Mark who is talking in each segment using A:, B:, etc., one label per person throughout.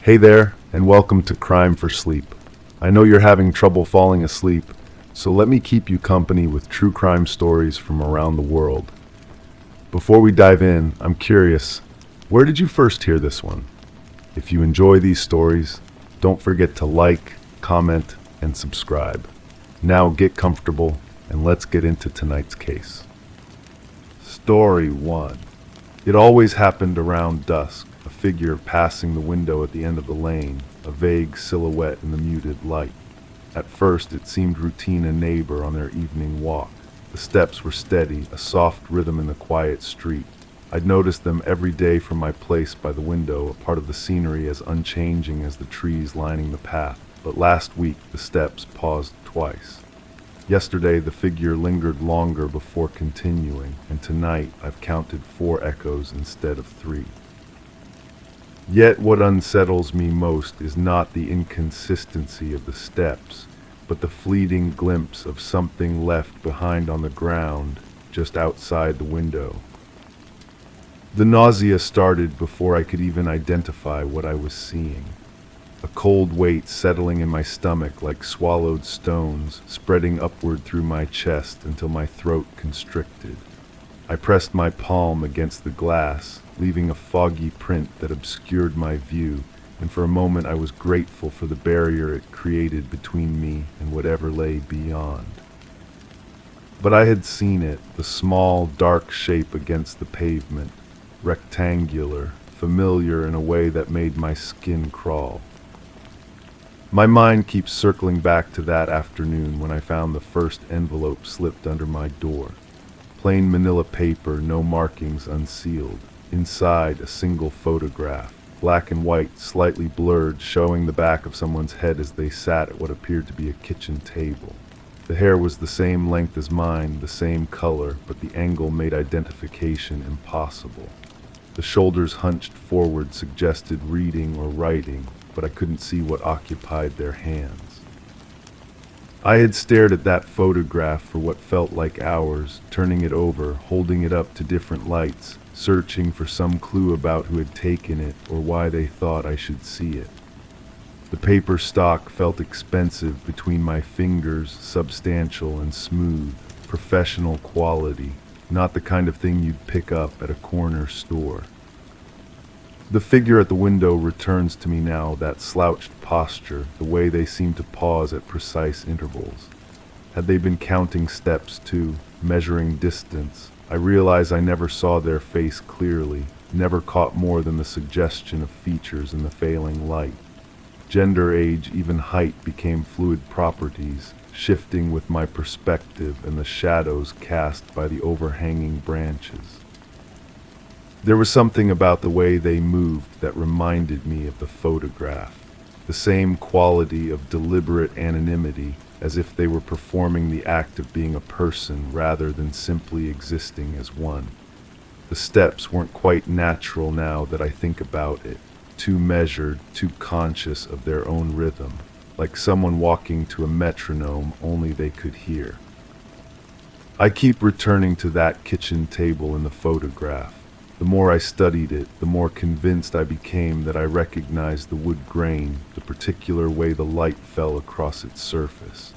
A: Hey there, and welcome to Crime for Sleep. I know you're having trouble falling asleep, so let me keep you company with true crime stories from around the world. Before we dive in, I'm curious, where did you first hear this one? If you enjoy these stories, don't forget to like, comment, and subscribe. Now get comfortable, and let's get into tonight's case. Story 1. It always happened around dusk. A figure passing the window at the end of the lane, a vague silhouette in the muted light. At first it seemed routine, a neighbor on their evening walk. The steps were steady, a soft rhythm in the quiet street. I'd noticed them every day from my place by the window, a part of the scenery as unchanging as the trees lining the path. But last week the steps paused twice. Yesterday the figure lingered longer before continuing, and tonight I've counted 4 echoes instead of 3. Yet what unsettles me most is not the inconsistency of the steps, but the fleeting glimpse of something left behind on the ground just outside the window. The nausea started before I could even identify what I was seeing. A cold weight settling in my stomach like swallowed stones, spreading upward through my chest until my throat constricted. I pressed my palm against the glass, leaving a foggy print that obscured my view, and for a moment I was grateful for the barrier it created between me and whatever lay beyond. But I had seen it, the small, dark shape against the pavement, rectangular, familiar in a way that made my skin crawl. My mind keeps circling back to that afternoon when I found the first envelope slipped under my door. Plain manila paper, no markings, unsealed. Inside, a single photograph, black and white, slightly blurred, showing the back of someone's head as they sat at what appeared to be a kitchen table. The hair was the same length as mine, the same color, but the angle made identification impossible. The shoulders hunched forward suggested reading or writing, but I couldn't see what occupied their hands. I had stared at that photograph for what felt like hours, turning it over, holding it up to different lights, searching for some clue about who had taken it or why they thought I should see it. The paper stock felt expensive between my fingers, substantial and smooth, professional quality, not the kind of thing you'd pick up at a corner store. The figure at the window returns to me now, that slouched posture, the way they seem to pause at precise intervals. Had they been counting steps too, measuring distance? I realize I never saw their face clearly, never caught more than the suggestion of features in the failing light. Gender, age, even height became fluid properties, shifting with my perspective and the shadows cast by the overhanging branches. There was something about the way they moved that reminded me of the photograph, the same quality of deliberate anonymity, as if they were performing the act of being a person rather than simply existing as one. The steps weren't quite natural now that I think about it, too measured, too conscious of their own rhythm, like someone walking to a metronome only they could hear. I keep returning to that kitchen table in the photograph. The more I studied it, the more convinced I became that I recognized the wood grain, the particular way the light fell across its surface.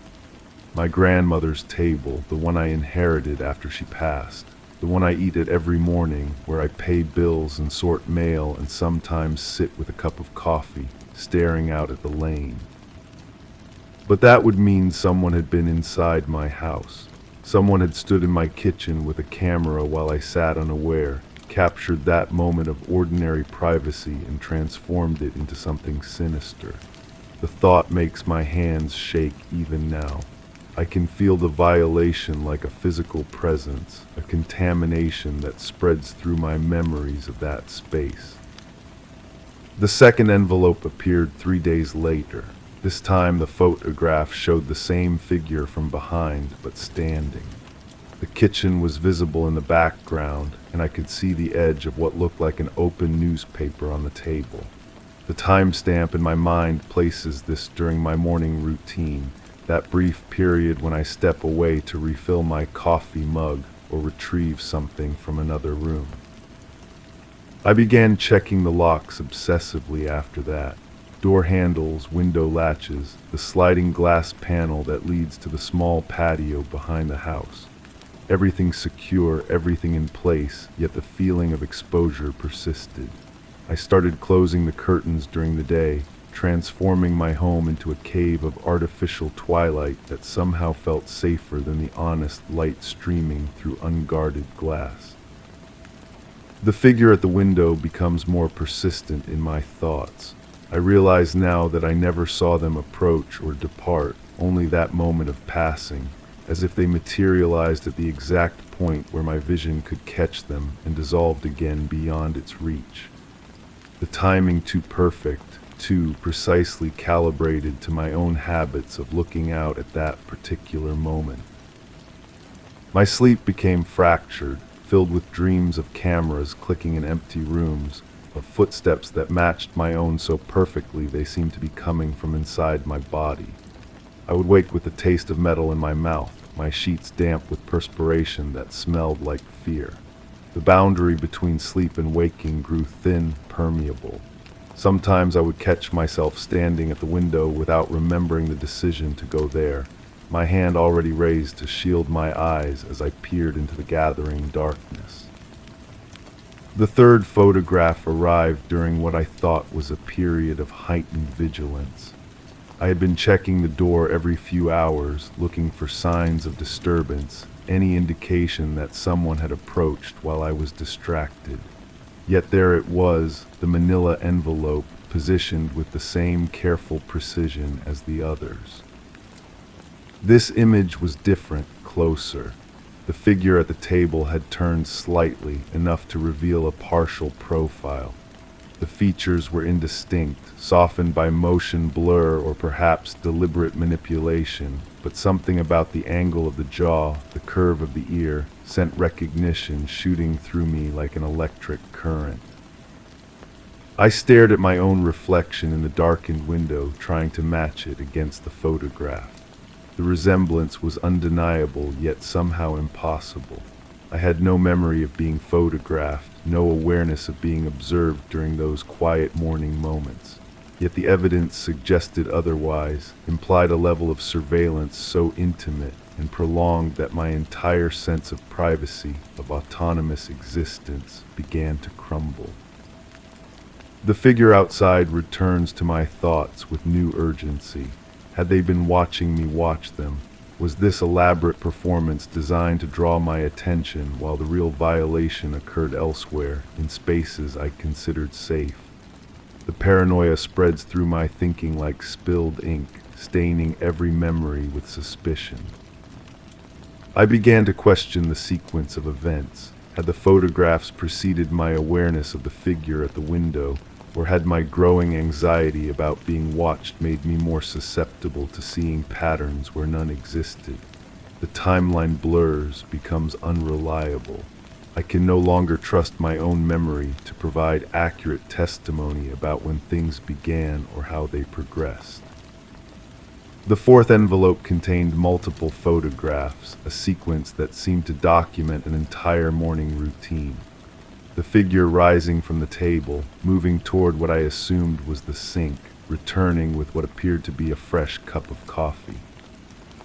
A: My grandmother's table, the one I inherited after she passed, the one I eat at every morning, where I pay bills and sort mail and sometimes sit with a cup of coffee, staring out at the lane. But that would mean someone had been inside my house. Someone had stood in my kitchen with a camera while I sat unaware, captured that moment of ordinary privacy and transformed it into something sinister. The thought makes my hands shake even now. I can feel the violation like a physical presence, a contamination that spreads through my memories of that space. The second envelope appeared 3 days later. This time the photograph showed the same figure from behind, but standing. The kitchen was visible in the background, and I could see the edge of what looked like an open newspaper on the table. The timestamp in my mind places this during my morning routine, that brief period when I step away to refill my coffee mug or retrieve something from another room. I began checking the locks obsessively after that. Door handles, window latches, the sliding glass panel that leads to the small patio behind the house. Everything secure, everything in place, yet the feeling of exposure persisted. I started closing the curtains during the day, transforming my home into a cave of artificial twilight that somehow felt safer than the honest light streaming through unguarded glass. The figure at the window becomes more persistent in my thoughts. I realize now that I never saw them approach or depart, only that moment of passing, as if they materialized at the exact point where my vision could catch them and dissolved again beyond its reach. The timing too perfect, too precisely calibrated to my own habits of looking out at that particular moment. My sleep became fractured, filled with dreams of cameras clicking in empty rooms, of footsteps that matched my own so perfectly they seemed to be coming from inside my body. I would wake with the taste of metal in my mouth, my sheets damp with perspiration that smelled like fear. The boundary between sleep and waking grew thin, permeable. Sometimes I would catch myself standing at the window without remembering the decision to go there, my hand already raised to shield my eyes as I peered into the gathering darkness. The third photograph arrived during what I thought was a period of heightened vigilance. I had been checking the door every few hours, looking for signs of disturbance, any indication that someone had approached while I was distracted. Yet there it was, the manila envelope, positioned with the same careful precision as the others. This image was different, closer. The figure at the table had turned slightly, enough to reveal a partial profile. The features were indistinct, softened by motion blur or perhaps deliberate manipulation, but something about the angle of the jaw, the curve of the ear, sent recognition shooting through me like an electric current. I stared at my own reflection in the darkened window, trying to match it against the photograph. The resemblance was undeniable, yet somehow impossible. I had no memory of being photographed, no awareness of being observed during those quiet morning moments. Yet the evidence suggested otherwise, implied a level of surveillance so intimate and prolonged that my entire sense of privacy, of autonomous existence, began to crumble. The figure outside returns to my thoughts with new urgency. Had they been watching me watch them? Was this elaborate performance designed to draw my attention while the real violation occurred elsewhere, in spaces I considered safe? The paranoia spreads through my thinking like spilled ink, staining every memory with suspicion. I began to question the sequence of events. Had the photographs preceded my awareness of the figure at the window, or had my growing anxiety about being watched made me more susceptible to seeing patterns where none existed? The timeline blurs, becomes unreliable. I can no longer trust my own memory to provide accurate testimony about when things began or how they progressed. The fourth envelope contained multiple photographs, a sequence that seemed to document an entire morning routine. The figure rising from the table, moving toward what I assumed was the sink, returning with what appeared to be a fresh cup of coffee.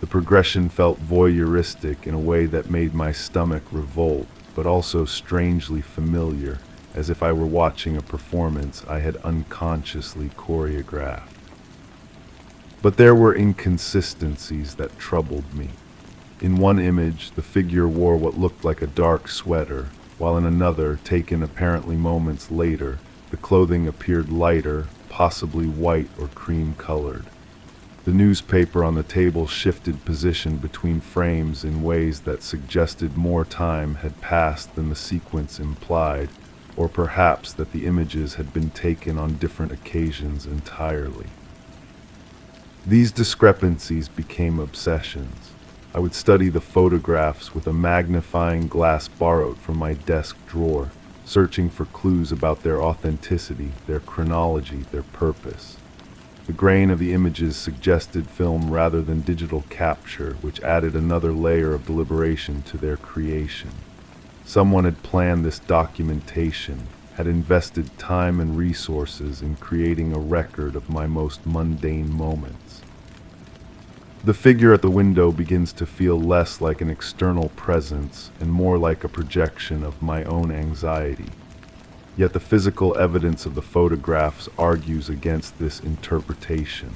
A: The progression felt voyeuristic in a way that made my stomach revolt, but also strangely familiar, as if I were watching a performance I had unconsciously choreographed. But there were inconsistencies that troubled me. In one image, the figure wore what looked like a dark sweater, while in another, taken apparently moments later, the clothing appeared lighter, possibly white or cream-colored. The newspaper on the table shifted position between frames in ways that suggested more time had passed than the sequence implied, or perhaps that the images had been taken on different occasions entirely. These discrepancies became obsessions. I would study the photographs with a magnifying glass borrowed from my desk drawer, searching for clues about their authenticity, their chronology, their purpose. The grain of the images suggested film rather than digital capture, which added another layer of deliberation to their creation. Someone had planned this documentation, had invested time and resources in creating a record of my most mundane moments. The figure at the window begins to feel less like an external presence and more like a projection of my own anxiety. Yet the physical evidence of the photographs argues against this interpretation.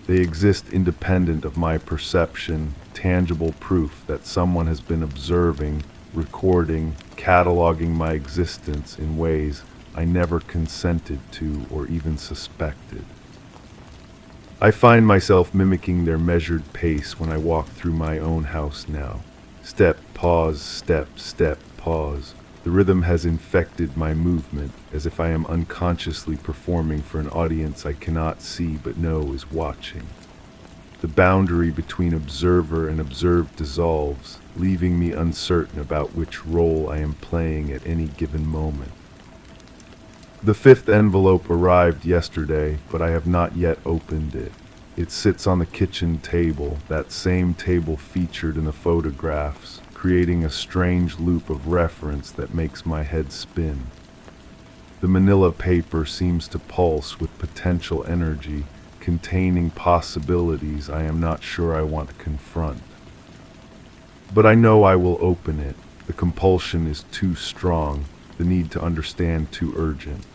A: They exist independent of my perception, tangible proof that someone has been observing, recording, cataloging my existence in ways I never consented to or even suspected. I find myself mimicking their measured pace when I walk through my own house now. Step, pause, step, step, pause. The rhythm has infected my movement, as if I am unconsciously performing for an audience I cannot see but know is watching. The boundary between observer and observed dissolves, leaving me uncertain about which role I am playing at any given moment. The fifth envelope arrived yesterday, but I have not yet opened it. It sits on the kitchen table, that same table featured in the photographs, creating a strange loop of reference that makes my head spin. The manila paper seems to pulse with potential energy, containing possibilities I am not sure I want to confront. But I know I will open it. The compulsion is too strong, the need to understand too urgent.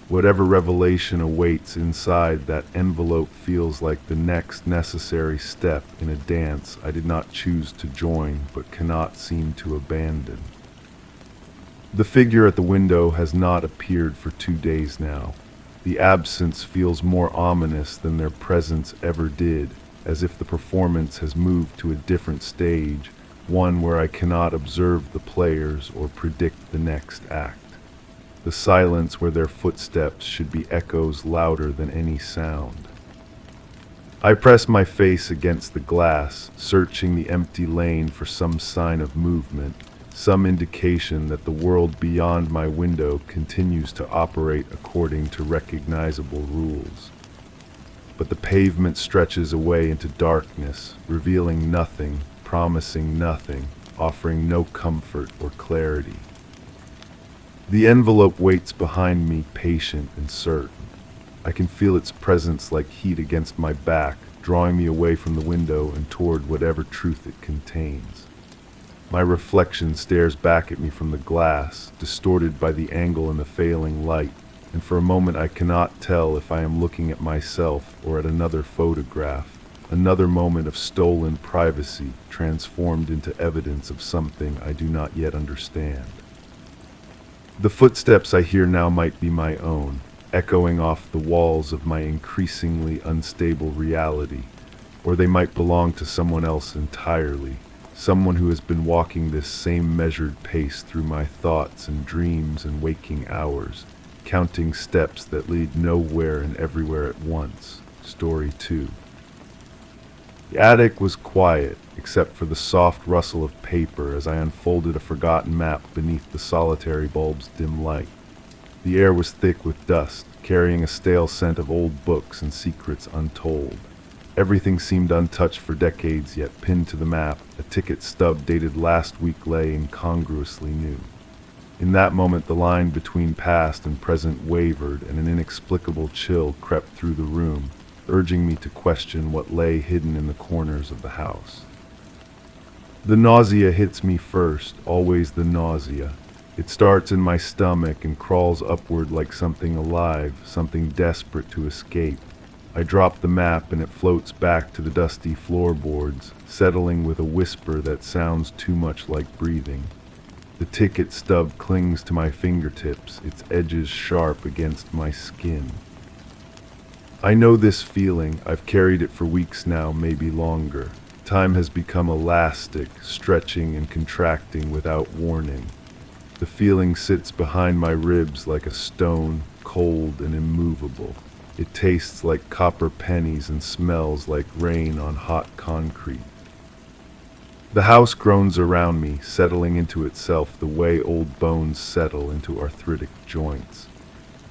A: Whatever revelation awaits inside that envelope feels like the next necessary step in a dance I did not choose to join but cannot seem to abandon. The figure at the window has not appeared for 2 days now. The absence feels more ominous than their presence ever did, as if the performance has moved to a different stage, one where I cannot observe the players or predict the next act. The silence where their footsteps should be echoes louder than any sound. I press my face against the glass, searching the empty lane for some sign of movement, some indication that the world beyond my window continues to operate according to recognizable rules. But the pavement stretches away into darkness, revealing nothing, promising nothing, offering no comfort or clarity. The envelope waits behind me, patient and certain. I can feel its presence like heat against my back, drawing me away from the window and toward whatever truth it contains. My reflection stares back at me from the glass, distorted by the angle and the failing light, and for a moment I cannot tell if I am looking at myself or at another photograph, another moment of stolen privacy transformed into evidence of something I do not yet understand. The footsteps I hear now might be my own, echoing off the walls of my increasingly unstable reality, or they might belong to someone else entirely, someone who has been walking this same measured pace through my thoughts and dreams and waking hours, counting steps that lead nowhere and everywhere at once. Story 2. The attic was quiet, except for the soft rustle of paper as I unfolded a forgotten map beneath the solitary bulb's dim light. The air was thick with dust, carrying a stale scent of old books and secrets untold. Everything seemed untouched for decades, yet pinned to the map, a ticket stub dated last week lay incongruously new. In that moment, the line between past and present wavered, and an inexplicable chill crept through the room, urging me to question what lay hidden in the corners of the house. The nausea hits me first, always the nausea. It starts in my stomach and crawls upward like something alive, something desperate to escape. I drop the map and it floats back to the dusty floorboards, settling with a whisper that sounds too much like breathing. The ticket stub clings to my fingertips, its edges sharp against my skin. I know this feeling. I've carried it for weeks now, maybe longer. Time has become elastic, stretching and contracting without warning. The feeling sits behind my ribs like a stone, cold and immovable. It tastes like copper pennies and smells like rain on hot concrete. The house groans around me, settling into itself the way old bones settle into arthritic joints.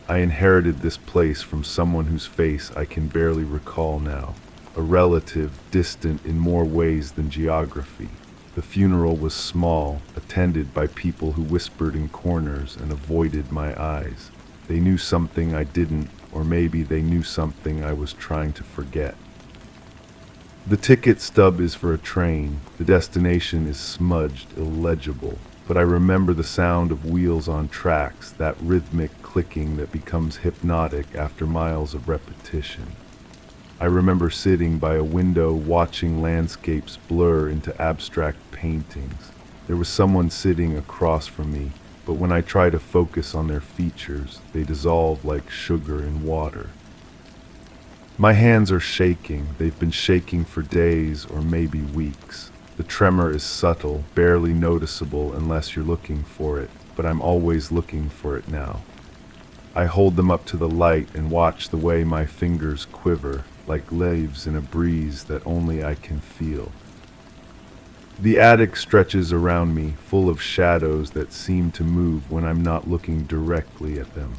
A: I inherited this place from someone whose face I can barely recall now, a relative distant in more ways than geography. The funeral was small, attended by people who whispered in corners and avoided my eyes. They knew something I didn't, or maybe they knew something I was trying to forget. The ticket stub is for a train. The destination is smudged, illegible. But I remember the sound of wheels on tracks, that rhythmic clicking that becomes hypnotic after miles of repetition. I remember sitting by a window watching landscapes blur into abstract paintings. There was someone sitting across from me, but when I try to focus on their features, they dissolve like sugar in water. My hands are shaking. They've been shaking for days or maybe weeks. The tremor is subtle, barely noticeable unless you're looking for it, but I'm always looking for it now. I hold them up to the light and watch the way my fingers quiver, like leaves in a breeze that only I can feel. The attic stretches around me, full of shadows that seem to move when I'm not looking directly at them.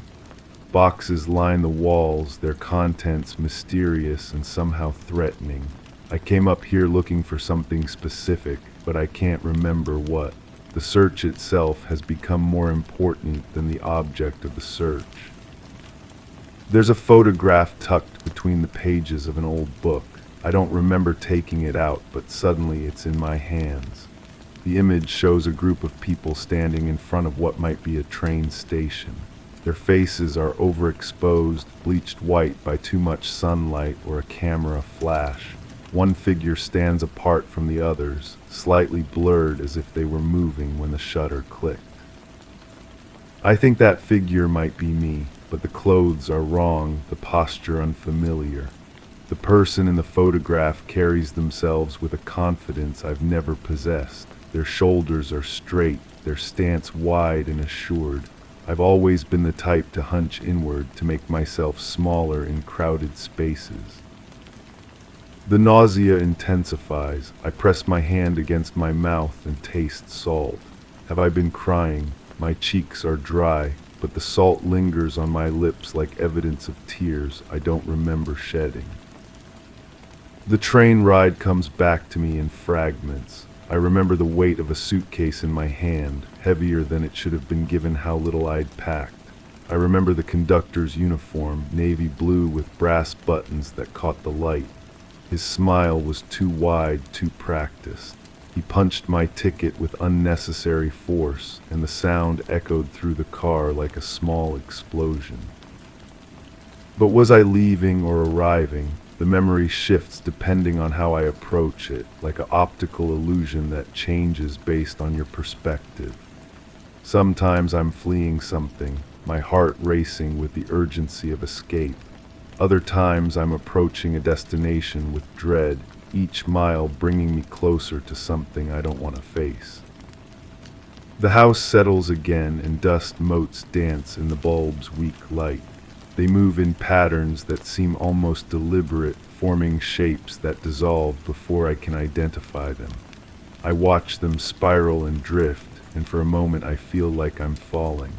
A: Boxes line the walls, their contents mysterious and somehow threatening. I came up here looking for something specific, but I can't remember what. The search itself has become more important than the object of the search. There's a photograph tucked between the pages of an old book. I don't remember taking it out, but suddenly it's in my hands. The image shows a group of people standing in front of what might be a train station. Their faces are overexposed, bleached white by too much sunlight or a camera flash. One figure stands apart from the others, slightly blurred as if they were moving when the shutter clicked. I think that figure might be me, but the clothes are wrong, the posture unfamiliar. The person in the photograph carries themselves with a confidence I've never possessed. Their shoulders are straight, their stance wide and assured. I've always been the type to hunch inward, to make myself smaller in crowded spaces. The nausea intensifies. I press my hand against my mouth and taste salt. Have I been crying? My cheeks are dry, but the salt lingers on my lips like evidence of tears I don't remember shedding. The train ride comes back to me in fragments. I remember the weight of a suitcase in my hand, heavier than it should have been given how little I'd packed. I remember the conductor's uniform, navy blue with brass buttons that caught the light. His smile was too wide, too practiced. He punched my ticket with unnecessary force, and the sound echoed through the car like a small explosion. But was I leaving or arriving? The memory shifts depending on how I approach it, like an optical illusion that changes based on your perspective. Sometimes I'm fleeing something, my heart racing with the urgency of escape. Other times I'm approaching a destination with dread, each mile bringing me closer to something I don't want to face. The house settles again and dust motes dance in the bulb's weak light. They move in patterns that seem almost deliberate, forming shapes that dissolve before I can identify them. I watch them spiral and drift, and for a moment I feel like I'm falling.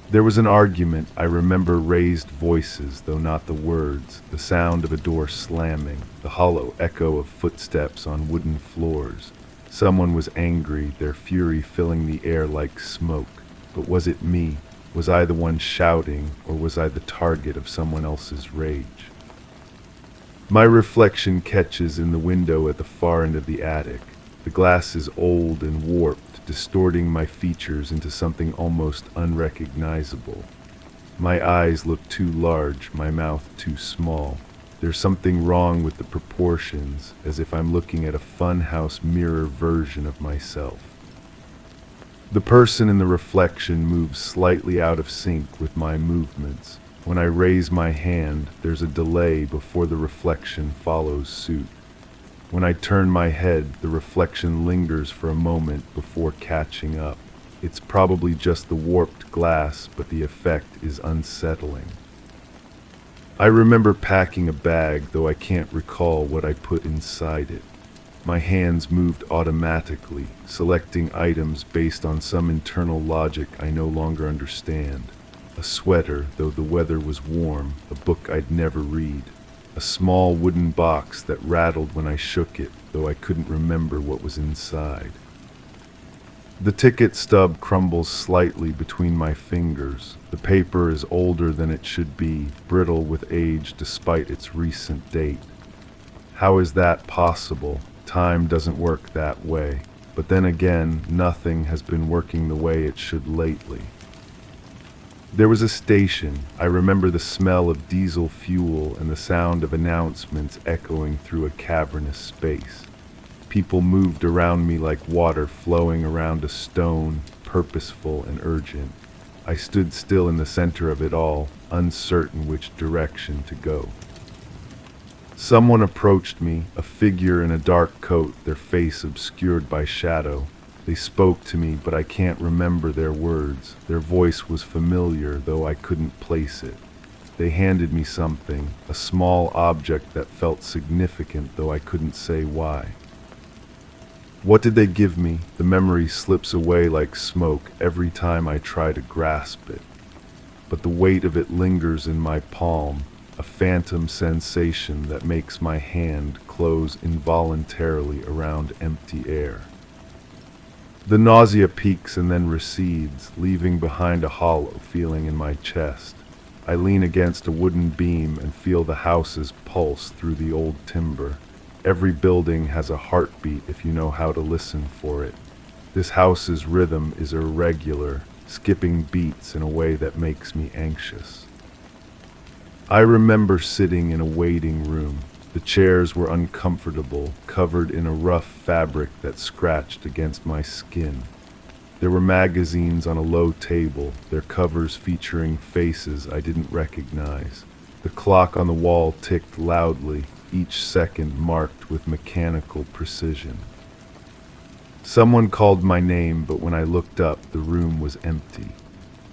A: There was an argument. I remember raised voices, though not the words, the sound of a door slamming, the hollow echo of footsteps on wooden floors. Someone was angry, their fury filling the air like smoke. But was it me? Was I the one shouting, or was I the target of someone else's rage? My reflection catches in the window at the far end of the attic. The glass is old and warped, distorting my features into something almost unrecognizable. My eyes look too large, my mouth too small. There's something wrong with the proportions, as if I'm looking at a funhouse mirror version of myself. The person in the reflection moves slightly out of sync with my movements. When I raise my hand, there's a delay before the reflection follows suit. When I turn my head, the reflection lingers for a moment before catching up. It's probably just the warped glass, but the effect is unsettling. I remember packing a bag, though I can't recall what I put inside it. My hands moved automatically, selecting items based on some internal logic I no longer understand. A sweater, though the weather was warm, a book I'd never read. a small wooden box that rattled when I shook it, though I couldn't remember what was inside. The ticket stub crumbles slightly between my fingers. The paper is older than it should be, brittle with age despite its recent date. How is that possible? Time doesn't work that way. But then again, nothing has been working the way it should lately. There was a station. I remember the smell of diesel fuel and the sound of announcements echoing through a cavernous space. People moved around me like water flowing around a stone, purposeful and urgent. I stood still in the center of it all, uncertain which direction to go. Someone approached me, a figure in a dark coat, their face obscured by shadow. They spoke to me, but I can't remember their words. Their voice was familiar, though I couldn't place it. They handed me something, a small object that felt significant, though I couldn't say why. What did they give me? The memory slips away like smoke every time I try to grasp it. But the weight of it lingers in my palm, a phantom sensation that makes my hand close involuntarily around empty air. The nausea peaks and then recedes, leaving behind a hollow feeling in my chest. I lean against a wooden beam and feel the house's pulse through the old timber. Every building has a heartbeat if you know how to listen for it. This house's rhythm is irregular, skipping beats in a way that makes me anxious. I remember sitting in a waiting room. The chairs were uncomfortable, covered in a rough fabric that scratched against my skin. There were magazines on a low table, their covers featuring faces I didn't recognize. The clock on the wall ticked loudly, each second marked with mechanical precision. Someone called my name, but when I looked up, the room was empty.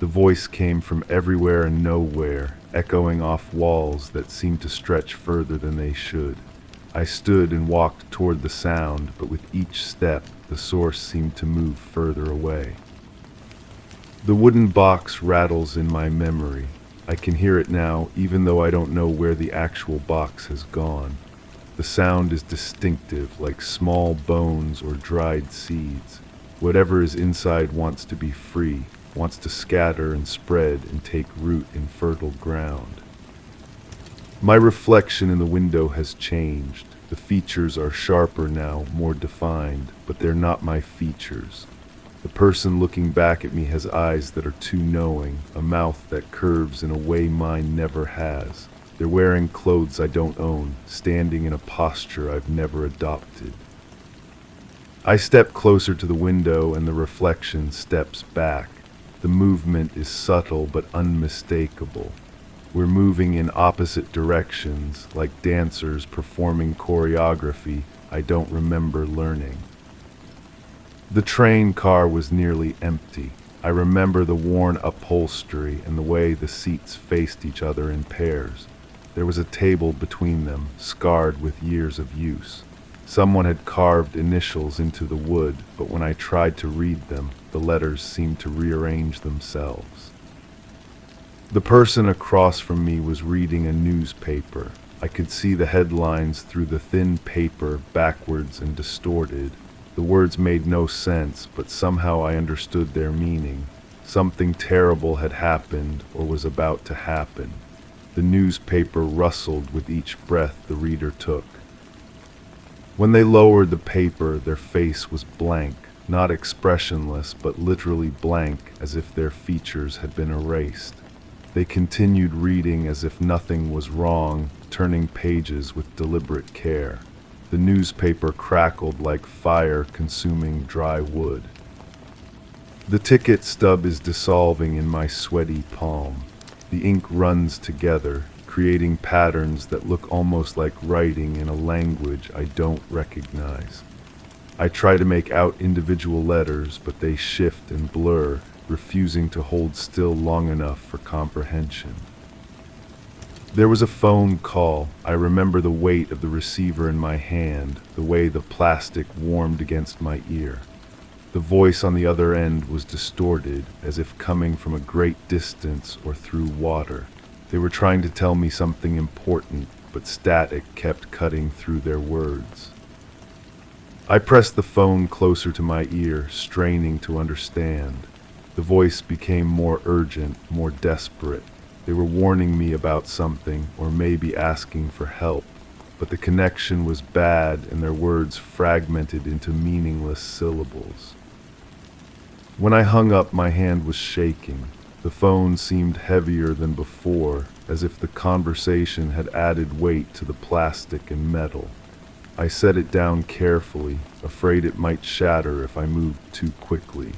A: The voice came from everywhere and nowhere, echoing off walls that seemed to stretch further than they should. I stood and walked toward the sound, but with each step, the source seemed to move further away. The wooden box rattles in my memory. I can hear it now, even though I don't know where the actual box has gone. The sound is distinctive, like small bones or dried seeds. Whatever is inside wants to be free, wants to scatter and spread and take root in fertile ground. My reflection in the window has changed. The features are sharper now, more defined, but they're not my features. The person looking back at me has eyes that are too knowing, a mouth that curves in a way mine never has. They're wearing clothes I don't own, standing in a posture I've never adopted. I step closer to the window and the reflection steps back. The movement is subtle but unmistakable. We're moving in opposite directions, like dancers performing choreography I don't remember learning. The train car was nearly empty. I remember the worn upholstery and the way the seats faced each other in pairs. There was a table between them, scarred with years of use. Someone had carved initials into the wood, but when I tried to read them, the letters seemed to rearrange themselves. The person across from me was reading a newspaper. I could see the headlines through the thin paper, backwards and distorted. The words made no sense, but somehow I understood their meaning. Something terrible had happened or was about to happen. The newspaper rustled with each breath the reader took. When they lowered the paper, their face was blank, not expressionless, but literally blank, as if their features had been erased. They continued reading as if nothing was wrong, turning pages with deliberate care. The newspaper crackled like fire consuming dry wood. The ticket stub is dissolving in my sweaty palm. The ink runs together, creating patterns that look almost like writing in a language I don't recognize. I try to make out individual letters, but they shift and blur, refusing to hold still long enough for comprehension. There was a phone call. I remember the weight of the receiver in my hand, the way the plastic warmed against my ear. The voice on the other end was distorted, as if coming from a great distance or through water. They were trying to tell me something important, but static kept cutting through their words. I pressed the phone closer to my ear, straining to understand. The voice became more urgent, more desperate. They were warning me about something, or maybe asking for help, but the connection was bad and their words fragmented into meaningless syllables. When I hung up, my hand was shaking. The phone seemed heavier than before, as if the conversation had added weight to the plastic and metal. I set it down carefully, afraid it might shatter if I moved too quickly.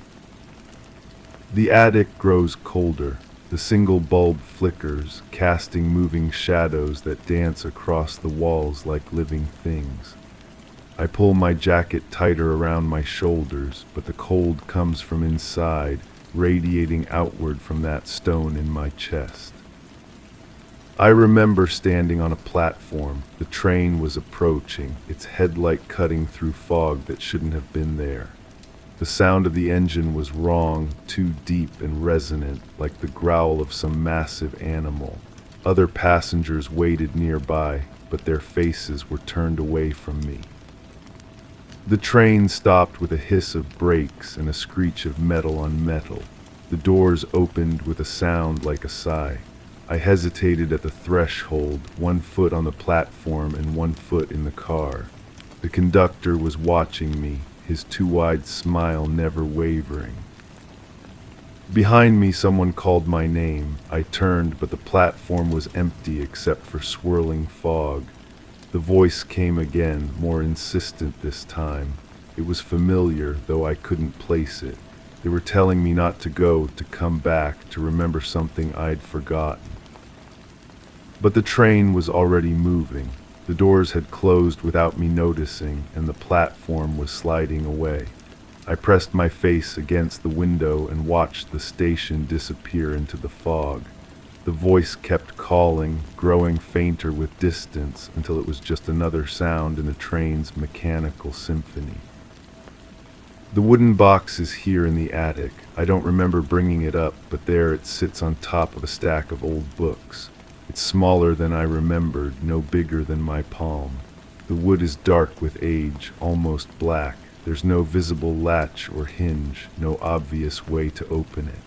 A: The attic grows colder. The single bulb flickers, casting moving shadows that dance across the walls like living things. I pull my jacket tighter around my shoulders, but the cold comes from inside, radiating outward from that stone in my chest. I remember standing on a platform. The train was approaching, its headlight cutting through fog that shouldn't have been there. The sound of the engine was wrong, too deep and resonant, like the growl of some massive animal. Other passengers waited nearby, but their faces were turned away from me. The train stopped with a hiss of brakes and a screech of metal on metal. The doors opened with a sound like a sigh. I hesitated at the threshold, 1 foot on the platform and 1 foot in the car. The conductor was watching me, his too-wide smile never wavering. Behind me, someone called my name. I turned, but the platform was empty except for swirling fog. The voice came again, more insistent this time. It was familiar, though I couldn't place it. They were telling me not to go, to come back, to remember something I'd forgotten. But the train was already moving. The doors had closed without me noticing, and the platform was sliding away. I pressed my face against the window and watched the station disappear into the fog. The voice kept calling, growing fainter with distance until it was just another sound in the train's mechanical symphony. The wooden box is here in the attic. I don't remember bringing it up, but there it sits on top of a stack of old books. It's smaller than I remembered, no bigger than my palm. The wood is dark with age, almost black. There's no visible latch or hinge, no obvious way to open it.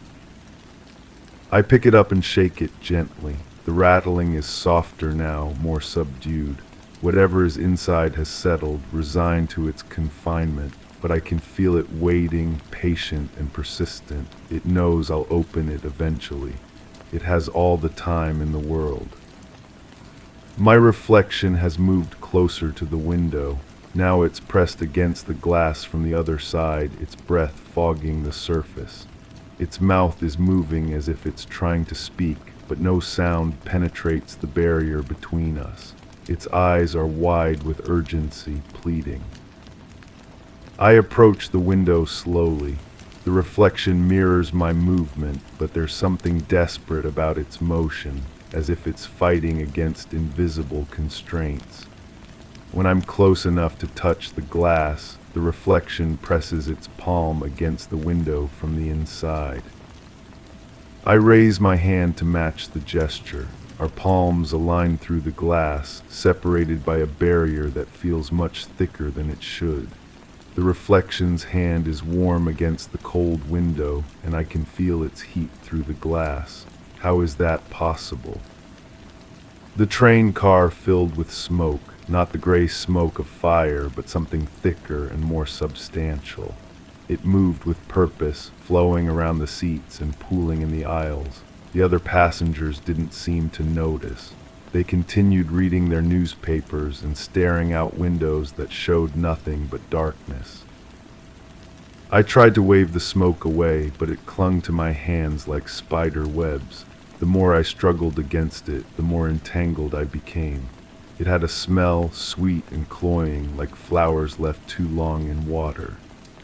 A: I pick it up and shake it gently. The rattling is softer now, more subdued. Whatever is inside has settled, resigned to its confinement, but I can feel it waiting, patient and persistent. It knows I'll open it eventually. It has all the time in the world. My reflection has moved closer to the window. Now it's pressed against the glass from the other side, its breath fogging the surface. Its mouth is moving as if it's trying to speak, but no sound penetrates the barrier between us. Its eyes are wide with urgency, pleading. I approach the window slowly. The reflection mirrors my movement, but there's something desperate about its motion, as if it's fighting against invisible constraints. When I'm close enough to touch the glass, the reflection presses its palm against the window from the inside. I raise my hand to match the gesture. Our palms align through the glass, separated by a barrier that feels much thicker than it should. The reflection's hand is warm against the cold window, and I can feel its heat through the glass. How is that possible? The train car filled with smoke, not the gray smoke of fire, but something thicker and more substantial. It moved with purpose, flowing around the seats and pooling in the aisles. The other passengers didn't seem to notice. They continued reading their newspapers and staring out windows that showed nothing but darkness. I tried to wave the smoke away, but it clung to my hands like spider webs. The more I struggled against it, the more entangled I became. It had a smell, sweet and cloying, like flowers left too long in water.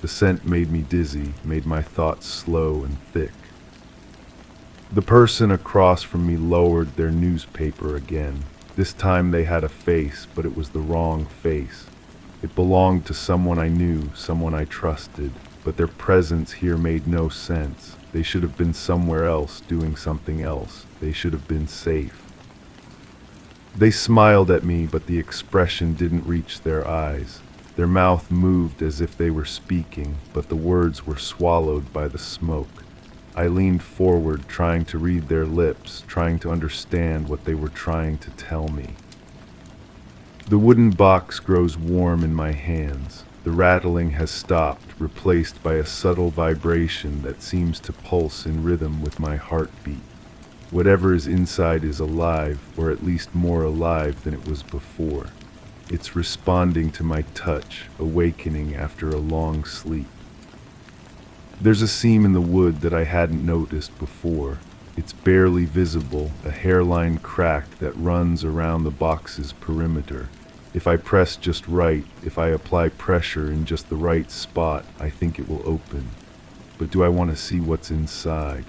A: The scent made me dizzy, made my thoughts slow and thick. The person across from me lowered their newspaper again. This time they had a face, but it was the wrong face. It belonged to someone I knew, someone I trusted, but their presence here made no sense. They should have been somewhere else, doing something else. They should have been safe. They smiled at me, but the expression didn't reach their eyes. Their mouth moved as if they were speaking, but the words were swallowed by the smoke. I leaned forward, trying to read their lips, trying to understand what they were trying to tell me. The wooden box grows warm in my hands. The rattling has stopped, replaced by a subtle vibration that seems to pulse in rhythm with my heartbeat. Whatever is inside is alive, or at least more alive than it was before. It's responding to my touch, awakening after a long sleep. There's a seam in the wood that I hadn't noticed before. It's barely visible, a hairline crack that runs around the box's perimeter. If I press just right, if I apply pressure in just the right spot, I think it will open. But do I want to see what's inside?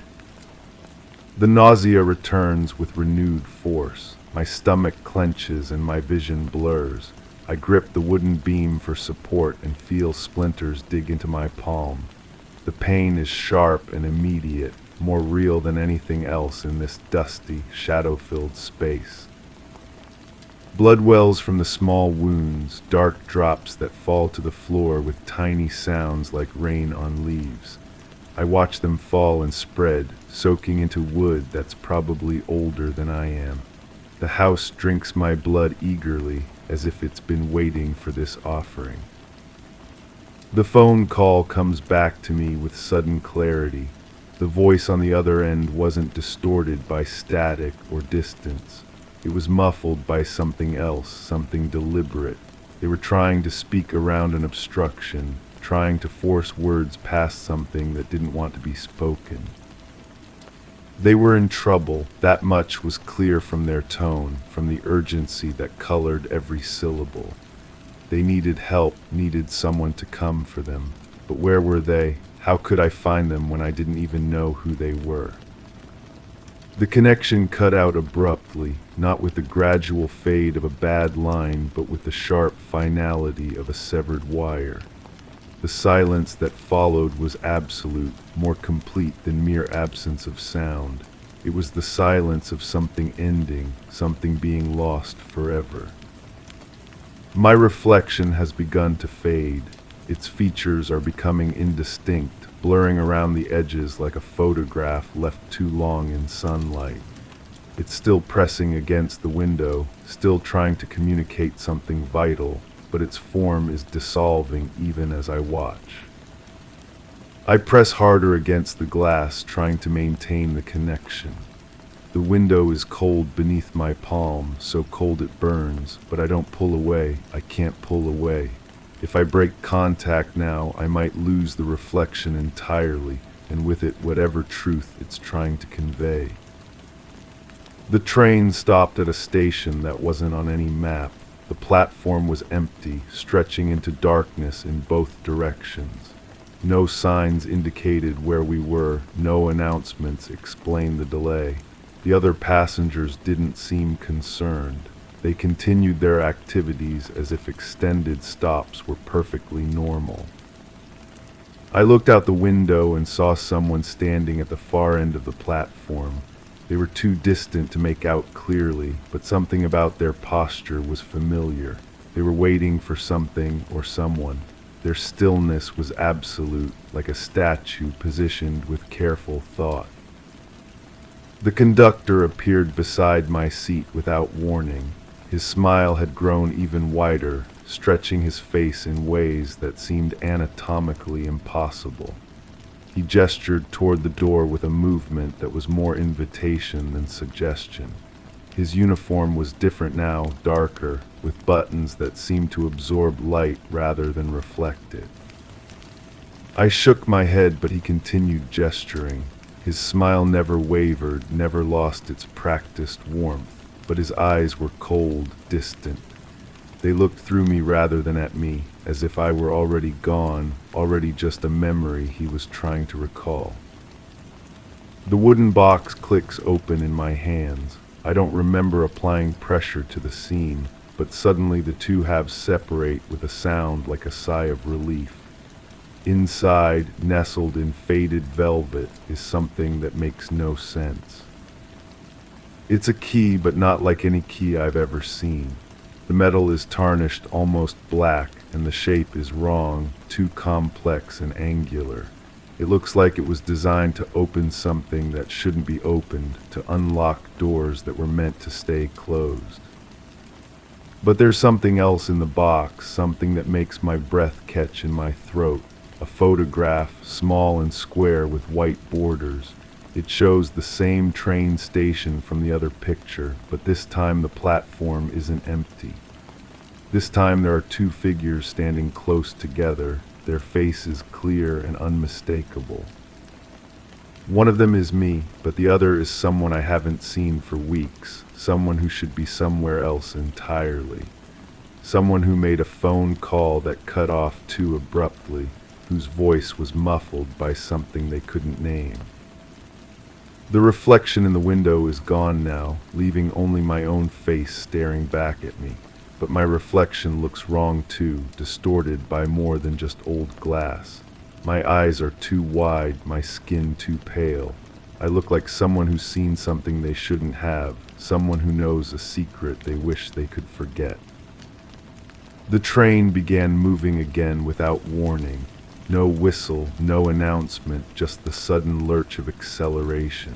A: The nausea returns with renewed force. My stomach clenches and my vision blurs. I grip the wooden beam for support and feel splinters dig into my palm. The pain is sharp and immediate, more real than anything else in this dusty, shadow-filled space. Blood wells from the small wounds, dark drops that fall to the floor with tiny sounds like rain on leaves. I watch them fall and spread, soaking into wood that's probably older than I am. The house drinks my blood eagerly, as if it's been waiting for this offering. The phone call comes back to me with sudden clarity. The voice on the other end wasn't distorted by static or distance. It was muffled by something else, something deliberate. They were trying to speak around an obstruction, trying to force words past something that didn't want to be spoken. They were in trouble, that much was clear from their tone, from the urgency that colored every syllable. They needed help, needed someone to come for them. But where were they? How could I find them when I didn't even know who they were? The connection cut out abruptly, not with the gradual fade of a bad line, but with the sharp finality of a severed wire. The silence that followed was absolute, more complete than mere absence of sound. It was the silence of something ending, something being lost forever. My reflection has begun to fade. Its features are becoming indistinct, blurring around the edges like a photograph left too long in sunlight. It's still pressing against the window, still trying to communicate something vital, but its form is dissolving even as I watch. I press harder against the glass, trying to maintain the connection. The window is cold beneath my palm, so cold it burns, but I don't pull away. I can't pull away. If I break contact now, I might lose the reflection entirely, and with it whatever truth it's trying to convey. The train stopped at a station that wasn't on any map. The platform was empty, stretching into darkness in both directions. No signs indicated where we were, no announcements explained the delay. The other passengers didn't seem concerned. They continued their activities as if extended stops were perfectly normal. I looked out the window and saw someone standing at the far end of the platform. They were too distant to make out clearly, but something about their posture was familiar. They were waiting for something or someone. Their stillness was absolute, like a statue positioned with careful thought. The conductor appeared beside my seat without warning. His smile had grown even wider, stretching his face in ways that seemed anatomically impossible. He gestured toward the door with a movement that was more invitation than suggestion. His uniform was different now, darker, with buttons that seemed to absorb light rather than reflect it. I shook my head, but he continued gesturing. His smile never wavered, never lost its practiced warmth, but his eyes were cold, distant. They looked through me rather than at me, as if I were already gone, already just a memory he was trying to recall. The wooden box clicks open in my hands. I don't remember applying pressure to the seam, but suddenly the two halves separate with a sound like a sigh of relief. Inside, nestled in faded velvet, is something that makes no sense. It's a key, but not like any key I've ever seen. The metal is tarnished almost black, and the shape is wrong, too complex and angular. It looks like it was designed to open something that shouldn't be opened, to unlock doors that were meant to stay closed. But there's something else in the box, something that makes my breath catch in my throat. A photograph, small and square with white borders. It shows the same train station from the other picture, but this time the platform isn't empty. This time there are two figures standing close together, their faces clear and unmistakable. One of them is me, but the other is someone I haven't seen for weeks, someone who should be somewhere else entirely. Someone who made a phone call that cut off too abruptly, whose voice was muffled by something they couldn't name. The reflection in the window is gone now, leaving only my own face staring back at me. But my reflection looks wrong too, distorted by more than just old glass. My eyes are too wide, my skin too pale. I look like someone who's seen something they shouldn't have, someone who knows a secret they wish they could forget. The train began moving again without warning. No whistle, no announcement, just the sudden lurch of acceleration.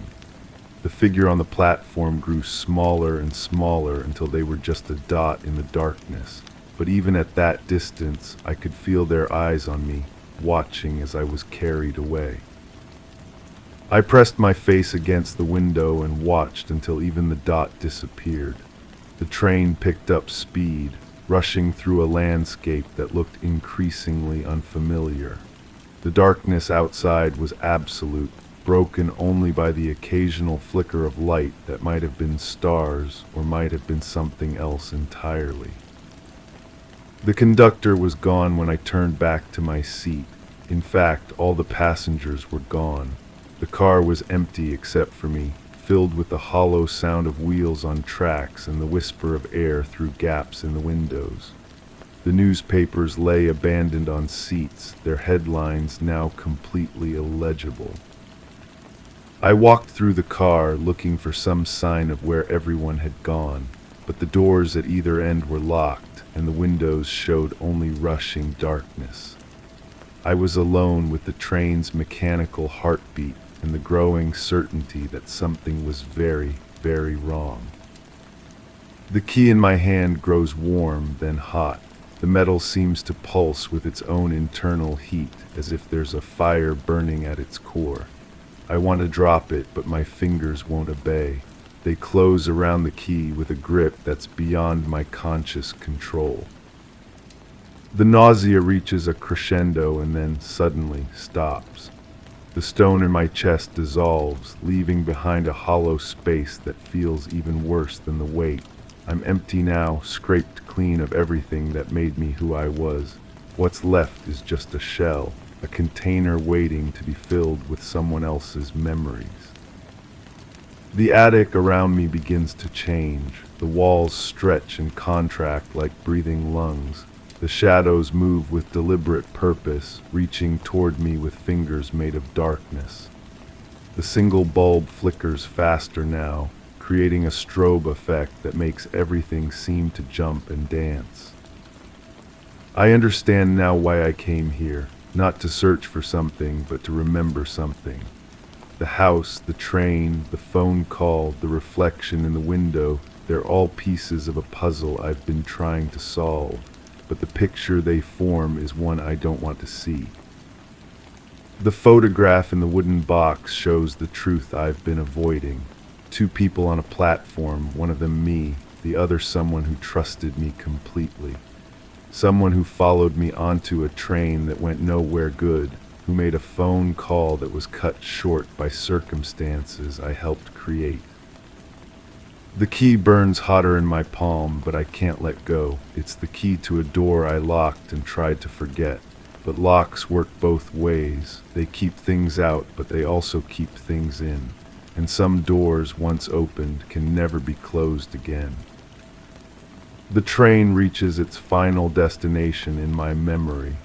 A: The figure on the platform grew smaller and smaller until they were just a dot in the darkness. But even at that distance, I could feel their eyes on me, watching as I was carried away. I pressed my face against the window and watched until even the dot disappeared. The train picked up speed, rushing through a landscape that looked increasingly unfamiliar. The darkness outside was absolute, broken only by the occasional flicker of light that might have been stars or might have been something else entirely. The conductor was gone when I turned back to my seat. In fact, all the passengers were gone. The car was empty except for me, filled with the hollow sound of wheels on tracks and the whisper of air through gaps in the windows. The newspapers lay abandoned on seats, their headlines now completely illegible. I walked through the car looking for some sign of where everyone had gone, but the doors at either end were locked and the windows showed only rushing darkness. I was alone with the train's mechanical heartbeat and the growing certainty that something was very, very wrong. The key in my hand grows warm, then hot. The metal seems to pulse with its own internal heat, as if there's a fire burning at its core. I want to drop it, but my fingers won't obey. They close around the key with a grip that's beyond my conscious control. The nausea reaches a crescendo and then suddenly stops. The stone in my chest dissolves, leaving behind a hollow space that feels even worse than the weight. I'm empty now, scraped clean of everything that made me who I was. What's left is just a shell, a container waiting to be filled with someone else's memories. The attic around me begins to change. The walls stretch and contract like breathing lungs. The shadows move with deliberate purpose, reaching toward me with fingers made of darkness. The single bulb flickers faster now, creating a strobe effect that makes everything seem to jump and dance. I understand now why I came here, not to search for something, but to remember something. The house, the train, the phone call, the reflection in the window, they're all pieces of a puzzle I've been trying to solve, but the picture they form is one I don't want to see. The photograph in the wooden box shows the truth I've been avoiding. Two people on a platform, one of them me, the other someone who trusted me completely. Someone who followed me onto a train that went nowhere good, who made a phone call that was cut short by circumstances I helped create. The key burns hotter in my palm, but I can't let go. It's the key to a door I locked and tried to forget. But locks work both ways. They keep things out, but they also keep things in. And some doors, once opened, can never be closed again. The train reaches its final destination in my memory,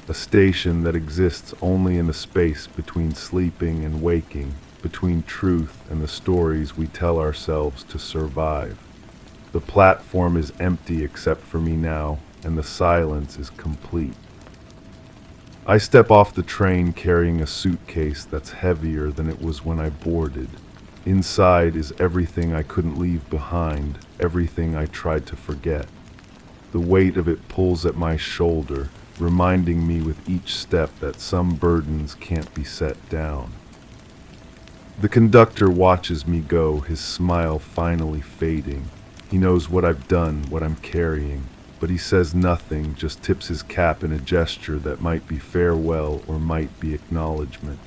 A: a station that exists only in the space between sleeping and waking, between truth and the stories we tell ourselves to survive. The platform is empty except for me now, and the silence is complete. I step off the train carrying a suitcase that's heavier than it was when I boarded. Inside is everything I couldn't leave behind, everything I tried to forget. The weight of it pulls at my shoulder, reminding me with each step that some burdens can't be set down. The conductor watches me go, his smile finally fading. He knows what I've done, what I'm carrying, but he says nothing, just tips his cap in a gesture that might be farewell or might be acknowledgement.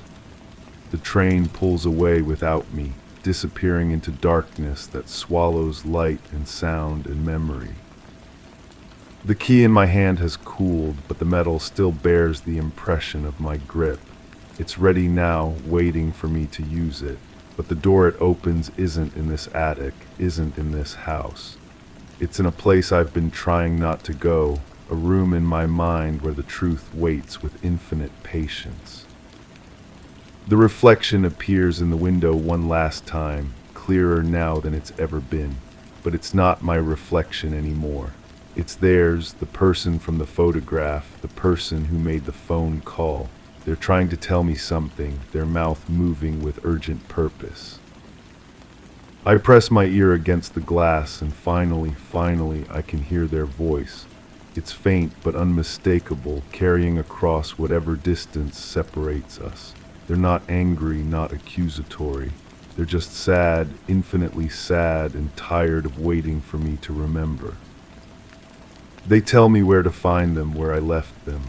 A: The train pulls away without me, disappearing into darkness that swallows light and sound and memory. The key in my hand has cooled, but the metal still bears the impression of my grip. It's ready now, waiting for me to use it. But the door it opens isn't in this attic, isn't in this house. It's in a place I've been trying not to go, a room in my mind where the truth waits with infinite patience. The reflection appears in the window one last time, clearer now than it's ever been. But it's not my reflection anymore. It's theirs, the person from the photograph, the person who made the phone call. They're trying to tell me something, their mouth moving with urgent purpose. I press my ear against the glass and finally, I can hear their voice. It's faint but unmistakable, carrying across whatever distance separates us. They're not angry, not accusatory. They're just sad, infinitely sad and tired of waiting for me to remember. They tell me where to find them, where I left them.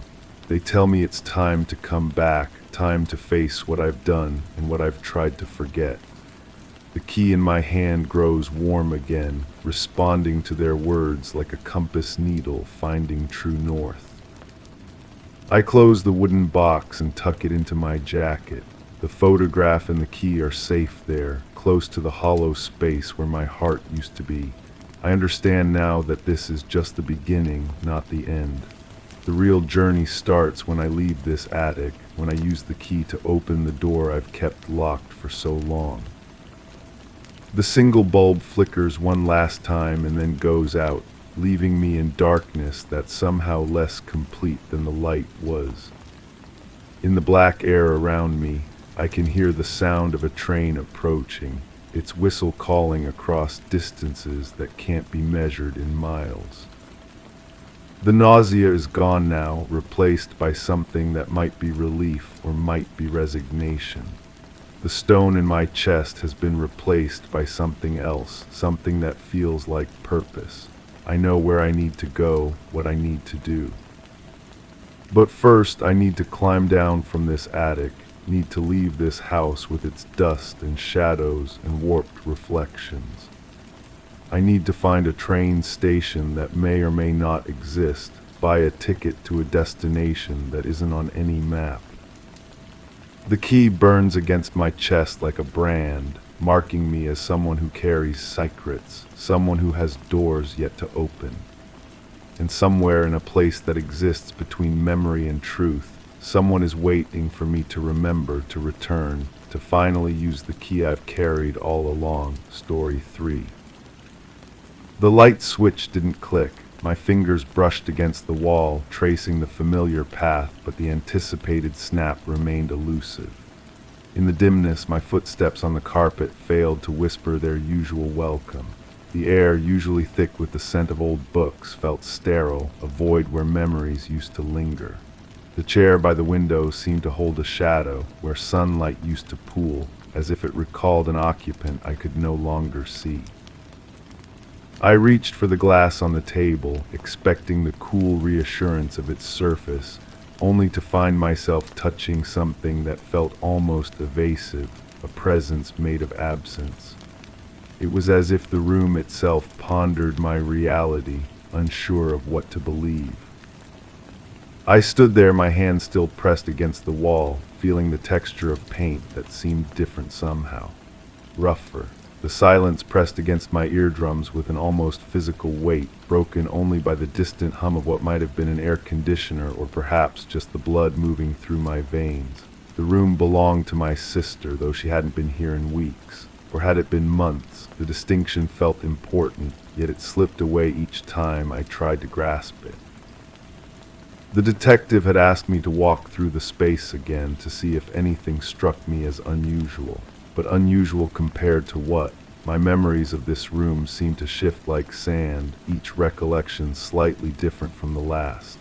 A: They tell me it's time to come back, time to face what I've done and what I've tried to forget. The key in my hand grows warm again, responding to their words like a compass needle finding true north. I close the wooden box and tuck it into my jacket. The photograph and the key are safe there, close to the hollow space where my heart used to be. I understand now that this is just the beginning, not the end. The real journey starts when I leave this attic, when I use the key to open the door I've kept locked for so long. The single bulb flickers one last time and then goes out, leaving me in darkness that's somehow less complete than the light was. In the black air around me, I can hear the sound of a train approaching, its whistle calling across distances that can't be measured in miles. The nausea is gone now, replaced by something that might be relief or might be resignation. The stone in my chest has been replaced by something else, something that feels like purpose. I know where I need to go, what I need to do. But first, I need to climb down from this attic, need to leave this house with its dust and shadows and warped reflections. I need to find a train station that may or may not exist, buy a ticket to a destination that isn't on any map. The key burns against my chest like a brand, marking me as someone who carries secrets, someone who has doors yet to open. And somewhere in a place that exists between memory and truth, someone is waiting for me to remember, to return, to finally use the key I've carried all along. Story 3. The light switch didn't click. My fingers brushed against the wall, tracing the familiar path, but the anticipated snap remained elusive. In the dimness, my footsteps on the carpet failed to whisper their usual welcome. The air, usually thick with the scent of old books, felt sterile, a void where memories used to linger. The chair by the window seemed to hold a shadow, where sunlight used to pool, as if it recalled an occupant I could no longer see. I reached for the glass on the table, expecting the cool reassurance of its surface, only to find myself touching something that felt almost evasive, a presence made of absence. It was as if the room itself pondered my reality, unsure of what to believe. I stood there, my hand still pressed against the wall, feeling the texture of paint that seemed different somehow, rougher. The silence pressed against my eardrums with an almost physical weight, broken only by the distant hum of what might have been an air conditioner or perhaps just the blood moving through my veins. The room belonged to my sister, though she hadn't been here in weeks. Or had it been months? The distinction felt important, yet it slipped away each time I tried to grasp it. The detective had asked me to walk through the space again to see if anything struck me as unusual. But unusual compared to what? My memories of this room seemed to shift like sand, each recollection slightly different from the last.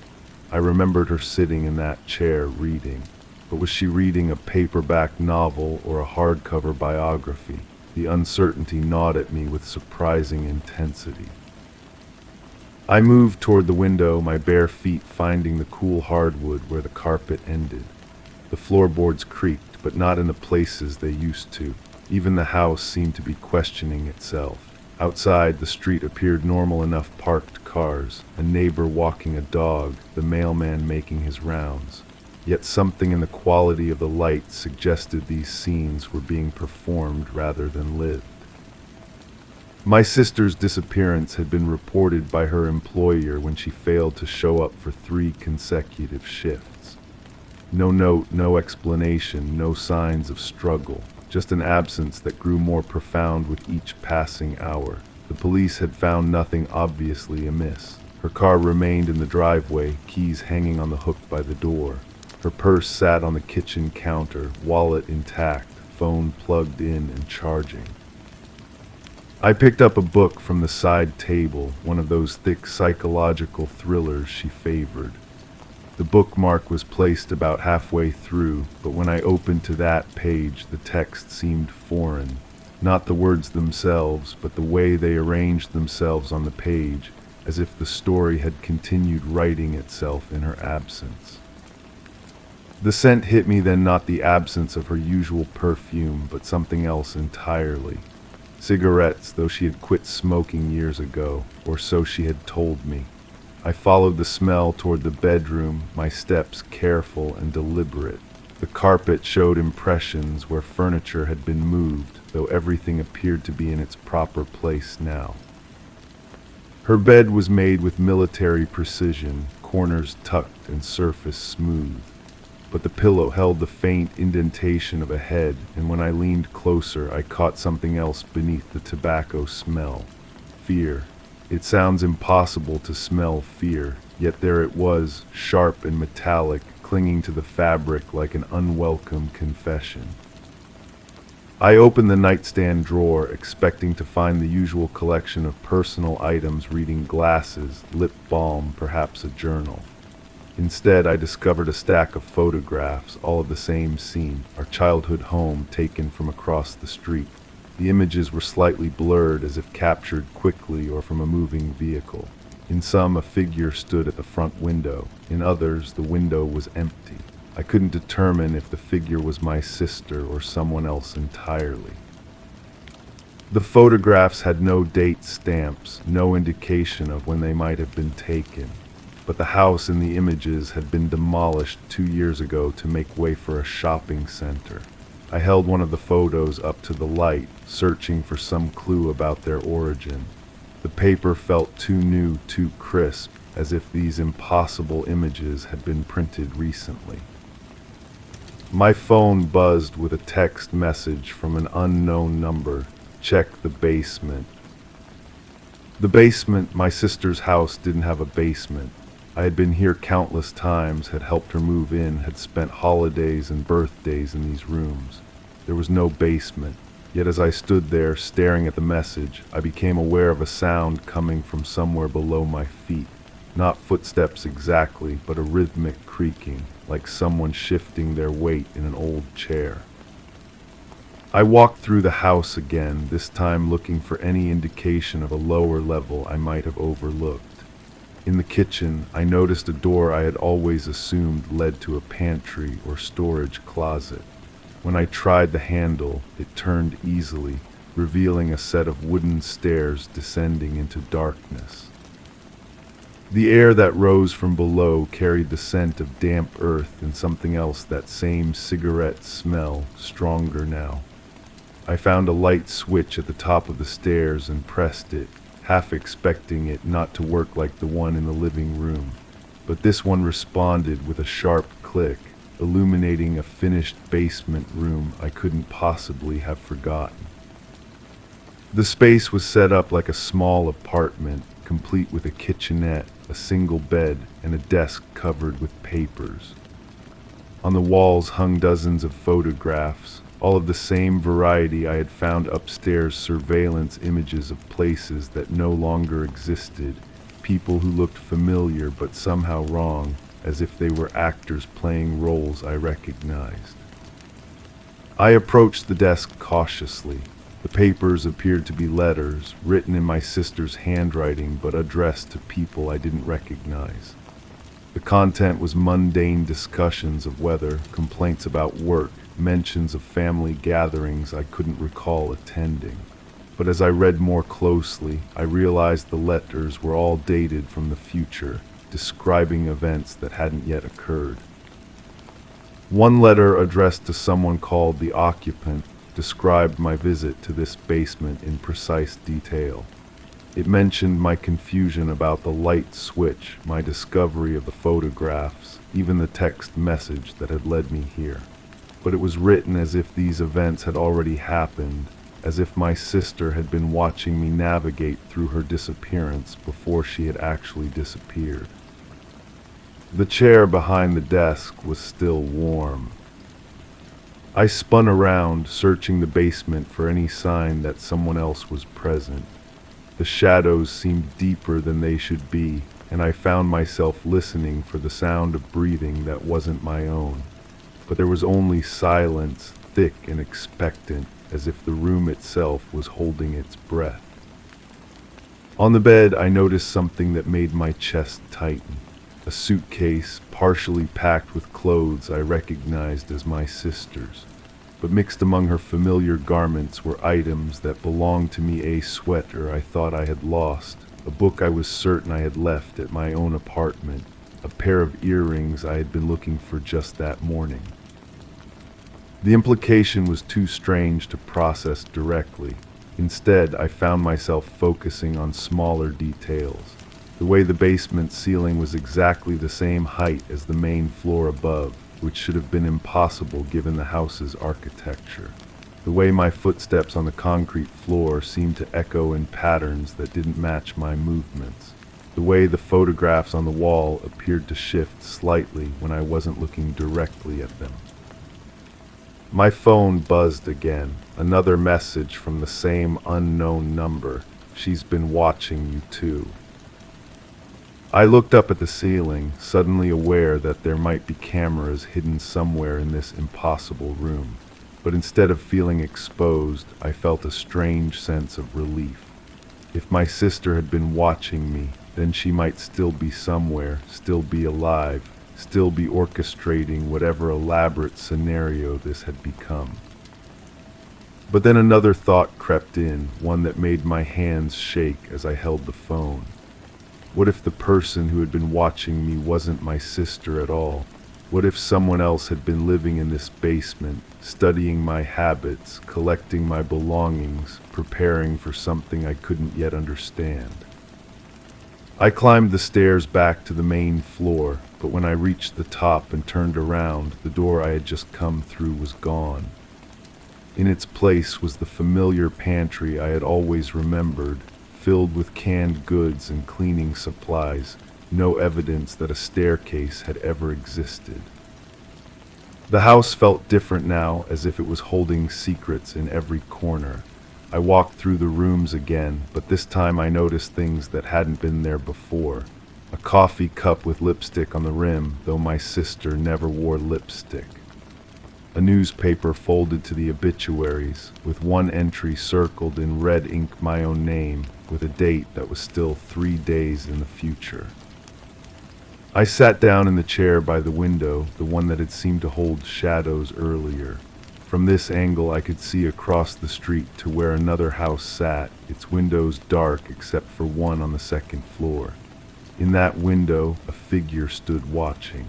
A: I remembered her sitting in that chair reading. But was she reading a paperback novel or a hardcover biography? The uncertainty gnawed at me with surprising intensity. I moved toward the window, my bare feet finding the cool hardwood where the carpet ended. The floorboards creaked, but not in the places they used to. Even the house seemed to be questioning itself. Outside, the street appeared normal enough: parked cars, a neighbor walking a dog, the mailman making his rounds. Yet something in the quality of the light suggested these scenes were being performed rather than lived. My sister's disappearance had been reported by her employer when she failed to show up for 3 consecutive shifts. No note, no explanation, no signs of struggle, just an absence that grew more profound with each passing hour. The police had found nothing obviously amiss. Her car remained in the driveway, keys hanging on the hook by the door. Her purse sat on the kitchen counter, wallet intact, phone plugged in and charging. I picked up a book from the side table, one of those thick psychological thrillers she favored. The bookmark was placed about halfway through, but when I opened to that page, the text seemed foreign. Not the words themselves, but the way they arranged themselves on the page, as if the story had continued writing itself in her absence. The scent hit me then, not the absence of her usual perfume, but something else entirely. Cigarettes, though she had quit smoking years ago, or so she had told me. I followed the smell toward the bedroom, my steps careful and deliberate. The carpet showed impressions where furniture had been moved, though everything appeared to be in its proper place now. Her bed was made with military precision, corners tucked and surface smooth. But the pillow held the faint indentation of a head, and when I leaned closer, I caught something else beneath the tobacco smell. Fear. It sounds impossible to smell fear, yet there it was, sharp and metallic, clinging to the fabric like an unwelcome confession. I opened the nightstand drawer, expecting to find the usual collection of personal items: reading glasses, lip balm, perhaps a journal. Instead, I discovered a stack of photographs, all of the same scene, our childhood home taken from across the street. The images were slightly blurred, as if captured quickly or from a moving vehicle. In some, a figure stood at the front window. In others, the window was empty. I couldn't determine if the figure was my sister or someone else entirely. The photographs had no date stamps, no indication of when they might have been taken. But the house in the images had been demolished 2 years ago to make way for a shopping center. I held one of the photos up to the light, searching for some clue about their origin. The paper felt too new, too crisp, as if these impossible images had been printed recently. My phone buzzed with a text message from an unknown number. Check the basement. The basement, my sister's house, didn't have a basement. I had been here countless times, had helped her move in, had spent holidays and birthdays in these rooms. There was no basement. Yet as I stood there, staring at the message, I became aware of a sound coming from somewhere below my feet. Not footsteps exactly, but a rhythmic creaking, like someone shifting their weight in an old chair. I walked through the house again, this time looking for any indication of a lower level I might have overlooked. In the kitchen, I noticed a door I had always assumed led to a pantry or storage closet. When I tried the handle, it turned easily, revealing a set of wooden stairs descending into darkness. The air that rose from below carried the scent of damp earth and something else, that same cigarette smell, stronger now. I found a light switch at the top of the stairs and pressed it, half expecting it not to work like the one in the living room. But this one responded with a sharp click. illuminating a finished basement room I couldn't possibly have forgotten. The space was set up like a small apartment, complete with a kitchenette, a single bed, and a desk covered with papers. On the walls hung dozens of photographs, all of the same variety I had found upstairs, surveillance images of places that no longer existed, people who looked familiar but somehow wrong, as if they were actors playing roles I recognized. I approached the desk cautiously. The papers appeared to be letters, written in my sister's handwriting but addressed to people I didn't recognize. The content was mundane discussions of weather, complaints about work, mentions of family gatherings I couldn't recall attending. But as I read more closely, I realized the letters were all dated from the future, describing events that hadn't yet occurred. One letter addressed to someone called the occupant described my visit to this basement in precise detail. It mentioned my confusion about the light switch, my discovery of the photographs, even the text message that had led me here. But it was written as if these events had already happened, as if my sister had been watching me navigate through her disappearance before she had actually disappeared. The chair behind the desk was still warm. I spun around, searching the basement for any sign that someone else was present. The shadows seemed deeper than they should be, and I found myself listening for the sound of breathing that wasn't my own. But there was only silence, thick and expectant, as if the room itself was holding its breath. On the bed, I noticed something that made my chest tighten. A suitcase, partially packed with clothes I recognized as my sister's. But mixed among her familiar garments were items that belonged to me: a sweater I thought I had lost, a book I was certain I had left at my own apartment, a pair of earrings I had been looking for just that morning. The implication was too strange to process directly. Instead, I found myself focusing on smaller details. The way the basement ceiling was exactly the same height as the main floor above, which should have been impossible given the house's architecture. The way my footsteps on the concrete floor seemed to echo in patterns that didn't match my movements. The way the photographs on the wall appeared to shift slightly when I wasn't looking directly at them. My phone buzzed again. Another message from the same unknown number. "She's been watching you too." I looked up at the ceiling, suddenly aware that there might be cameras hidden somewhere in this impossible room. But instead of feeling exposed, I felt a strange sense of relief. If my sister had been watching me, then she might still be somewhere, still be alive, still be orchestrating whatever elaborate scenario this had become. But then another thought crept in, one that made my hands shake as I held the phone. What if the person who had been watching me wasn't my sister at all? What if someone else had been living in this basement, studying my habits, collecting my belongings, preparing for something I couldn't yet understand? I climbed the stairs back to the main floor, but when I reached the top and turned around, the door I had just come through was gone. In its place was the familiar pantry I had always remembered, filled with canned goods and cleaning supplies, no evidence that a staircase had ever existed. The house felt different now, as if it was holding secrets in every corner. I walked through the rooms again, but this time I noticed things that hadn't been there before. A coffee cup with lipstick on the rim, though my sister never wore lipstick. A newspaper folded to the obituaries, with one entry circled in red ink my own name, with a date that was still 3 days in the future. I sat down in the chair by the window, the one that had seemed to hold shadows earlier. From this angle I could see across the street to where another house sat, its windows dark except for one on the second floor. In that window, a figure stood watching.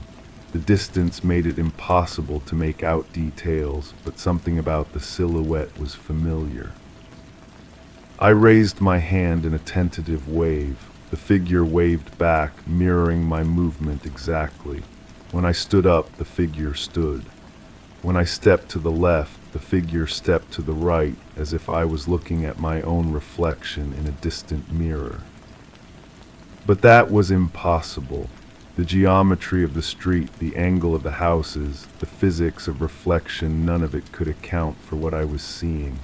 A: The distance made it impossible to make out details, but something about the silhouette was familiar. I raised my hand in a tentative wave. The figure waved back, mirroring my movement exactly. When I stood up, the figure stood. When I stepped to the left, the figure stepped to the right, as if I was looking at my own reflection in a distant mirror. But that was impossible. The geometry of the street, the angle of the houses, the physics of reflection, none of it could account for what I was seeing.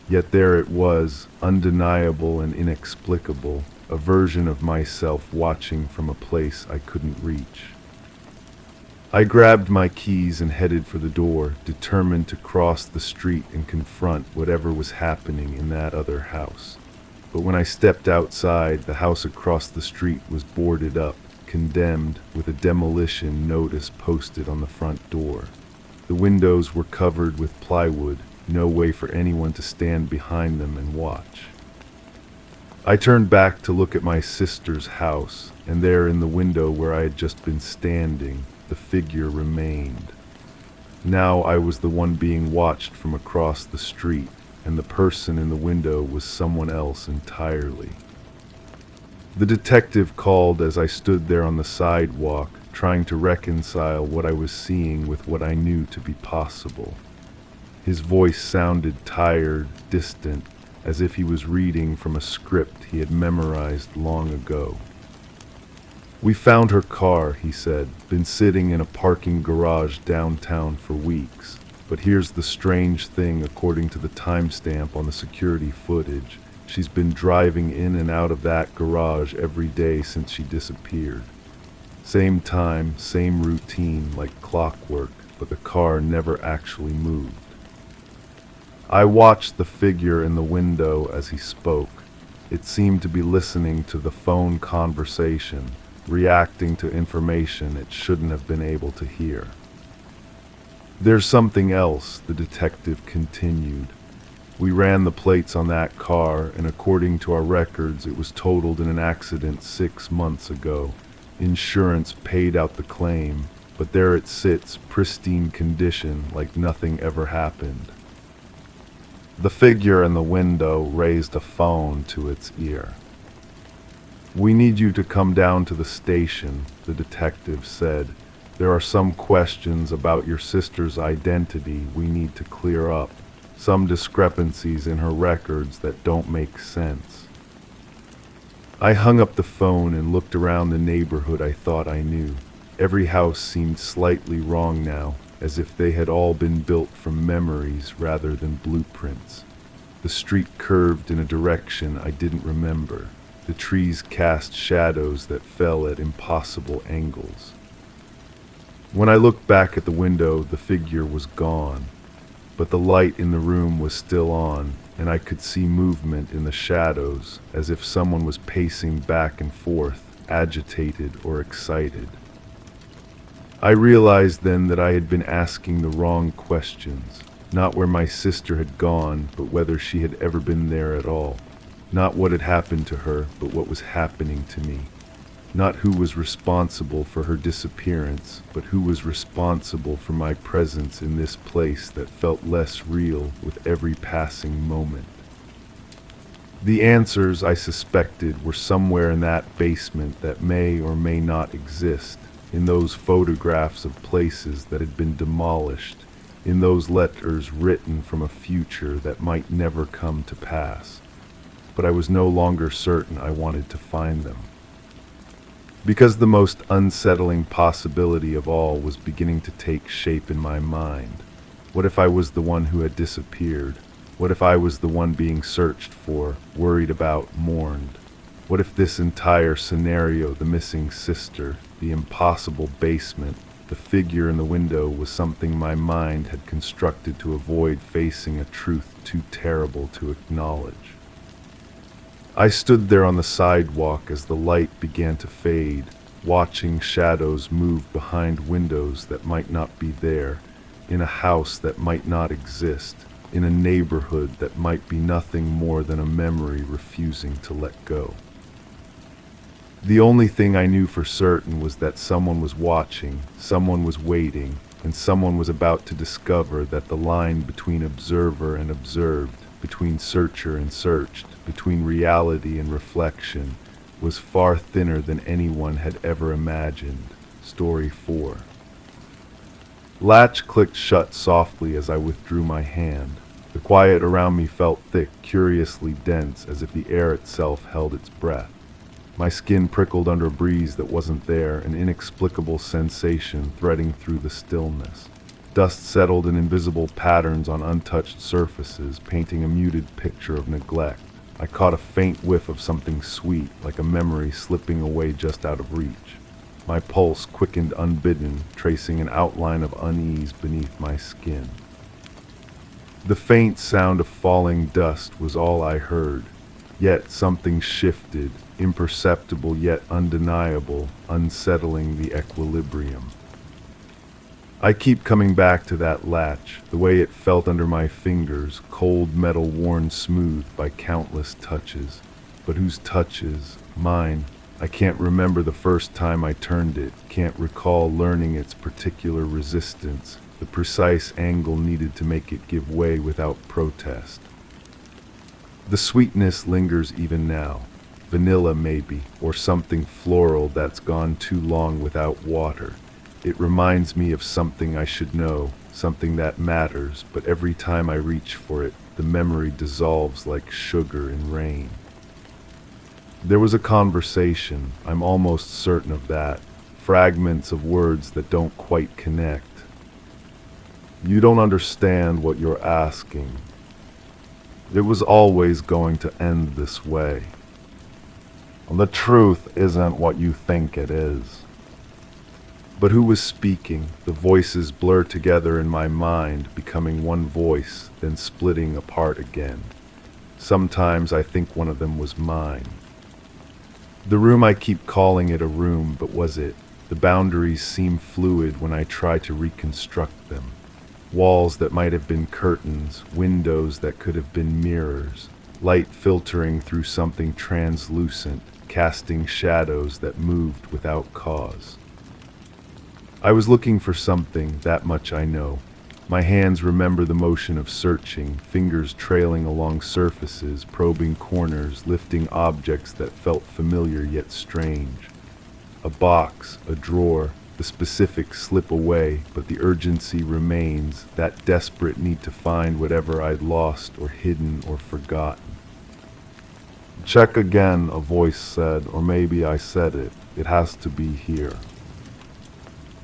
A: Yet there it was, undeniable and inexplicable, a version of myself watching from a place I couldn't reach. I grabbed my keys and headed for the door, determined to cross the street and confront whatever was happening in that other house. But when I stepped outside, the house across the street was boarded up, condemned, with a demolition notice posted on the front door. The windows were covered with plywood, no way for anyone to stand behind them and watch. I turned back to look at my sister's house, and there in the window where I had just been standing, the figure remained. Now I was the one being watched from across the street, and the person in the window was someone else entirely. The detective called as I stood there on the sidewalk, trying to reconcile what I was seeing with what I knew to be possible. His voice sounded tired, distant, as if he was reading from a script he had memorized long ago. "We found her car," he said, "been sitting in a parking garage downtown for weeks. But here's the strange thing, according to the timestamp on the security footage, she's been driving in and out of that garage every day since she disappeared. Same time, same routine, like clockwork, but the car never actually moved." I watched the figure in the window as he spoke. It seemed to be listening to the phone conversation, reacting to information it shouldn't have been able to hear. "There's something else," the detective continued. "We ran the plates on that car, and according to our records, it was totaled in an accident 6 months ago. Insurance paid out the claim, but there it sits, pristine condition, like nothing ever happened." The figure in the window raised a phone to its ear. "We need you to come down to the station," the detective said. "There are some questions about your sister's identity we need to clear up, some discrepancies in her records that don't make sense." I hung up the phone and looked around the neighborhood I thought I knew. Every house seemed slightly wrong now, as if they had all been built from memories rather than blueprints. The street curved in a direction I didn't remember. The trees cast shadows that fell at impossible angles. When I looked back at the window, the figure was gone, but the light in the room was still on, and I could see movement in the shadows, as if someone was pacing back and forth, agitated or excited. I realized then that I had been asking the wrong questions, not where my sister had gone, but whether she had ever been there at all. Not what had happened to her, but what was happening to me. Not who was responsible for her disappearance, but who was responsible for my presence in this place that felt less real with every passing moment. The answers, I suspected, were somewhere in that basement that may or may not exist, in those photographs of places that had been demolished, in those letters written from a future that might never come to pass. But I was no longer certain I wanted to find them. Because the most unsettling possibility of all was beginning to take shape in my mind. What if I was the one who had disappeared? What if I was the one being searched for, worried about, mourned? What if this entire scenario, the missing sister, the impossible basement, the figure in the window, was something my mind had constructed to avoid facing a truth too terrible to acknowledge? I stood there on the sidewalk as the light began to fade, watching shadows move behind windows that might not be there, in a house that might not exist, in a neighborhood that might be nothing more than a memory refusing to let go. The only thing I knew for certain was that someone was watching, someone was waiting, and someone was about to discover that the line between observer and observed, between searcher and searched, between reality and reflection, was far thinner than anyone had ever imagined, Story 4. Latch clicked shut softly as I withdrew my hand. The quiet around me felt thick, curiously dense, as if the air itself held its breath. My skin prickled under a breeze that wasn't there, an inexplicable sensation threading through the stillness. Dust settled in invisible patterns on untouched surfaces, painting a muted picture of neglect. I caught a faint whiff of something sweet, like a memory slipping away just out of reach. My pulse quickened unbidden, tracing an outline of unease beneath my skin. The faint sound of falling dust was all I heard, yet something shifted, imperceptible yet undeniable, unsettling the equilibrium. I keep coming back to that latch, the way it felt under my fingers, cold metal worn smooth by countless touches. But whose touches? Mine. I can't remember the first time I turned it, can't recall learning its particular resistance, the precise angle needed to make it give way without protest. The sweetness lingers even now. Vanilla maybe, or something floral that's gone too long without water. It reminds me of something I should know, something that matters, but every time I reach for it, the memory dissolves like sugar in rain. There was a conversation, I'm almost certain of that, fragments of words that don't quite connect. You don't understand what you're asking. It was always going to end this way. The truth isn't what you think it is. But who was speaking? The voices blur together in my mind, becoming one voice, then splitting apart again. Sometimes I think one of them was mine. The room, I keep calling it a room, but was it? The boundaries seem fluid when I try to reconstruct them. Walls that might have been curtains, windows that could have been mirrors, light filtering through something translucent, casting shadows that moved without cause. I was looking for something, that much I know. My hands remember the motion of searching, fingers trailing along surfaces, probing corners, lifting objects that felt familiar yet strange. A box, a drawer, the specifics slip away, but the urgency remains, that desperate need to find whatever I'd lost or hidden or forgotten. Check again, a voice said, or maybe I said it. It has to be here.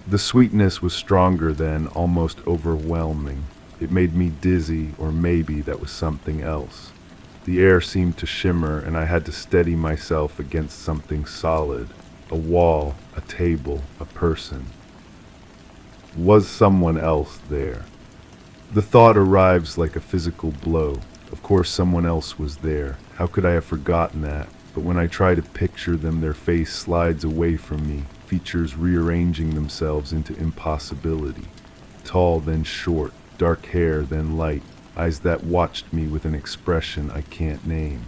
A: The sweetness was stronger then, almost overwhelming. It made me dizzy, or maybe that was something else. The air seemed to shimmer, and I had to steady myself against something solid. A wall, a table, a person. Was someone else there? The thought arrives like a physical blow. Of course someone else was there. How could I have forgotten that? But when I try to picture them, their face slides away from me, features rearranging themselves into impossibility. Tall, then short, dark hair, then light, eyes that watched me with an expression I can't name.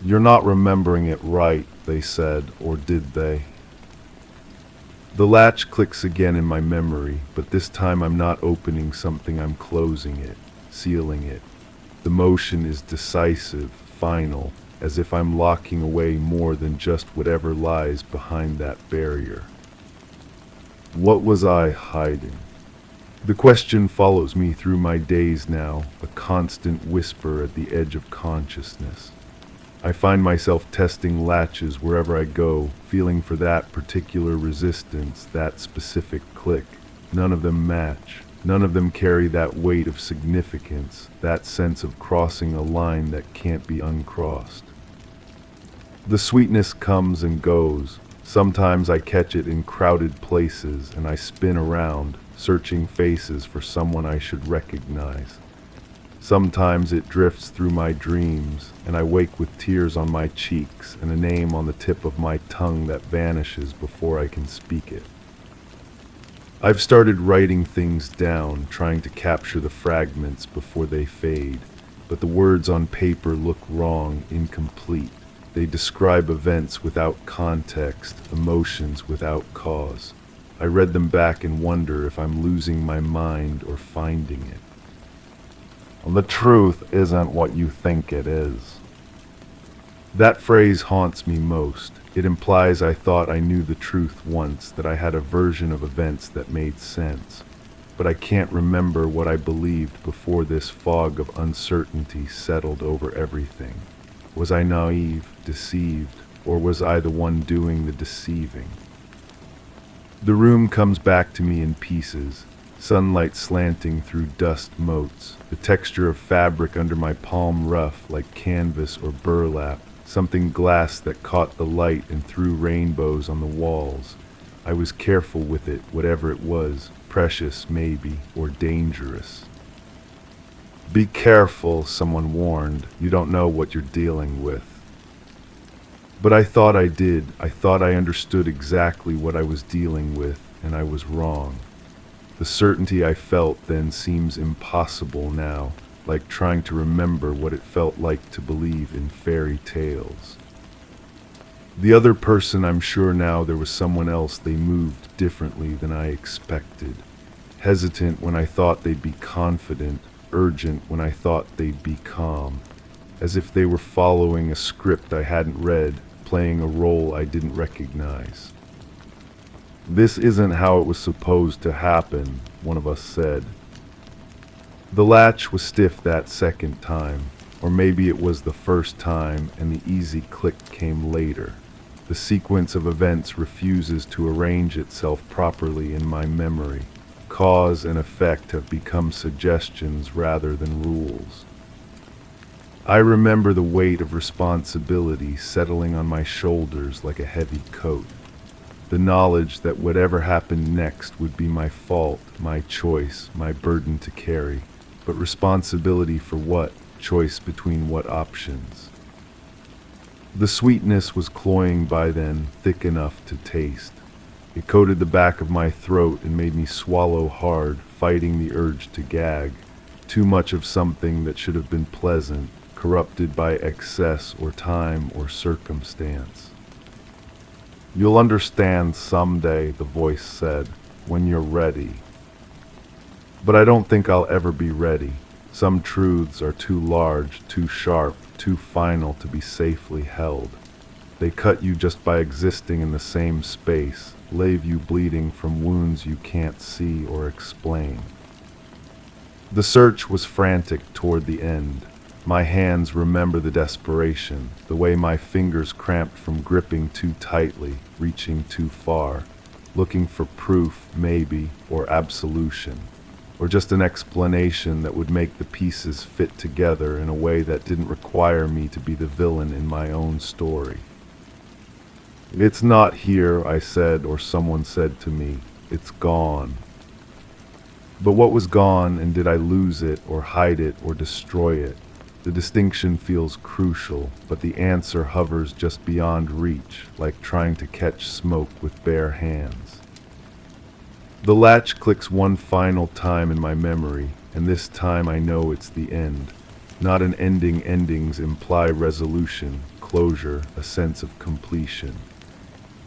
A: You're not remembering it right, they said, or did they? The latch clicks again in my memory, but this time I'm not opening something, I'm closing it, sealing it. The motion is decisive, final, as if I'm locking away more than just whatever lies behind that barrier. What was I hiding? The question follows me through my days now, a constant whisper at the edge of consciousness. I find myself testing latches wherever I go, feeling for that particular resistance, that specific click. None of them match. None of them carry that weight of significance, that sense of crossing a line that can't be uncrossed. The sweetness comes and goes. Sometimes I catch it in crowded places and I spin around, searching faces for someone I should recognize. Sometimes it drifts through my dreams, and I wake with tears on my cheeks and a name on the tip of my tongue that vanishes before I can speak it. I've started writing things down, trying to capture the fragments before they fade, but the words on paper look wrong, incomplete. They describe events without context, emotions without cause. I read them back and wonder if I'm losing my mind or finding it. The truth isn't what you think it is. That phrase haunts me most. It implies I thought I knew the truth once, that I had a version of events that made sense. But I can't remember what I believed before this fog of uncertainty settled over everything. Was I naive, deceived, or was I the one doing the deceiving? The room comes back to me in pieces, sunlight slanting through dust motes, the texture of fabric under my palm rough like canvas or burlap, something glass that caught the light and threw rainbows on the walls. I was careful with it, whatever it was, precious maybe, or dangerous. Be careful, someone warned. You don't know what you're dealing with. But I thought I did. I thought I understood exactly what I was dealing with, and I was wrong. The certainty I felt then seems impossible now, like trying to remember what it felt like to believe in fairy tales. The other person, I'm sure now there was someone else. They moved differently than I expected. Hesitant when I thought they'd be confident, urgent when I thought they'd be calm. As if they were following a script I hadn't read, playing a role I didn't recognize. This isn't how it was supposed to happen, one of us said. The latch was stiff that second time, or maybe it was the first time and the easy click came later. The sequence of events refuses to arrange itself properly in my memory. Cause and effect have become suggestions rather than rules. I remember the weight of responsibility settling on my shoulders like a heavy coat. The knowledge that whatever happened next would be my fault, my choice, my burden to carry. But responsibility for what? Choice between what options? The sweetness was cloying by then, thick enough to taste. It coated the back of my throat and made me swallow hard, fighting the urge to gag. Too much of something that should have been pleasant, corrupted by excess or time or circumstance. You'll understand someday, the voice said, when you're ready. But I don't think I'll ever be ready. Some truths are too large, too sharp, too final to be safely held. They cut you just by existing in the same space, leave you bleeding from wounds you can't see or explain. The search was frantic toward the end. My hands remember the desperation, the way my fingers cramped from gripping too tightly, reaching too far, looking for proof, maybe, or absolution, or just an explanation that would make the pieces fit together in a way that didn't require me to be the villain in my own story. It's not here, I said, or someone said to me. It's gone. But what was gone, and did I lose it, or hide it, or destroy it? The distinction feels crucial, but the answer hovers just beyond reach, like trying to catch smoke with bare hands. The latch clicks one final time in my memory, and this time I know it's the end. Not an ending. Endings imply resolution, closure, a sense of completion.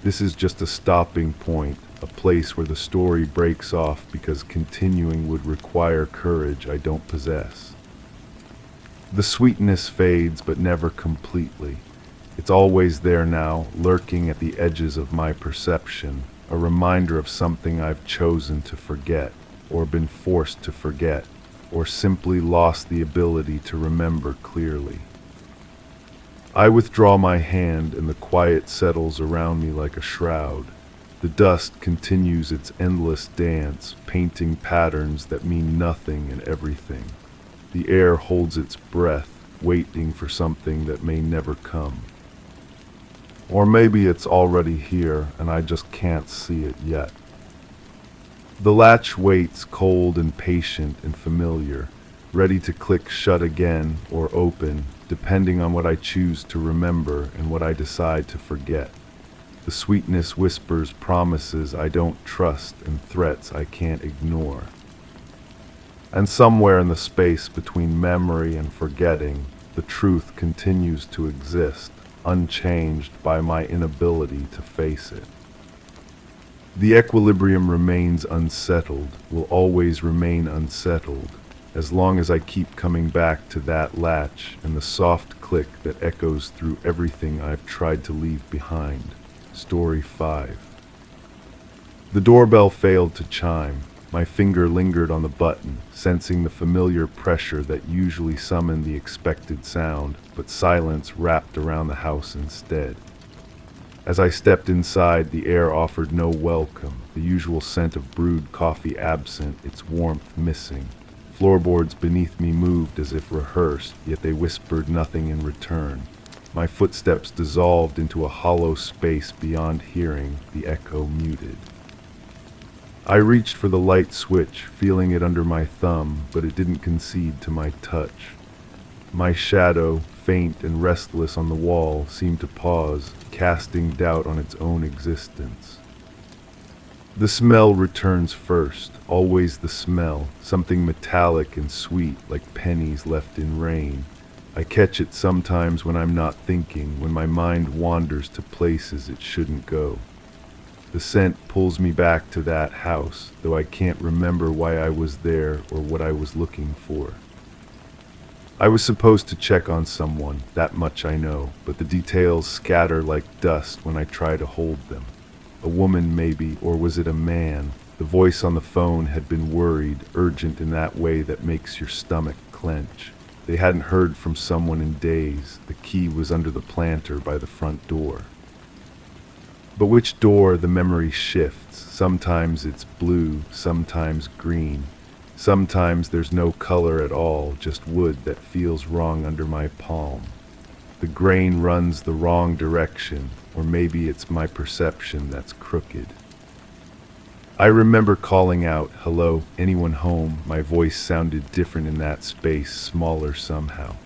A: This is just a stopping point, a place where the story breaks off because continuing would require courage I don't possess. The sweetness fades, but never completely. It's always there now, lurking at the edges of my perception, a reminder of something I've chosen to forget, or been forced to forget, or simply lost the ability to remember clearly. I withdraw my hand, and the quiet settles around me like a shroud. The dust continues its endless dance, painting patterns that mean nothing and everything. The air holds its breath, waiting for something that may never come. Or maybe it's already here, and I just can't see it yet. The latch waits, cold and patient and familiar, ready to click shut again or open, depending on what I choose to remember and what I decide to forget. The sweetness whispers promises I don't trust and threats I can't ignore. And somewhere in the space between memory and forgetting, the truth continues to exist, unchanged by my inability to face it. The equilibrium remains unsettled, will always remain unsettled, as long as I keep coming back to that latch and the soft click that echoes through everything I've tried to leave behind. Story 5. The doorbell failed to chime. My finger lingered on the button, sensing the familiar pressure that usually summoned the expected sound, but silence wrapped around the house instead. As I stepped inside, the air offered no welcome, the usual scent of brewed coffee absent, its warmth missing. Floorboards beneath me moved as if rehearsed, yet they whispered nothing in return. My footsteps dissolved into a hollow space beyond hearing, the echo muted. I reached for the light switch, feeling it under my thumb, but it didn't concede to my touch. My shadow, faint and restless on the wall, seemed to pause, casting doubt on its own existence. The smell returns first, always the smell, something metallic and sweet, like pennies left in rain. I catch it sometimes when I'm not thinking, when my mind wanders to places it shouldn't go. The scent pulls me back to that house, though I can't remember why I was there or what I was looking for. I was supposed to check on someone, that much I know, but the details scatter like dust when I try to hold them. A woman maybe, or was it a man? The voice on the phone had been worried, urgent in that way that makes your stomach clench. They hadn't heard from someone in days. The key was under the planter by the front door. But which door, the memory shifts. Sometimes it's blue, sometimes green. Sometimes there's no color at all, just wood that feels wrong under my palm. The grain runs the wrong direction, or maybe it's my perception that's crooked. I remember calling out, "Hello, anyone home?" My voice sounded different in that space, smaller somehow.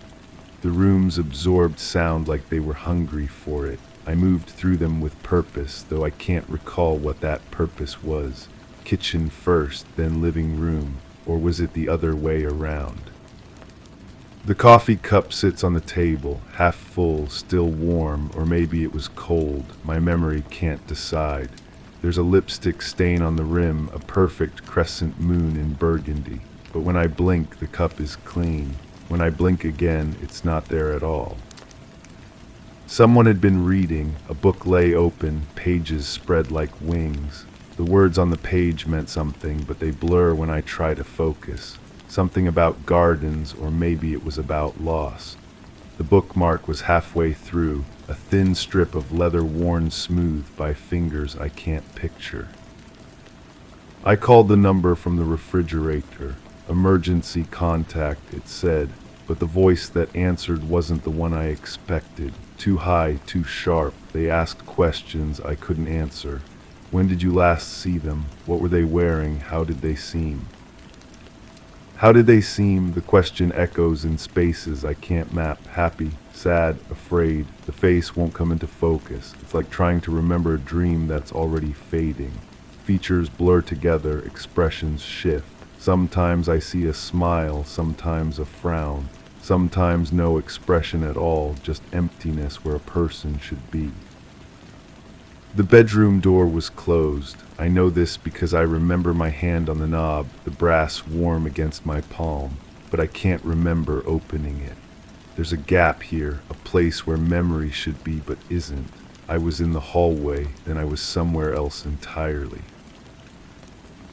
A: The rooms absorbed sound like they were hungry for it. I moved through them with purpose, though I can't recall what that purpose was. Kitchen first, then living room, or was it the other way around? The coffee cup sits on the table, half full, still warm, or maybe it was cold. My memory can't decide. There's a lipstick stain on the rim, a perfect crescent moon in burgundy. But when I blink, the cup is clean. When I blink again, it's not there at all. Someone had been reading. A book lay open, pages spread like wings. The words on the page meant something, but they blur when I try to focus. Something about gardens, or maybe it was about loss. The bookmark was halfway through, a thin strip of leather worn smooth by fingers I can't picture. I called the number from the refrigerator. Emergency contact, it said, but the voice that answered wasn't the one I expected. Too high, too sharp. They asked questions I couldn't answer. When did you last see them? What were they wearing? How did they seem? How did they seem? The question echoes in spaces I can't map. Happy, sad, afraid. The face won't come into focus. It's like trying to remember a dream that's already fading. Features blur together, expressions shift. Sometimes I see a smile, sometimes a frown. Sometimes no expression at all, just emptiness where a person should be. The bedroom door was closed. I know this because I remember my hand on the knob, the brass warm against my palm, but I can't remember opening it. There's a gap here, a place where memory should be but isn't. I was in the hallway, then I was somewhere else entirely.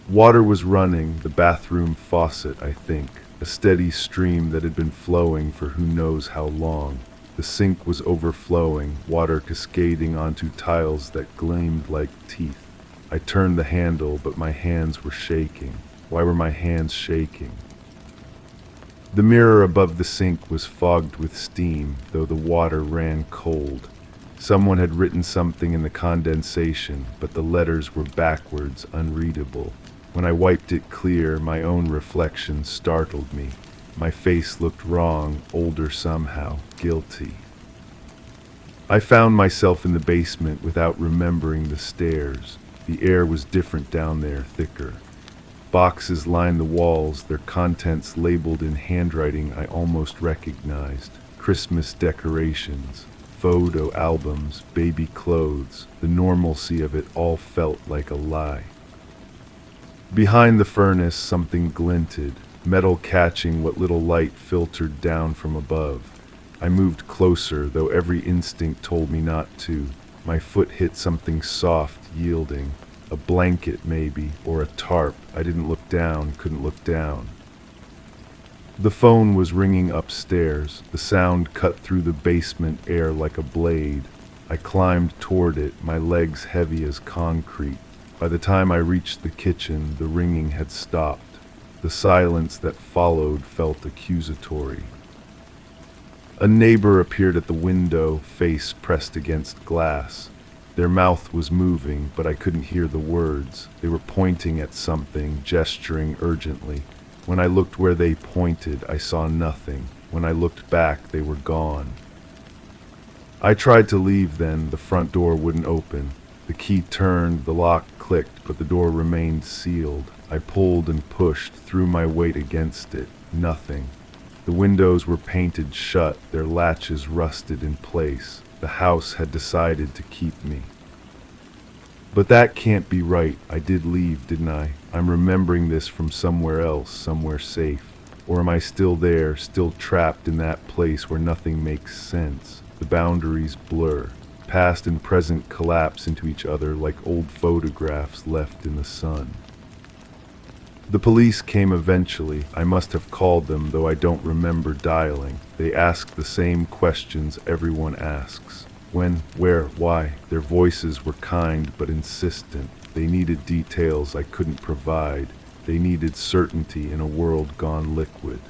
A: Water was running, the bathroom faucet, I think, a steady stream that had been flowing for who knows how long. The sink was overflowing, water cascading onto tiles that gleamed like teeth. I turned the handle, but my hands were shaking. Why were my hands shaking? The mirror above the sink was fogged with steam, though the water ran cold. Someone had written something in the condensation, but the letters were backwards, unreadable. When I wiped it clear, my own reflection startled me. My face looked wrong, older somehow, guilty. I found myself in the basement without remembering the stairs. The air was different down there, thicker. Boxes lined the walls, their contents labeled in handwriting I almost recognized. Christmas decorations, photo albums, baby clothes. The normalcy of it all felt like a lie. Behind the furnace, something glinted, metal catching what little light filtered down from above. I moved closer, though every instinct told me not to. My foot hit something soft, yielding. A blanket, maybe, or a tarp. I didn't look down, couldn't look down. The phone was ringing upstairs. The sound cut through the basement air like a blade. I climbed toward it, my legs heavy as concrete. By the time I reached the kitchen, the ringing had stopped. The silence that followed felt accusatory. A neighbor appeared at the window, face pressed against glass. Their mouth was moving, but I couldn't hear the words. They were pointing at something, gesturing urgently. When I looked where they pointed, I saw nothing. When I looked back, they were gone. I tried to leave then. The front door wouldn't open. The key turned, the lock clicked, but the door remained sealed. I pulled and pushed, threw my weight against it. Nothing. The windows were painted shut, their latches rusted in place. The house had decided to keep me. But that can't be right. I did leave, didn't I? I'm remembering this from somewhere else, somewhere safe. Or am I still there, still trapped in that place where nothing makes sense? The boundaries blur. Past and present collapse into each other like old photographs left in the sun. The police came eventually. I must have called them, though I don't remember dialing. They asked the same questions everyone asks. When, where, why? Their voices were kind but insistent. They needed details I couldn't provide. They needed certainty in a world gone liquid.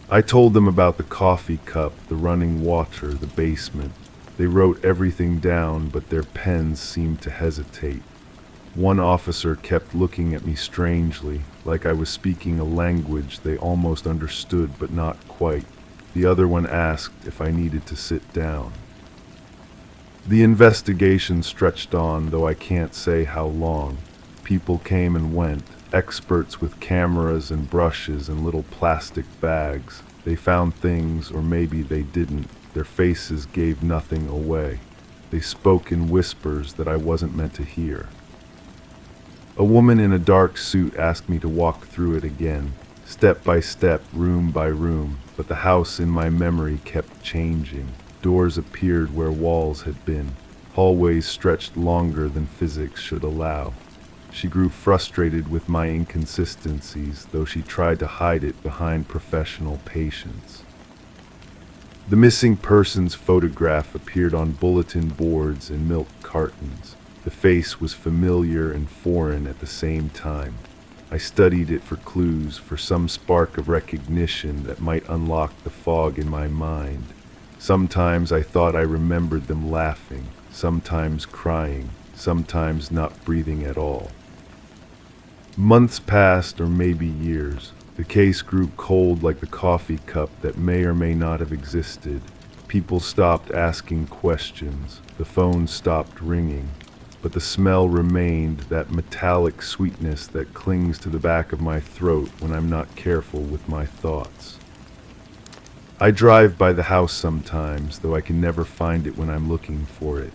A: I told them about the coffee cup, the running water, the basement. They wrote everything down, but their pens seemed to hesitate. One officer kept looking at me strangely, like I was speaking a language they almost understood but not quite. The other one asked if I needed to sit down. The investigation stretched on, though I can't say how long. People came and went, experts with cameras and brushes and little plastic bags. They found things, or maybe they didn't. Their faces gave nothing away. They spoke in whispers that I wasn't meant to hear. A woman in a dark suit asked me to walk through it again, step by step, room by room, but the house in my memory kept changing. Doors appeared where walls had been. Hallways stretched longer than physics should allow. She grew frustrated with my inconsistencies, though she tried to hide it behind professional patience. The missing person's photograph appeared on bulletin boards and milk cartons. The face was familiar and foreign at the same time. I studied it for clues, for some spark of recognition that might unlock the fog in my mind. Sometimes I thought I remembered them laughing, sometimes crying, sometimes not breathing at all. Months passed, or maybe years. The case grew cold like the coffee cup that may or may not have existed. People stopped asking questions. The phone stopped ringing. But the smell remained, that metallic sweetness that clings to the back of my throat when I'm not careful with my thoughts. I drive by the house sometimes, though I can never find it when I'm looking for it.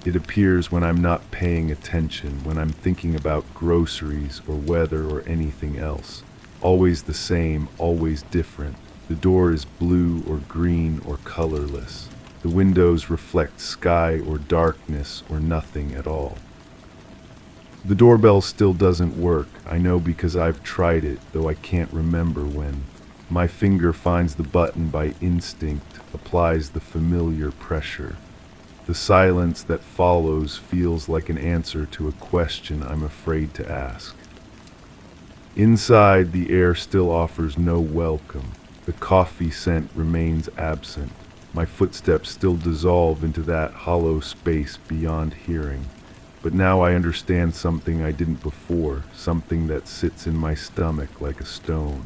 A: It appears when I'm not paying attention, when I'm thinking about groceries or weather or anything else. Always the same, always different. The door is blue or green or colorless. The windows reflect sky or darkness or nothing at all. The doorbell still doesn't work. I know because I've tried it, though I can't remember when. My finger finds the button by instinct, applies the familiar pressure. The silence that follows feels like an answer to a question I'm afraid to ask. Inside, the air still offers no welcome. The coffee scent remains absent. My footsteps still dissolve into that hollow space beyond hearing. But now I understand something I didn't before, something that sits in my stomach like a stone.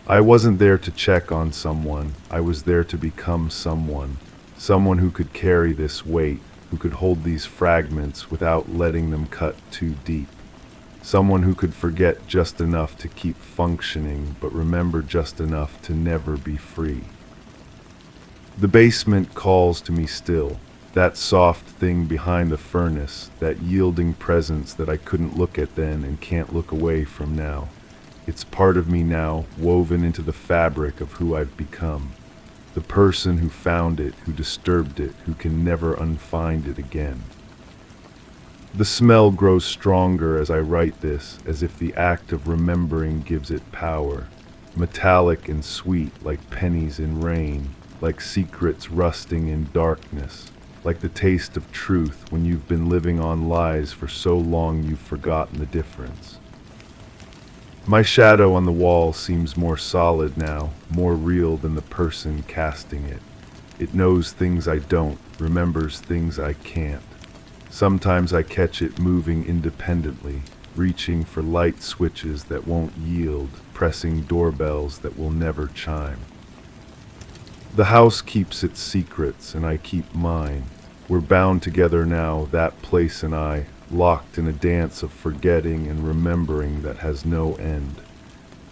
A: I wasn't there to check on someone. I was there to become someone. Someone who could carry this weight, who could hold these fragments without letting them cut too deep. Someone who could forget just enough to keep functioning, but remember just enough to never be free. The basement calls to me still, that soft thing behind the furnace, that yielding presence that I couldn't look at then and can't look away from now. It's part of me now, woven into the fabric of who I've become. The person who found it, who disturbed it, who can never unfind it again. The smell grows stronger as I write this, as if the act of remembering gives it power. Metallic and sweet, like pennies in rain, like secrets rusting in darkness, like the taste of truth when you've been living on lies for so long you've forgotten the difference. My shadow on the wall seems more solid now, more real than the person casting it. It knows things I don't, remembers things I can't. Sometimes I catch it moving independently, reaching for light switches that won't yield, pressing doorbells that will never chime. The house keeps its secrets, and I keep mine. We're bound together now, that place and I, locked in a dance of forgetting and remembering that has no end.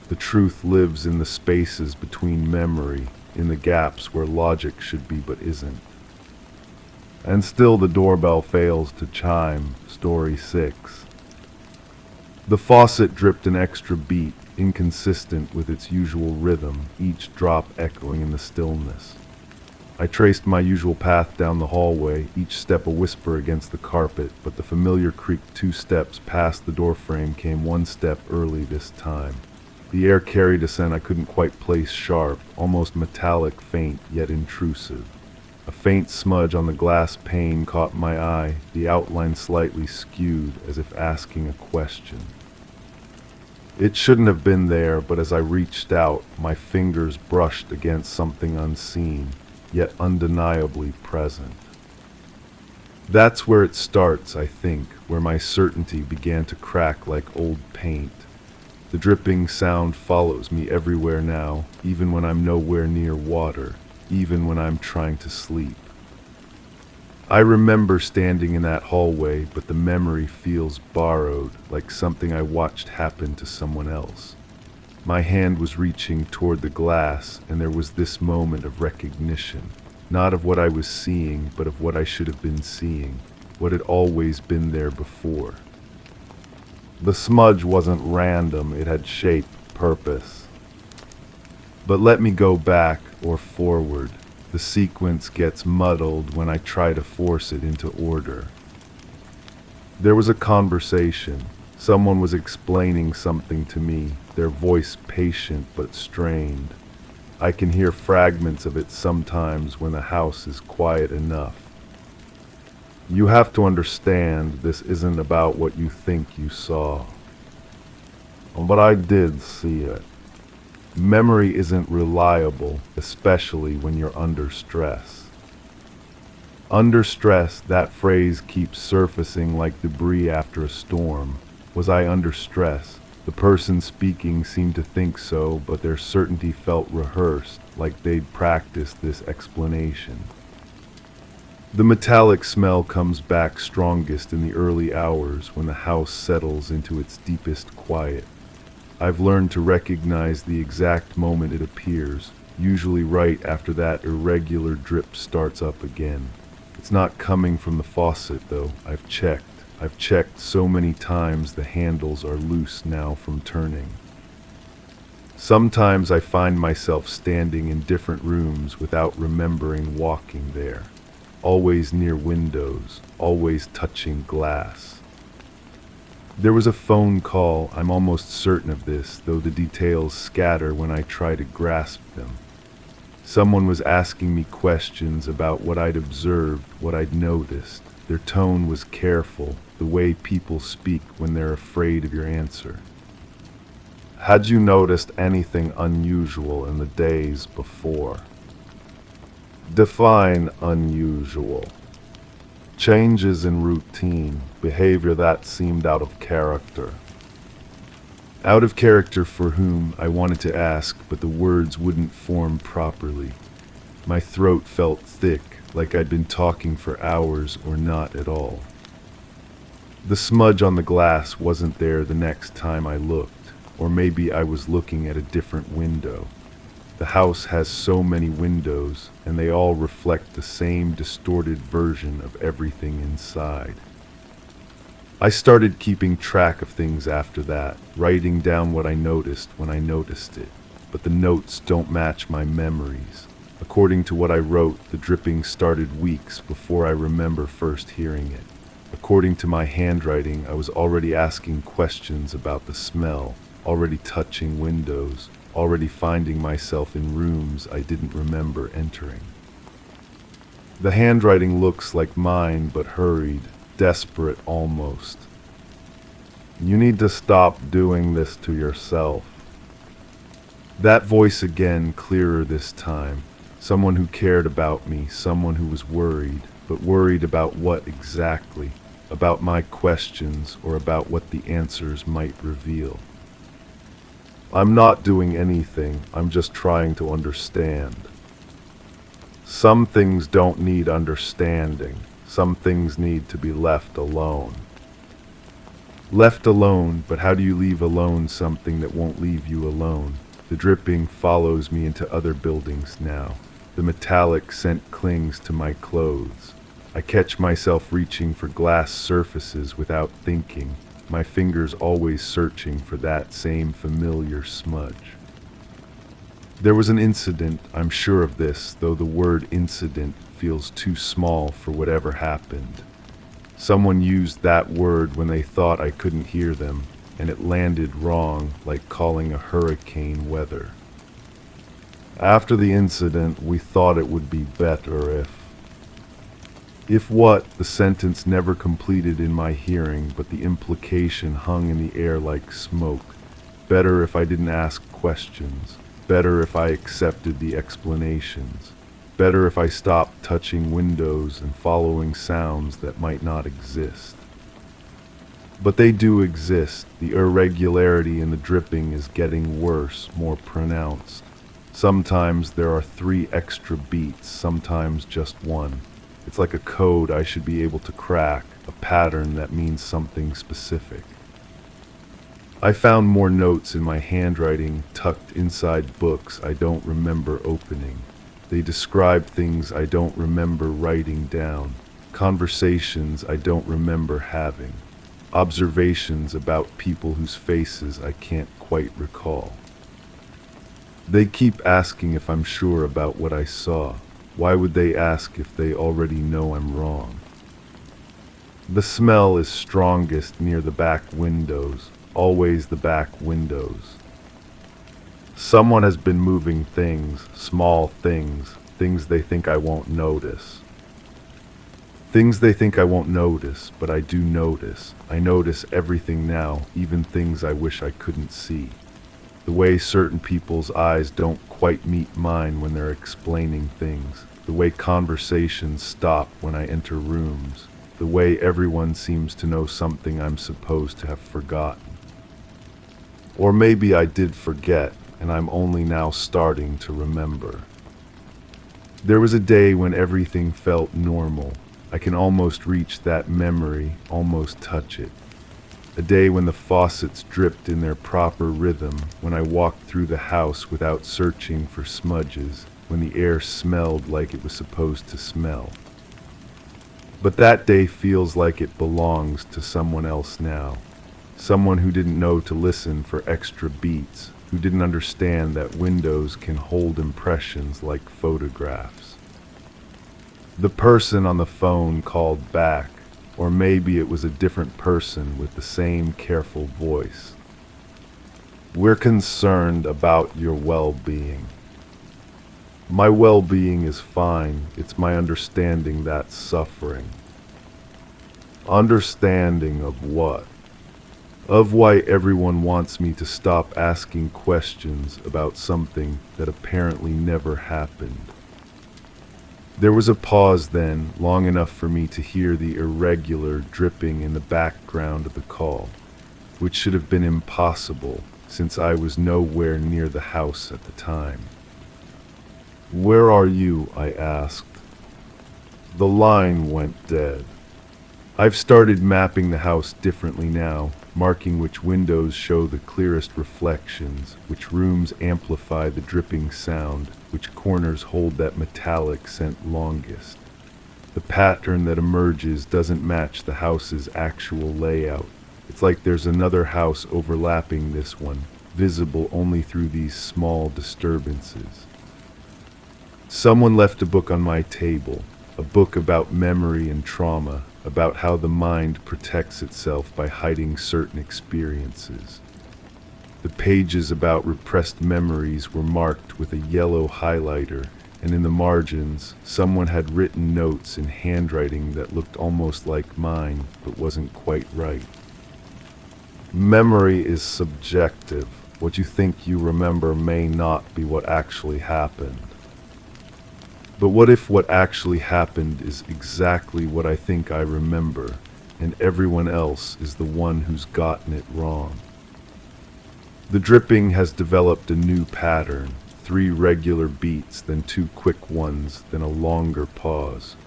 A: The truth lives in the spaces between memory, in the gaps where logic should be but isn't. And still the doorbell fails to chime. Story 6. The faucet dripped an extra beat, inconsistent with its usual rhythm, each drop echoing in the stillness. I traced my usual path down the hallway, each step a whisper against the carpet, but the familiar creak 2 steps past the doorframe came 1 step early this time. The air carried a scent I couldn't quite place sharp, almost metallic, faint, yet intrusive. A faint smudge on the glass pane caught my eye, the outline slightly skewed, as if asking a question. It shouldn't have been there, but as I reached out, my fingers brushed against something unseen, yet undeniably present. That's where it starts, I think, where my certainty began to crack like old paint. The dripping sound follows me everywhere now, even when I'm nowhere near water, even when I'm trying to sleep. I remember standing in that hallway, but the memory feels borrowed, like something I watched happen to someone else. My hand was reaching toward the glass, and there was this moment of recognition, not of what I was seeing, but of what I should have been seeing, what had always been there before. The smudge wasn't random, it had shape, purpose. But let me go back or forward. The sequence gets muddled when I try to force it into order. There was a conversation. Someone was explaining something to me, their voice patient but strained. I can hear fragments of it sometimes when the house is quiet enough. You have to understand this isn't about what you think you saw. But I did see it. Memory isn't reliable, especially when you're under stress. Under stress, that phrase keeps surfacing like debris after a storm. Was I under stress? The person speaking seemed to think so, but their certainty felt rehearsed, like they'd practiced this explanation. The metallic smell comes back strongest in the early hours when the house settles into its deepest quiet. I've learned to recognize the exact moment it appears, usually right after that irregular drip starts up again. It's not coming from the faucet, though. I've checked so many times the handles are loose now from turning. Sometimes I find myself standing in different rooms without remembering walking there. Always near windows, always touching glass. There was a phone call, I'm almost certain of this, though the details scatter when I try to grasp them. Someone was asking me questions about what I'd observed, what I'd noticed. Their tone was careful, the way people speak when they're afraid of your answer. Had you noticed anything unusual in the days before? Define unusual. Changes in routine, behavior that seemed out of character. Out of character for whom, I wanted to ask, but the words wouldn't form properly. My throat felt thick, like I'd been talking for hours or not at all. The smudge on the glass wasn't there the next time I looked, or maybe I was looking at a different window. The house has so many windows, and they all reflect the same distorted version of everything inside. I started keeping track of things after that, writing down what I noticed when I noticed it, but the notes don't match my memories. According to what I wrote, the dripping started weeks before I remember first hearing it. According to my handwriting, I was already asking questions about the smell, already touching windows, already finding myself in rooms I didn't remember entering. The handwriting looks like mine, but hurried, desperate almost. You need to stop doing this to yourself. That voice again, clearer this time. Someone who cared about me, someone who was worried, but worried about what exactly? About my questions or about what the answers might reveal. I'm not doing anything, I'm just trying to understand. Some things don't need understanding, some things need to be left alone. Left alone, but how do you leave alone something that won't leave you alone? The dripping follows me into other buildings now. The metallic scent clings to my clothes. I catch myself reaching for glass surfaces without thinking, my fingers always searching for that same familiar smudge. There was an incident, I'm sure of this, though the word incident feels too small for whatever happened. Someone used that word when they thought I couldn't hear them, and it landed wrong, like calling a hurricane weather. After the incident, we thought it would be better if... If what? The sentence never completed in my hearing, but the implication hung in the air like smoke. Better if I didn't ask questions. Better if I accepted the explanations. Better if I stopped touching windows and following sounds that might not exist. But they do exist. The irregularity in the dripping is getting worse, more pronounced. Sometimes there are 3 extra beats, sometimes just 1. It's like a code I should be able to crack, a pattern that means something specific. I found more notes in my handwriting tucked inside books I don't remember opening. They describe things I don't remember writing down, conversations I don't remember having, observations about people whose faces I can't quite recall. They keep asking if I'm sure about what I saw. Why would they ask if they already know I'm wrong? The smell is strongest near the back windows, always the back windows. Someone has been moving things, small things, things they think I won't notice. Things they think I won't notice, but I do notice. I notice everything now, even things I wish I couldn't see. The way certain people's eyes don't quite meet mine when they're explaining things. The way conversations stop when I enter rooms. The way everyone seems to know something I'm supposed to have forgotten. Or maybe I did forget, and I'm only now starting to remember. There was a day when everything felt normal. I can almost reach that memory, almost touch it. A day when the faucets dripped in their proper rhythm, when I walked through the house without searching for smudges, when the air smelled like it was supposed to smell. But that day feels like it belongs to someone else now. Someone who didn't know to listen for extra beats, who didn't understand that windows can hold impressions like photographs. The person on the phone called back, or maybe it was a different person with the same careful voice. We're concerned about your well-being. My well-being is fine. It's my understanding that's suffering. Understanding of what? Of why everyone wants me to stop asking questions about something that apparently never happened. There was a pause then, long enough for me to hear the irregular dripping in the background of the call, which should have been impossible since I was nowhere near the house at the time. "Where are you?" I asked. The line went dead. I've started mapping the house differently now, marking which windows show the clearest reflections, which rooms amplify the dripping sound, which corners hold that metallic scent longest. The pattern that emerges doesn't match the house's actual layout. It's like there's another house overlapping this one, visible only through these small disturbances. Someone left a book on my table, a book about memory and trauma, about how the mind protects itself by hiding certain experiences. The pages about repressed memories were marked with a yellow highlighter, and in the margins, someone had written notes in handwriting that looked almost like mine, but wasn't quite right. Memory is subjective. What you think you remember may not be what actually happened. But what if what actually happened is exactly what I think I remember, and everyone else is the one who's gotten it wrong? The dripping has developed a new pattern, 3 regular beats, then 2 quick ones, then a longer pause.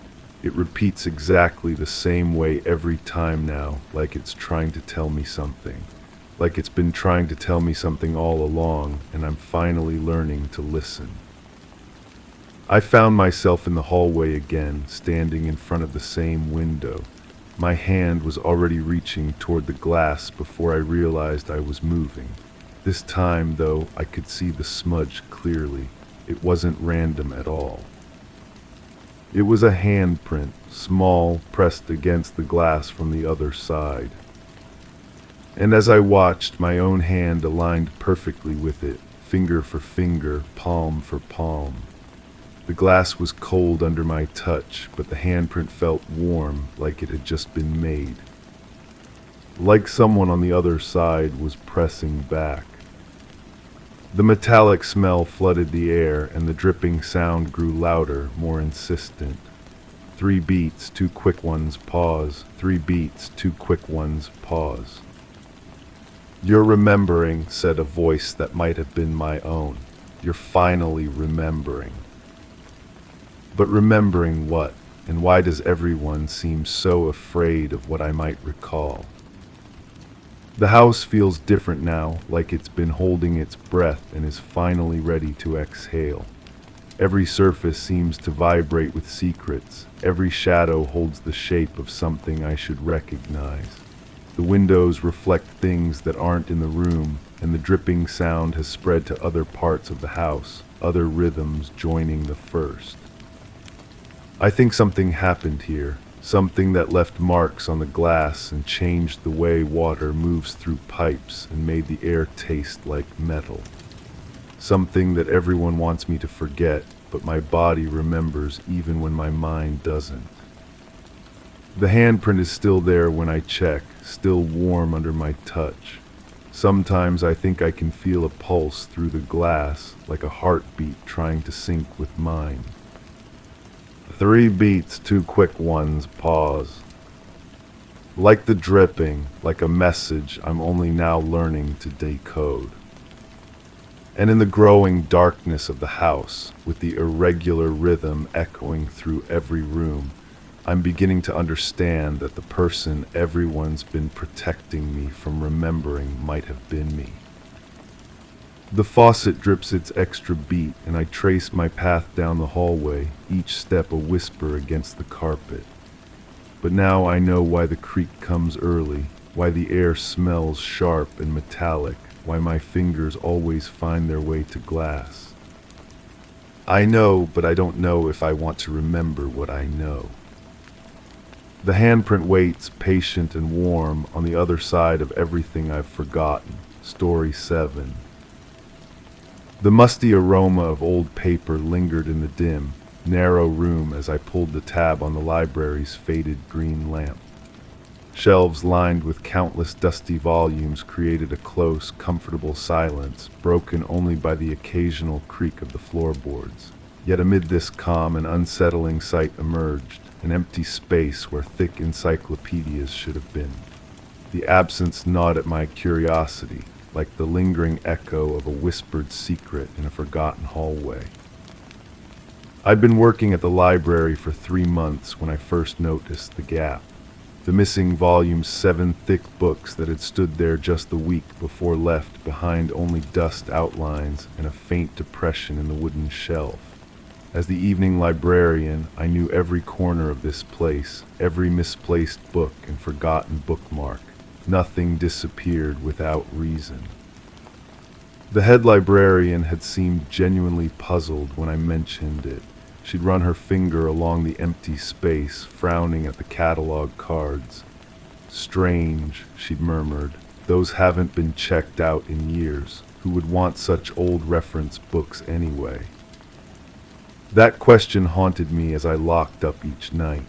A: It repeats exactly the same way every time now, like it's trying to tell me something. Like it's been trying to tell me something all along, and I'm finally learning to listen. I found myself in the hallway again, standing in front of the same window. My hand was already reaching toward the glass before I realized I was moving. This time, though, I could see the smudge clearly. It wasn't random at all. It was a handprint, small, pressed against the glass from the other side. And as I watched, my own hand aligned perfectly with it, finger for finger, palm for palm. The glass was cold under my touch, but the handprint felt warm, like it had just been made. Like someone on the other side was pressing back. The metallic smell flooded the air, and the dripping sound grew louder, more insistent. 3 beats, 2 quick ones, pause. 3 beats, 2 quick ones, pause. "You're remembering," said a voice that might have been my own. "You're finally remembering." But remembering what? And why does everyone seem so afraid of what I might recall? The house feels different now, like it's been holding its breath and is finally ready to exhale. Every surface seems to vibrate with secrets. Every shadow holds the shape of something I should recognize. The windows reflect things that aren't in the room, and the dripping sound has spread to other parts of the house, other rhythms joining the first. I think something happened here, something that left marks on the glass and changed the way water moves through pipes and made the air taste like metal. Something that everyone wants me to forget, but my body remembers even when my mind doesn't. The handprint is still there when I check, still warm under my touch. Sometimes I think I can feel a pulse through the glass, like a heartbeat trying to sync with mine. 3 beats, 2 quick ones, pause. Like the dripping, like a message I'm only now learning to decode. And in the growing darkness of the house, with the irregular rhythm echoing through every room, I'm beginning to understand that the person everyone's been protecting me from remembering might have been me. The faucet drips its extra beat, and I trace my path down the hallway, each step a whisper against the carpet. But now I know why the creak comes early, why the air smells sharp and metallic, why my fingers always find their way to glass. I know, but I don't know if I want to remember what I know. The handprint waits, patient and warm, on the other side of everything I've forgotten. Story 7. The musty aroma of old paper lingered in the dim, narrow room as I pulled the tab on the library's faded green lamp. Shelves lined with countless dusty volumes created a close, comfortable silence, broken only by the occasional creak of the floorboards. Yet amid this calm and unsettling sight emerged an empty space where thick encyclopedias should have been. The absence gnawed at my curiosity, like the lingering echo of a whispered secret in a forgotten hallway. I'd been working at the library for 3 months when I first noticed the gap. The missing volume's 7 thick books that had stood there just the week before left behind only dust outlines and a faint depression in the wooden shelf. As the evening librarian, I knew every corner of this place, every misplaced book and forgotten bookmark. Nothing disappeared without reason. The head librarian had seemed genuinely puzzled when I mentioned it. She'd run her finger along the empty space, frowning at the catalog cards. "Strange," she'd murmured. "Those haven't been checked out in years. Who would want such old reference books anyway?" That question haunted me as I locked up each night.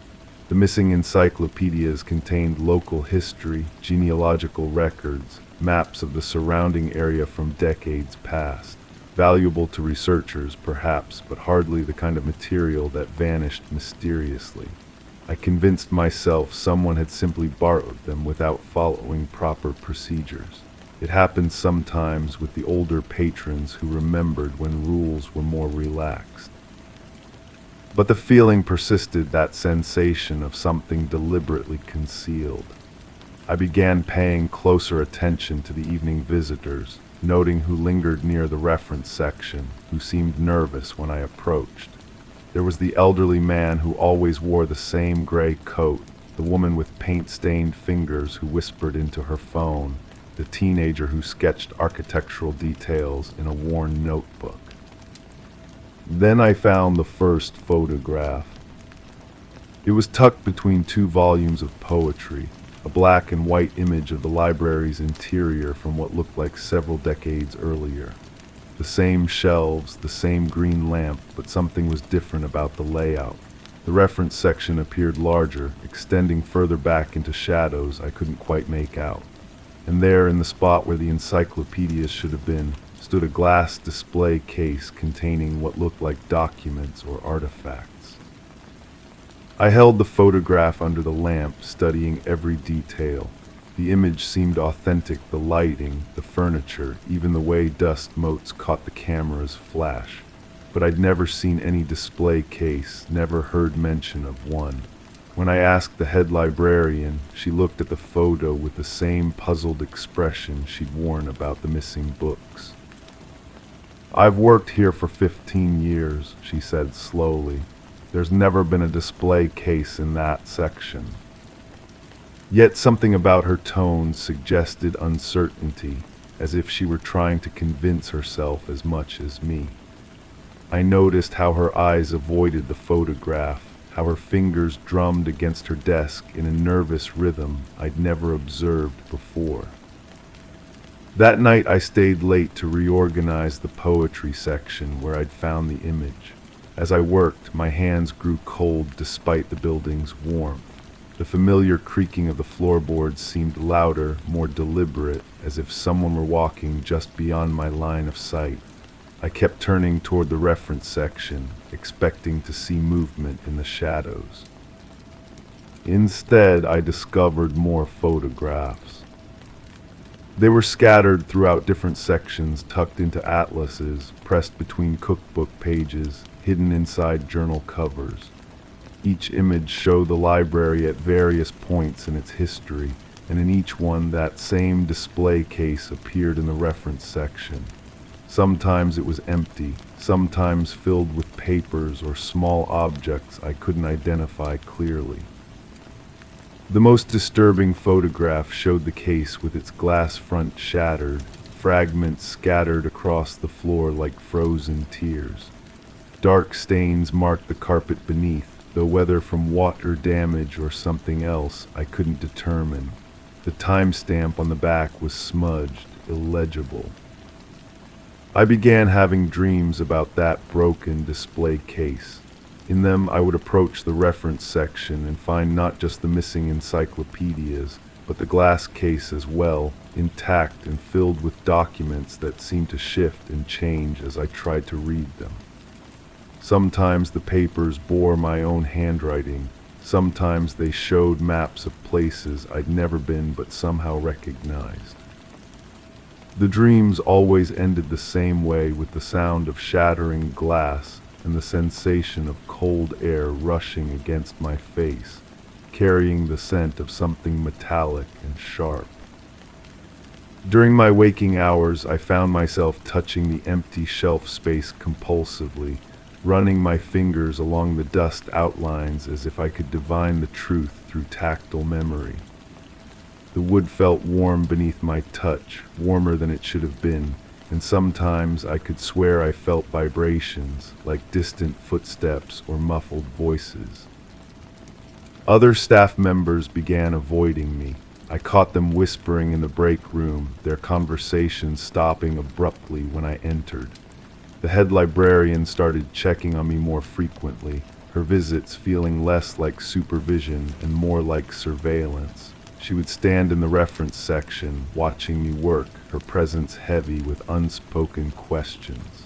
A: The missing encyclopedias contained local history, genealogical records, maps of the surrounding area from decades past. Valuable to researchers, perhaps, but hardly the kind of material that vanished mysteriously. I convinced myself someone had simply borrowed them without following proper procedures. It happened sometimes with the older patrons who remembered when rules were more relaxed. But the feeling persisted, that sensation of something deliberately concealed. I began paying closer attention to the evening visitors, noting who lingered near the reference section, who seemed nervous when I approached. There was the elderly man who always wore the same gray coat, the woman with paint-stained fingers who whispered into her phone, the teenager who sketched architectural details in a worn notebook. Then I found the first photograph. It was tucked between two volumes of poetry, a black and white image of the library's interior from what looked like several decades earlier. The same shelves, the same green lamp, but something was different about the layout. The reference section appeared larger, extending further back into shadows I couldn't quite make out. And there, in the spot where the encyclopedias should have been, stood a glass display case containing what looked like documents or artifacts. I held the photograph under the lamp, studying every detail. The image seemed authentic, the lighting, the furniture, even the way dust motes caught the camera's flash. But I'd never seen any display case, never heard mention of one. When I asked the head librarian, she looked at the photo with the same puzzled expression she'd worn about the missing books. "I've worked here for 15 years, she said slowly. "There's never been a display case in that section." Yet something about her tone suggested uncertainty, as if she were trying to convince herself as much as me. I noticed how her eyes avoided the photograph, how her fingers drummed against her desk in a nervous rhythm I'd never observed before. That night I stayed late to reorganize the poetry section where I'd found the image. As I worked, my hands grew cold despite the building's warmth. The familiar creaking of the floorboards seemed louder, more deliberate, as if someone were walking just beyond my line of sight. I kept turning toward the reference section, expecting to see movement in the shadows. Instead, I discovered more photographs. They were scattered throughout different sections, tucked into atlases, pressed between cookbook pages, hidden inside journal covers. Each image showed the library at various points in its history, and in each one that same display case appeared in the reference section. Sometimes it was empty, sometimes filled with papers or small objects I couldn't identify clearly. The most disturbing photograph showed the case with its glass front shattered, fragments scattered across the floor like frozen tears. Dark stains marked the carpet beneath, though whether from water damage or something else I couldn't determine. The timestamp on the back was smudged, illegible. I began having dreams about that broken display case. In them I would approach the reference section and find not just the missing encyclopedias, but the glass case as well, intact and filled with documents that seemed to shift and change as I tried to read them. Sometimes the papers bore my own handwriting, sometimes they showed maps of places I'd never been but somehow recognized. The dreams always ended the same way, with the sound of shattering glass and the sensation of cold air rushing against my face, carrying the scent of something metallic and sharp. During my waking hours, I found myself touching the empty shelf space compulsively, running my fingers along the dust outlines as if I could divine the truth through tactile memory. The wood felt warm beneath my touch, warmer than it should have been, and sometimes I could swear I felt vibrations, like distant footsteps or muffled voices. Other staff members began avoiding me. I caught them whispering in the break room, their conversations stopping abruptly when I entered. The head librarian started checking on me more frequently, her visits feeling less like supervision and more like surveillance. She would stand in the reference section, watching me work, her presence heavy with unspoken questions.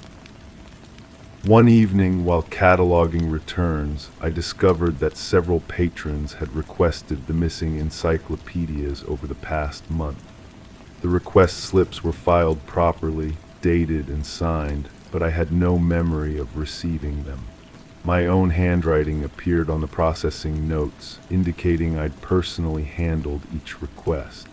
A: One evening, while cataloging returns, I discovered that several patrons had requested the missing encyclopedias over the past month. The request slips were filed properly, dated and signed, but I had no memory of receiving them. My own handwriting appeared on the processing notes, indicating I'd personally handled each request.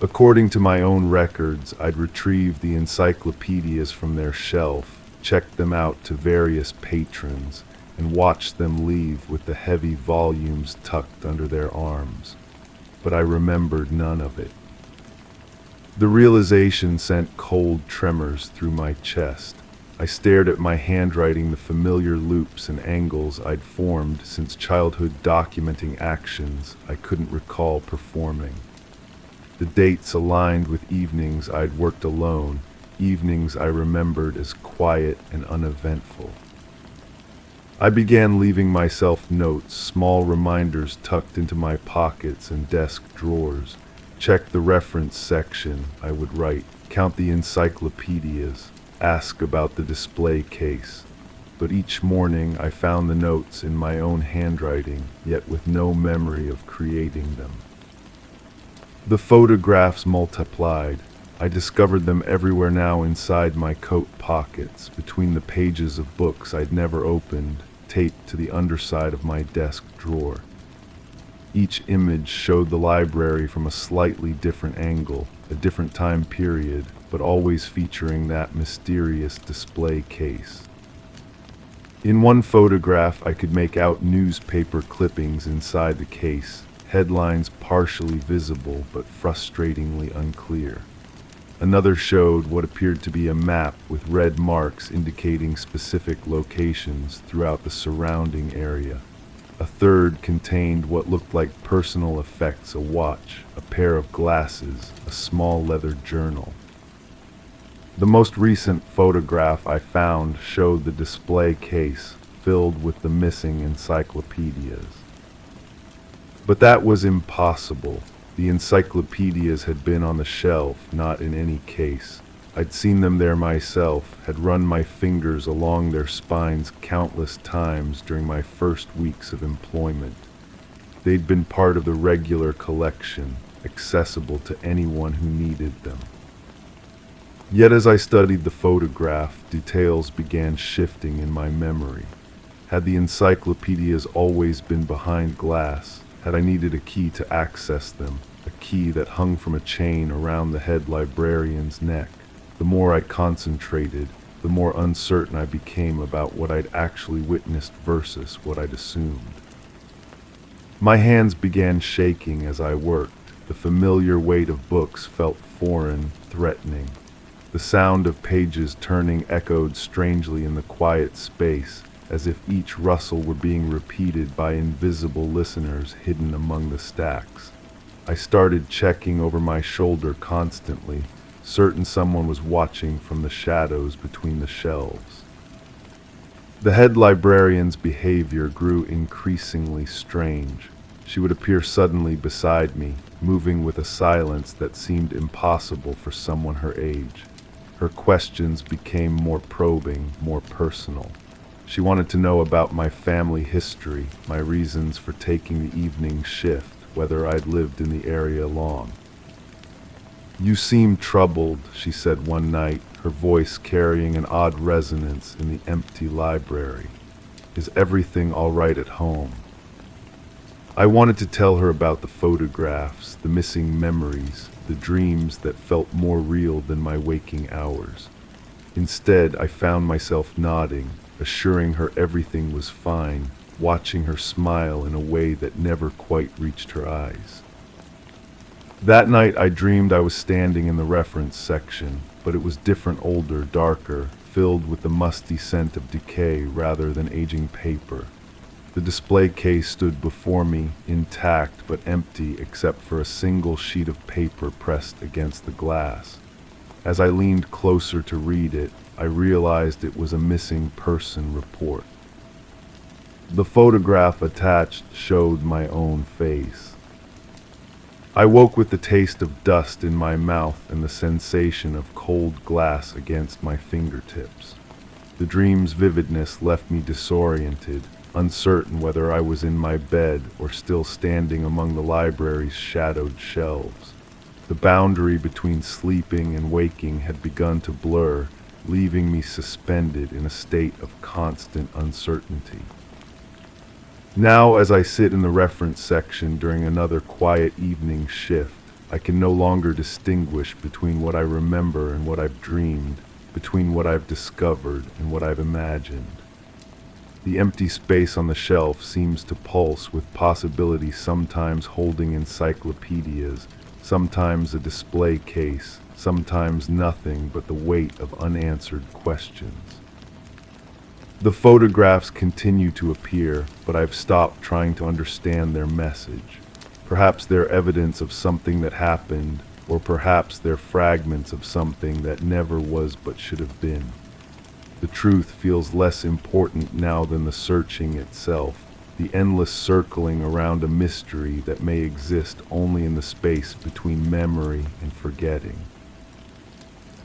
A: According to my own records, I'd retrieved the encyclopedias from their shelf, checked them out to various patrons, and watched them leave with the heavy volumes tucked under their arms. But I remembered none of it. The realization sent cold tremors through my chest. I stared at my handwriting, the familiar loops and angles I'd formed since childhood, documenting actions I couldn't recall performing. The dates aligned with evenings I'd worked alone, evenings I remembered as quiet and uneventful. I began leaving myself notes, small reminders tucked into my pockets and desk drawers. Check the reference section, I would write, count the encyclopedias, ask about the display case. But each morning I found the notes in my own handwriting, yet with no memory of creating them. The photographs multiplied. I discovered them everywhere now, inside my coat pockets, between the pages of books I'd never opened, taped to the underside of my desk drawer. Each image showed the library from a slightly different angle, a different time period, but always featuring that mysterious display case. In one photograph, I could make out newspaper clippings inside the case, headlines partially visible but frustratingly unclear. Another showed what appeared to be a map with red marks indicating specific locations throughout the surrounding area. A third contained what looked like personal effects: a watch, a pair of glasses, a small leather journal. The most recent photograph I found showed the display case filled with the missing encyclopedias. But that was impossible. The encyclopedias had been on the shelf, not in any case. I'd seen them there myself, had run my fingers along their spines countless times during my first weeks of employment. They'd been part of the regular collection, accessible to anyone who needed them. Yet as I studied the photograph, details began shifting in my memory. Had the encyclopedias always been behind glass? Had I needed a key to access them, a key that hung from a chain around the head librarian's neck? The more I concentrated, the more uncertain I became about what I'd actually witnessed versus what I'd assumed. My hands began shaking as I worked. The familiar weight of books felt foreign, threatening. The sound of pages turning echoed strangely in the quiet space, as if each rustle were being repeated by invisible listeners hidden among the stacks. I started checking over my shoulder constantly, certain someone was watching from the shadows between the shelves. The head librarian's behavior grew increasingly strange. She would appear suddenly beside me, moving with a silence that seemed impossible for someone her age. Her questions became more probing, more personal. She wanted to know about my family history, my reasons for taking the evening shift, whether I'd lived in the area long. "You seem troubled," she said one night, her voice carrying an odd resonance in the empty library. "Is everything all right at home?" I wanted to tell her about the photographs, the missing memories, the dreams that felt more real than my waking hours. Instead, I found myself nodding, assuring her everything was fine, watching her smile in a way that never quite reached her eyes. That night I dreamed I was standing in the reference section, but it was different, older, darker, filled with the musty scent of decay rather than aging paper. The display case stood before me, intact but empty except for a single sheet of paper pressed against the glass. As I leaned closer to read it, I realized it was a missing person report. The photograph attached showed my own face. I woke with the taste of dust in my mouth and the sensation of cold glass against my fingertips. The dream's vividness left me disoriented, uncertain whether I was in my bed or still standing among the library's shadowed shelves. The boundary between sleeping and waking had begun to blur, leaving me suspended in a state of constant uncertainty. Now, as I sit in the reference section during another quiet evening shift, I can no longer distinguish between what I remember and what I've dreamed, between what I've discovered and what I've imagined. The empty space on the shelf seems to pulse with possibility, sometimes holding encyclopedias, sometimes a display case, sometimes nothing but the weight of unanswered questions. The photographs continue to appear, but I've stopped trying to understand their message. Perhaps they're evidence of something that happened, or perhaps they're fragments of something that never was but should have been. The truth feels less important now than the searching itself, the endless circling around a mystery that may exist only in the space between memory and forgetting.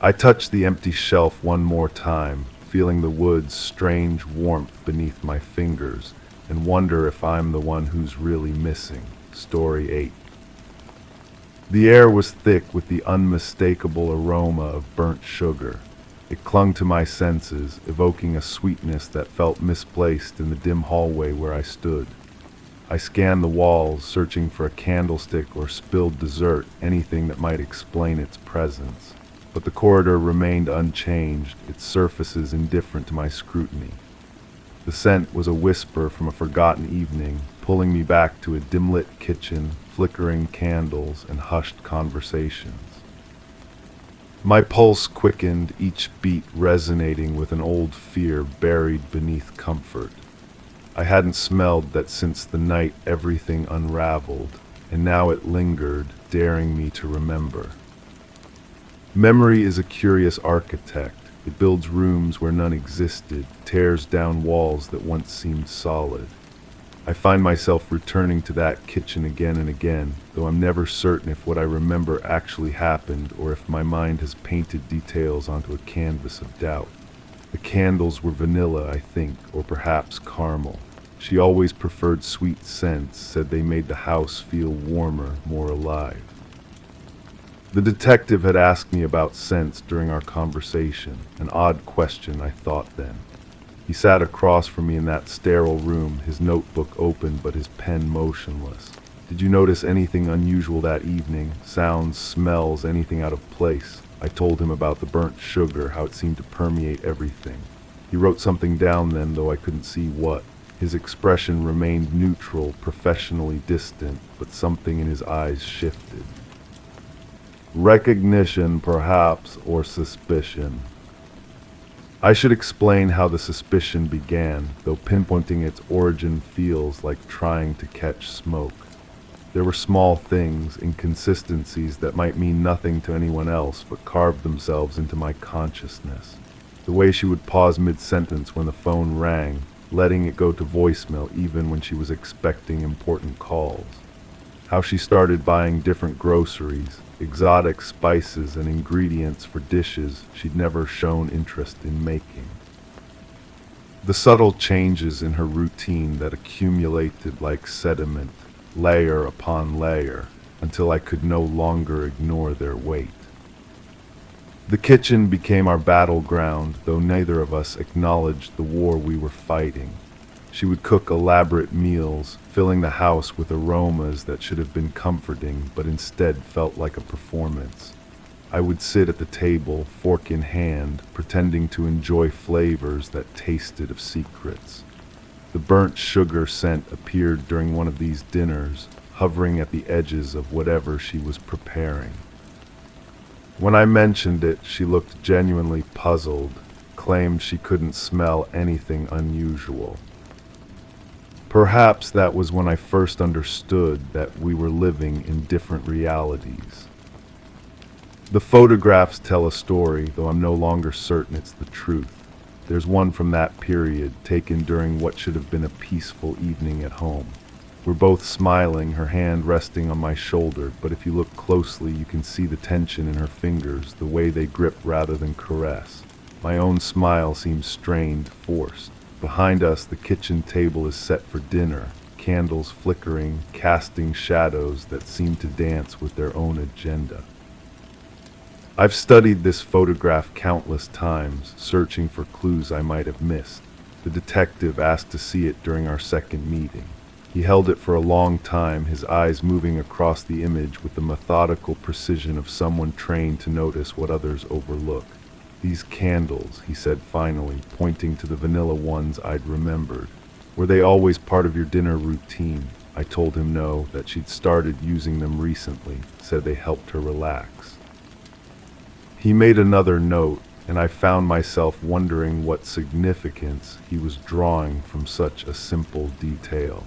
A: I touch the empty shelf one more time, feeling the wood's strange warmth beneath my fingers, and wonder if I'm the one who's really missing. Story 8. The air was thick with the unmistakable aroma of burnt sugar. It clung to my senses, evoking a sweetness that felt misplaced in the dim hallway where I stood. I scanned the walls, searching for a candlestick or spilled dessert, anything that might explain its presence. But the corridor remained unchanged, its surfaces indifferent to my scrutiny. The scent was a whisper from a forgotten evening, pulling me back to a dim-lit kitchen, flickering candles, and hushed conversations. My pulse quickened, each beat resonating with an old fear buried beneath comfort. I hadn't smelled that since the night everything unraveled, and now it lingered, daring me to remember. Memory is a curious architect. It builds rooms where none existed, tears down walls that once seemed solid. I find myself returning to that kitchen again and again, though I'm never certain if what I remember actually happened or if my mind has painted details onto a canvas of doubt. The candles were vanilla, I think, or perhaps caramel. She always preferred sweet scents, said they made the house feel warmer, more alive. The detective had asked me about scents during our conversation, an odd question, I thought then. He sat across from me in that sterile room, his notebook open but his pen motionless. Did you notice anything unusual that evening? Sounds, smells, anything out of place? I told him about the burnt sugar, how it seemed to permeate everything. He wrote something down then, though I couldn't see what. His expression remained neutral, professionally distant, but something in his eyes shifted. Recognition, perhaps, or suspicion. I should explain how the suspicion began, though pinpointing its origin feels like trying to catch smoke. There were small things, inconsistencies that might mean nothing to anyone else, but carved themselves into my consciousness. The way she would pause mid-sentence when the phone rang, letting it go to voicemail even when she was expecting important calls. How she started buying different groceries, exotic spices and ingredients for dishes she'd never shown interest in making. The subtle changes in her routine that accumulated like sediment, layer upon layer, until I could no longer ignore their weight. The kitchen became our battleground, though neither of us acknowledged the war we were fighting. She would cook elaborate meals, filling the house with aromas that should have been comforting, but instead felt like a performance. I would sit at the table, fork in hand, pretending to enjoy flavors that tasted of secrets. The burnt sugar scent appeared during one of these dinners, hovering at the edges of whatever she was preparing. When I mentioned it, she looked genuinely puzzled, claimed she couldn't smell anything unusual. Perhaps that was when I first understood that we were living in different realities. The photographs tell a story, though I'm no longer certain it's the truth. There's one from that period, taken during what should have been a peaceful evening at home. We're both smiling, her hand resting on my shoulder, but if you look closely, you can see the tension in her fingers, the way they grip rather than caress. My own smile seems strained, forced. Behind us, the kitchen table is set for dinner, candles flickering, casting shadows that seem to dance with their own agenda. I've studied this photograph countless times, searching for clues I might have missed. The detective asked to see it during our second meeting. He held it for a long time, his eyes moving across the image with the methodical precision of someone trained to notice what others overlook. "These candles," he said finally, pointing to the vanilla ones I'd remembered. "Were they always part of your dinner routine?" I told him no, that she'd started using them recently, said they helped her relax. He made another note, and I found myself wondering what significance he was drawing from such a simple detail.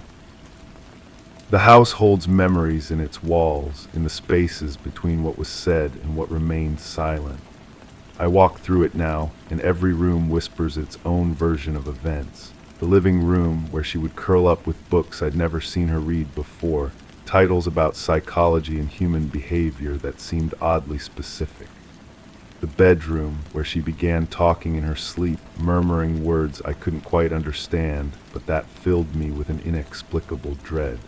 A: The house holds memories in its walls, in the spaces between what was said and what remained silent. I walk through it now, and every room whispers its own version of events. The living room, where she would curl up with books I'd never seen her read before, titles about psychology and human behavior that seemed oddly specific. The bedroom, where she began talking in her sleep, murmuring words I couldn't quite understand, but that filled me with an inexplicable dread.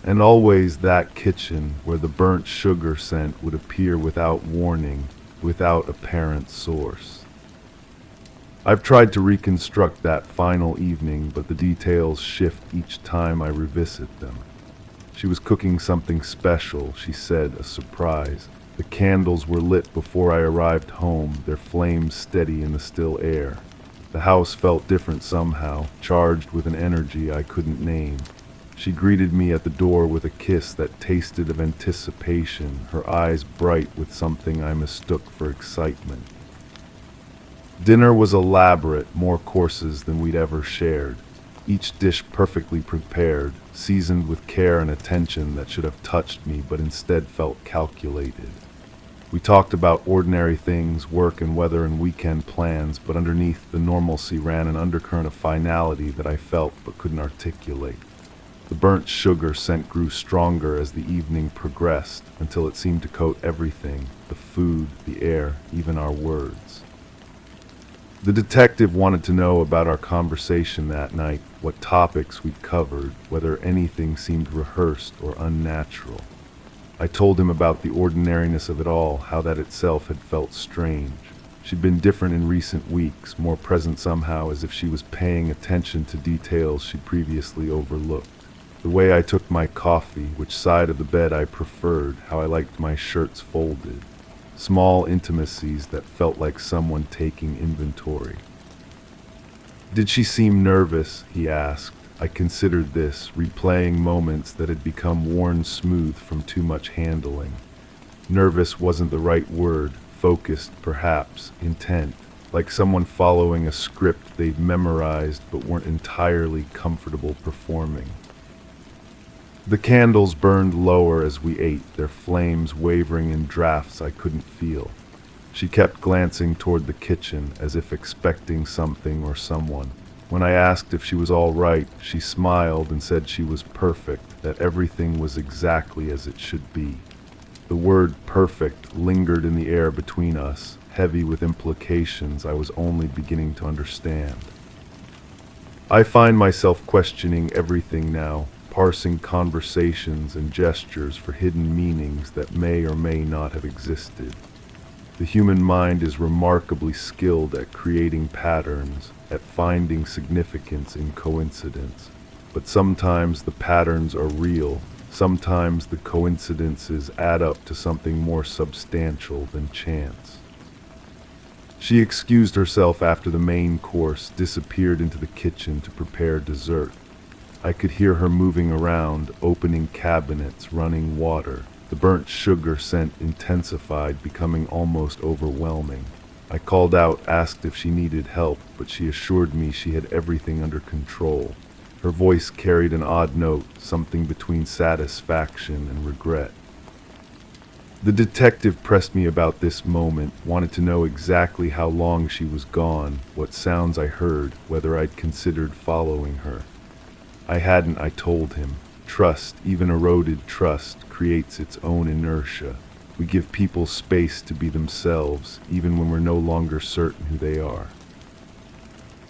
A: And always that kitchen, where the burnt sugar scent would appear without warning, without apparent source. I've tried to reconstruct that final evening, but the details shift each time I revisit them. She was cooking something special, she said, a surprise. The candles were lit before I arrived home, their flames steady in the still air. The house felt different somehow, charged with an energy I couldn't name. She greeted me at the door with a kiss that tasted of anticipation, her eyes bright with something I mistook for excitement. Dinner was elaborate, more courses than we'd ever shared. Each dish perfectly prepared, seasoned with care and attention that should have touched me but instead felt calculated. We talked about ordinary things, work and weather and weekend plans, but underneath the normalcy ran an undercurrent of finality that I felt but couldn't articulate. The burnt sugar scent grew stronger as the evening progressed, until it seemed to coat everything, the food, the air, even our words. The detective wanted to know about our conversation that night, what topics we'd covered, whether anything seemed rehearsed or unnatural. I told him about the ordinariness of it all, how that itself had felt strange. She'd been different in recent weeks, more present somehow, as if she was paying attention to details she'd previously overlooked. The way I took my coffee, which side of the bed I preferred, how I liked my shirts folded. Small intimacies that felt like someone taking inventory. Did she seem nervous? He asked. I considered this, replaying moments that had become worn smooth from too much handling. Nervous wasn't the right word, focused perhaps, intent, like someone following a script they'd memorized but weren't entirely comfortable performing. The candles burned lower as we ate, their flames wavering in drafts I couldn't feel. She kept glancing toward the kitchen, as if expecting something or someone. When I asked if she was all right, she smiled and said she was perfect, that everything was exactly as it should be. The word perfect lingered in the air between us, heavy with implications I was only beginning to understand. I find myself questioning everything now, parsing conversations and gestures for hidden meanings that may or may not have existed. The human mind is remarkably skilled at creating patterns, at finding significance in coincidence. But sometimes the patterns are real, sometimes the coincidences add up to something more substantial than chance. She excused herself after the main course, disappeared into the kitchen to prepare dessert. I could hear her moving around, opening cabinets, running water. The burnt sugar scent intensified, becoming almost overwhelming. I called out, asked if she needed help, but she assured me she had everything under control. Her voice carried an odd note, something between satisfaction and regret. The detective pressed me about this moment, wanted to know exactly how long she was gone, what sounds I heard, whether I'd considered following her. I hadn't, I told him. Trust, even eroded trust, creates its own inertia. We give people space to be themselves, even when we're no longer certain who they are.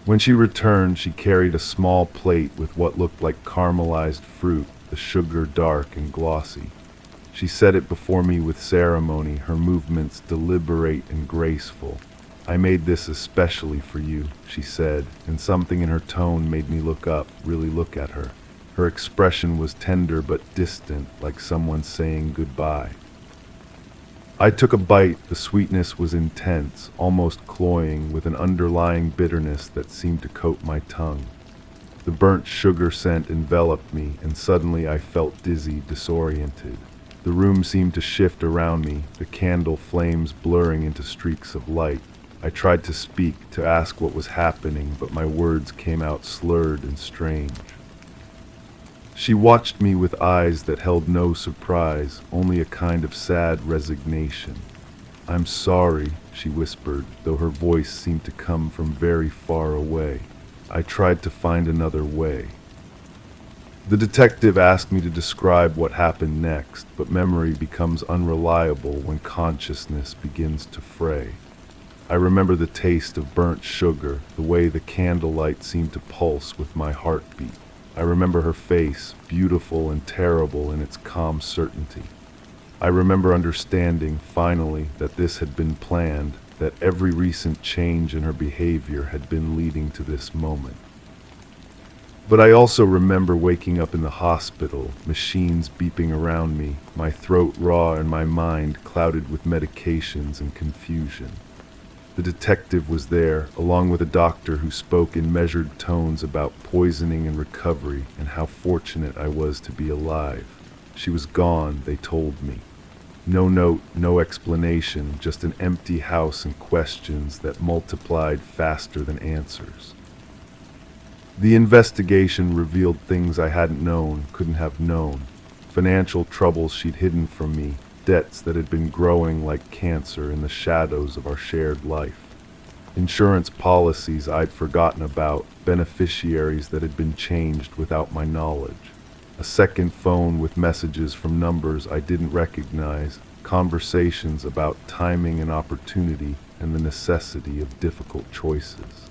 A: When she returned, she carried a small plate with what looked like caramelized fruit, the sugar dark and glossy. She set it before me with ceremony, her movements deliberate and graceful. "I made this especially for you," she said, and something in her tone made me look up, really look at her. Her expression was tender but distant, like someone saying goodbye. I took a bite. The sweetness was intense, almost cloying, with an underlying bitterness that seemed to coat my tongue. The burnt sugar scent enveloped me, and suddenly I felt dizzy, disoriented. The room seemed to shift around me, the candle flames blurring into streaks of light. I tried to speak, to ask what was happening, but my words came out slurred and strange. She watched me with eyes that held no surprise, only a kind of sad resignation. "I'm sorry," she whispered, though her voice seemed to come from very far away. I tried to find another way. The detective asked me to describe what happened next, but memory becomes unreliable when consciousness begins to fray. I remember the taste of burnt sugar, the way the candlelight seemed to pulse with my heartbeat. I remember her face, beautiful and terrible in its calm certainty. I remember understanding, finally, that this had been planned, that every recent change in her behavior had been leading to this moment. But I also remember waking up in the hospital, machines beeping around me, my throat raw and my mind clouded with medications and confusion. The detective was there, along with a doctor who spoke in measured tones about poisoning and recovery and how fortunate I was to be alive. She was gone, they told me. No note, no explanation, just an empty house and questions that multiplied faster than answers. The investigation revealed things I hadn't known, couldn't have known. Financial troubles she'd hidden from me, debts that had been growing like cancer in the shadows of our shared life. Insurance policies I'd forgotten about, beneficiaries that had been changed without my knowledge. A second phone with messages from numbers I didn't recognize, conversations about timing and opportunity and the necessity of difficult choices.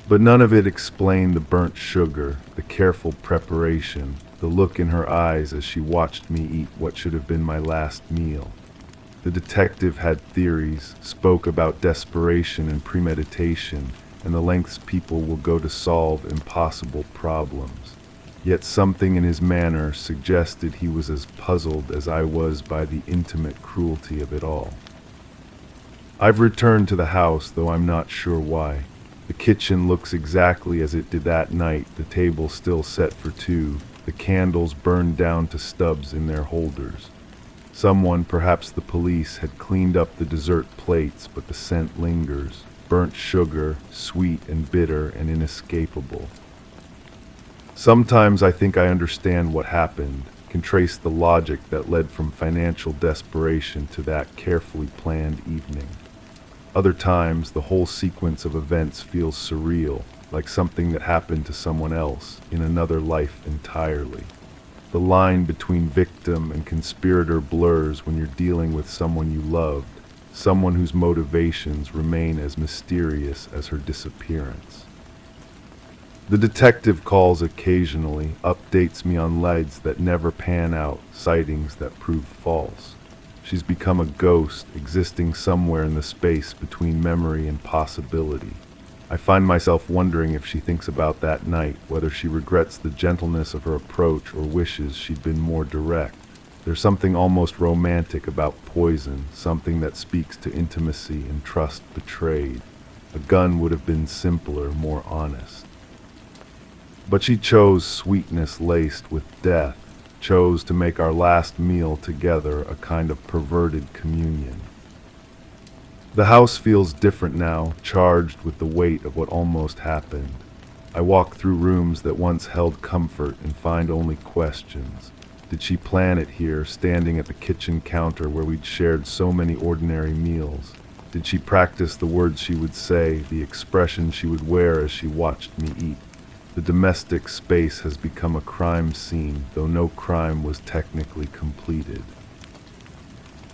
A: But none of it explained the burnt sugar, the careful preparation, the look in her eyes as she watched me eat what should have been my last meal. The detective had theories, spoke about desperation and premeditation, and the lengths people will go to solve impossible problems. Yet something in his manner suggested he was as puzzled as I was by the intimate cruelty of it all. I've returned to the house, though I'm not sure why. The kitchen looks exactly as it did that night, the table still set for two, the candles burned down to stubs in their holders. Someone, perhaps the police, had cleaned up the dessert plates, but the scent lingers. Burnt sugar, sweet and bitter and inescapable. Sometimes I think I understand what happened, can trace the logic that led from financial desperation to that carefully planned evening. Other times, the whole sequence of events feels surreal, like something that happened to someone else, in another life entirely. The line between victim and conspirator blurs when you're dealing with someone you loved, someone whose motivations remain as mysterious as her disappearance. The detective calls occasionally, updates me on leads that never pan out, sightings that prove false. She's become a ghost, existing somewhere in the space between memory and possibility. I find myself wondering if she thinks about that night, whether she regrets the gentleness of her approach or wishes she'd been more direct. There's something almost romantic about poison, something that speaks to intimacy and trust betrayed. A gun would have been simpler, more honest. But she chose sweetness laced with death, chose to make our last meal together a kind of perverted communion. The house feels different now, charged with the weight of what almost happened. I walk through rooms that once held comfort and find only questions. Did she plan it here, standing at the kitchen counter where we'd shared so many ordinary meals? Did she practice the words she would say, the expression she would wear as she watched me eat? The domestic space has become a crime scene, though no crime was technically completed.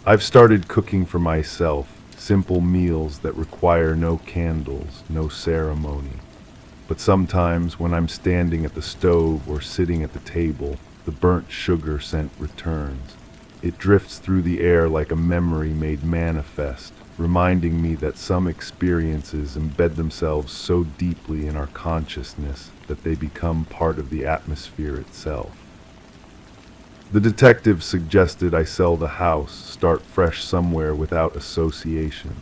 A: I've started cooking for myself, simple meals that require no candles, no ceremony. But sometimes when I'm standing at the stove or sitting at the table, the burnt sugar scent returns. It drifts through the air like a memory made manifest, reminding me that some experiences embed themselves so deeply in our consciousness that they become part of the atmosphere itself. The detective suggested I sell the house, start fresh somewhere without associations.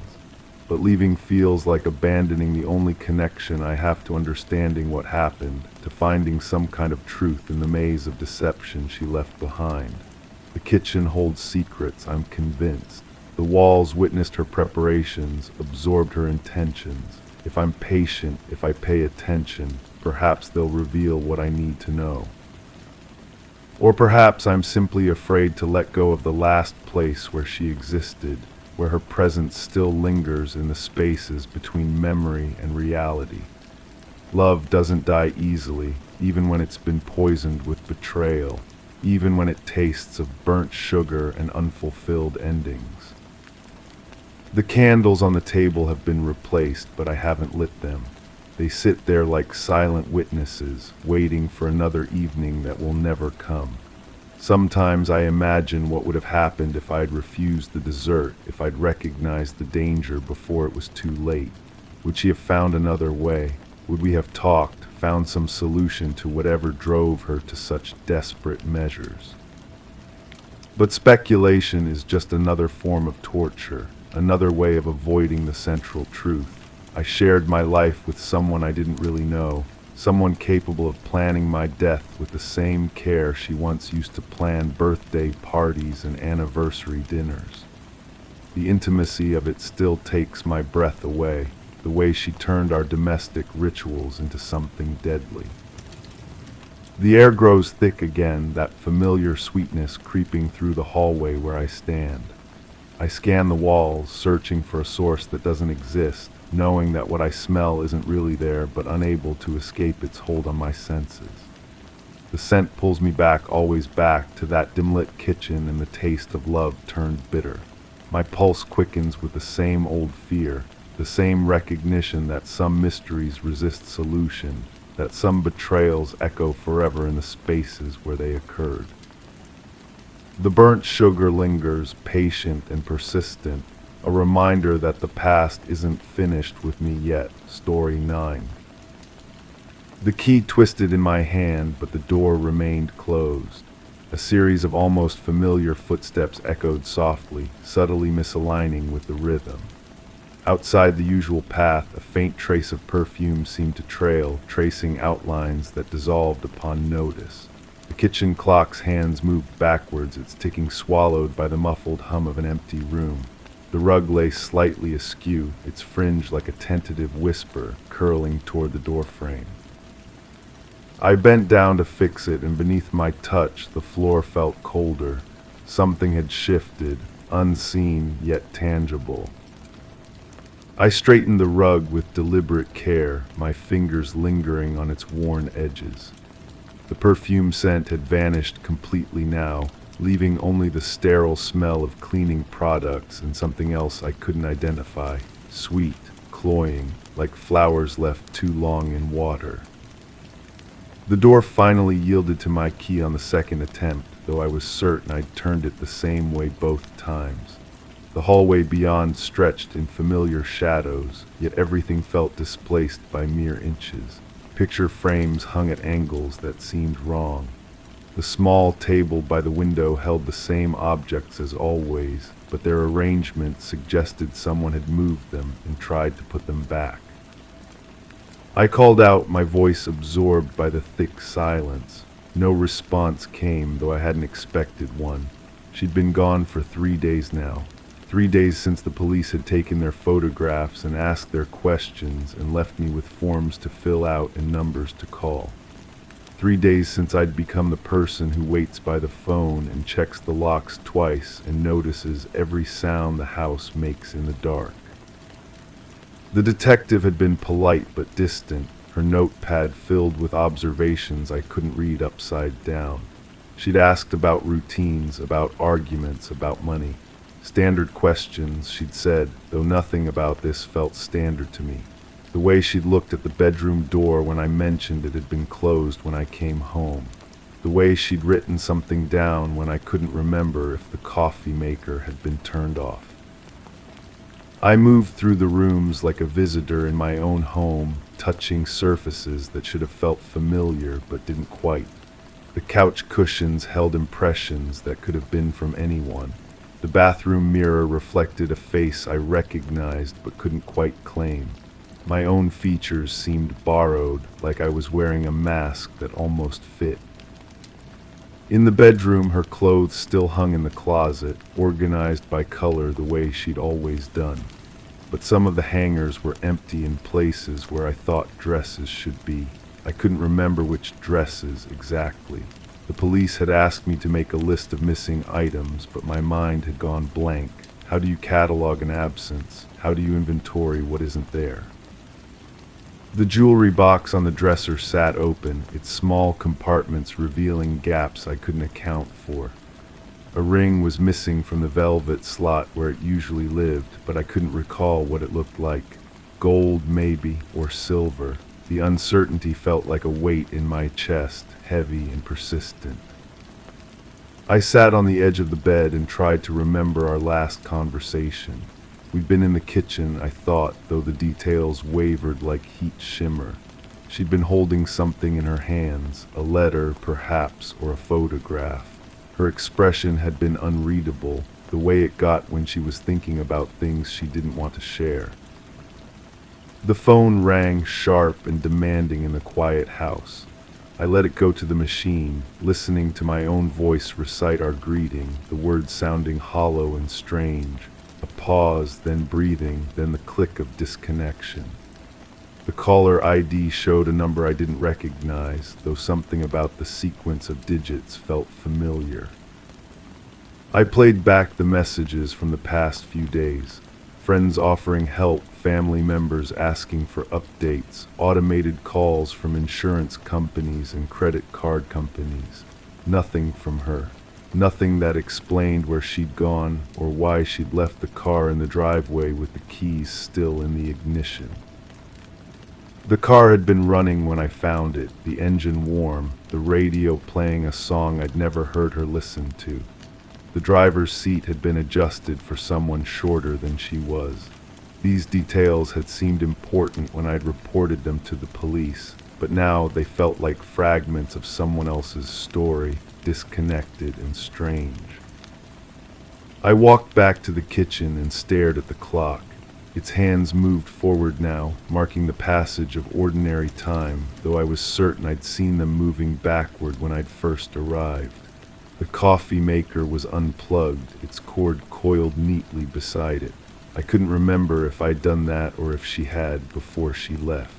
A: But leaving feels like abandoning the only connection I have to understanding what happened, to finding some kind of truth in the maze of deception she left behind. The kitchen holds secrets, I'm convinced. The walls witnessed her preparations, absorbed her intentions. If I'm patient, if I pay attention, perhaps they'll reveal what I need to know. Or perhaps I'm simply afraid to let go of the last place where she existed, where her presence still lingers in the spaces between memory and reality. Love doesn't die easily, even when it's been poisoned with betrayal, even when it tastes of burnt sugar and unfulfilled endings. The candles on the table have been replaced, but I haven't lit them. They sit there like silent witnesses, waiting for another evening that will never come. Sometimes I imagine what would have happened if I'd refused the dessert, if I'd recognized the danger before it was too late. Would she have found another way? Would we have talked, found some solution to whatever drove her to such desperate measures? But speculation is just another form of torture, another way of avoiding the central truth. I shared my life with someone I didn't really know, someone capable of planning my death with the same care she once used to plan birthday parties and anniversary dinners. The intimacy of it still takes my breath away, the way she turned our domestic rituals into something deadly. The air grows thick again, that familiar sweetness creeping through the hallway where I stand. I scan the walls, searching for a source that doesn't exist, knowing that what I smell isn't really there, but unable to escape its hold on my senses. The scent pulls me back, always back, to that dim-lit kitchen and the taste of love turned bitter. My pulse quickens with the same old fear, the same recognition that some mysteries resist solution, that some betrayals echo forever in the spaces where they occurred. The burnt sugar lingers, patient and persistent, a reminder that the past isn't finished with me yet. Story 9. The key twisted in my hand, but the door remained closed. A series of almost familiar footsteps echoed softly, subtly misaligning with the rhythm. Outside the usual path, a faint trace of perfume seemed to trail, tracing outlines that dissolved upon notice. The kitchen clock's hands moved backwards, its ticking swallowed by the muffled hum of an empty room. The rug lay slightly askew, its fringe like a tentative whisper, curling toward the doorframe. I bent down to fix it, and beneath my touch, the floor felt colder. Something had shifted, unseen yet tangible. I straightened the rug with deliberate care, my fingers lingering on its worn edges. The perfume scent had vanished completely now, leaving only the sterile smell of cleaning products and something else I couldn't identify, sweet, cloying, like flowers left too long in water. The door finally yielded to my key on the second attempt, though I was certain I'd turned it the same way both times. The hallway beyond stretched in familiar shadows, yet everything felt displaced by mere inches. Picture frames hung at angles that seemed wrong. The small table by the window held the same objects as always, but their arrangement suggested someone had moved them and tried to put them back. I called out, my voice absorbed by the thick silence. No response came, though I hadn't expected one. She'd been gone for 3 days now. 3 days since the police had taken their photographs and asked their questions and left me with forms to fill out and numbers to call. 3 days since I'd become the person who waits by the phone and checks the locks twice and notices every sound the house makes in the dark. The detective had been polite but distant, her notepad filled with observations I couldn't read upside down. She'd asked about routines, about arguments, about money. Standard questions, she'd said, though nothing about this felt standard to me. The way she'd looked at the bedroom door when I mentioned it had been closed when I came home. The way she'd written something down when I couldn't remember if the coffee maker had been turned off. I moved through the rooms like a visitor in my own home, touching surfaces that should have felt familiar but didn't quite. The couch cushions held impressions that could have been from anyone. The bathroom mirror reflected a face I recognized but couldn't quite claim. My own features seemed borrowed, like I was wearing a mask that almost fit. In the bedroom, her clothes still hung in the closet, organized by color the way she'd always done. But some of the hangers were empty in places where I thought dresses should be. I couldn't remember which dresses exactly. The police had asked me to make a list of missing items, but my mind had gone blank. How do you catalog an absence? How do you inventory what isn't there? The jewelry box on the dresser sat open, its small compartments revealing gaps I couldn't account for. A ring was missing from the velvet slot where it usually lived, but I couldn't recall what it looked like. Gold, maybe, or silver. The uncertainty felt like a weight in my chest, heavy and persistent. I sat on the edge of the bed and tried to remember our last conversation. We'd been in the kitchen, I thought, though the details wavered like heat shimmer. She'd been holding something in her hands, a letter, perhaps, or a photograph. Her expression had been unreadable, the way it got when she was thinking about things she didn't want to share. The phone rang sharp and demanding in the quiet house. I let it go to the machine, listening to my own voice recite our greeting, the words sounding hollow and strange. A pause, then breathing, then the click of disconnection. The caller ID showed a number I didn't recognize, though something about the sequence of digits felt familiar. I played back the messages from the past few days. Friends offering help, family members asking for updates, automated calls from insurance companies and credit card companies. Nothing from her. Nothing that explained where she'd gone or why she'd left the car in the driveway with the keys still in the ignition. The car had been running when I found it, the engine warm, the radio playing a song I'd never heard her listen to. The driver's seat had been adjusted for someone shorter than she was. These details had seemed important when I'd reported them to the police, but now they felt like fragments of someone else's story, disconnected and strange. I walked back to the kitchen and stared at the clock. Its hands moved forward now, marking the passage of ordinary time, though I was certain I'd seen them moving backward when I'd first arrived. The coffee maker was unplugged, its cord coiled neatly beside it. I couldn't remember if I'd done that or if she had before she left.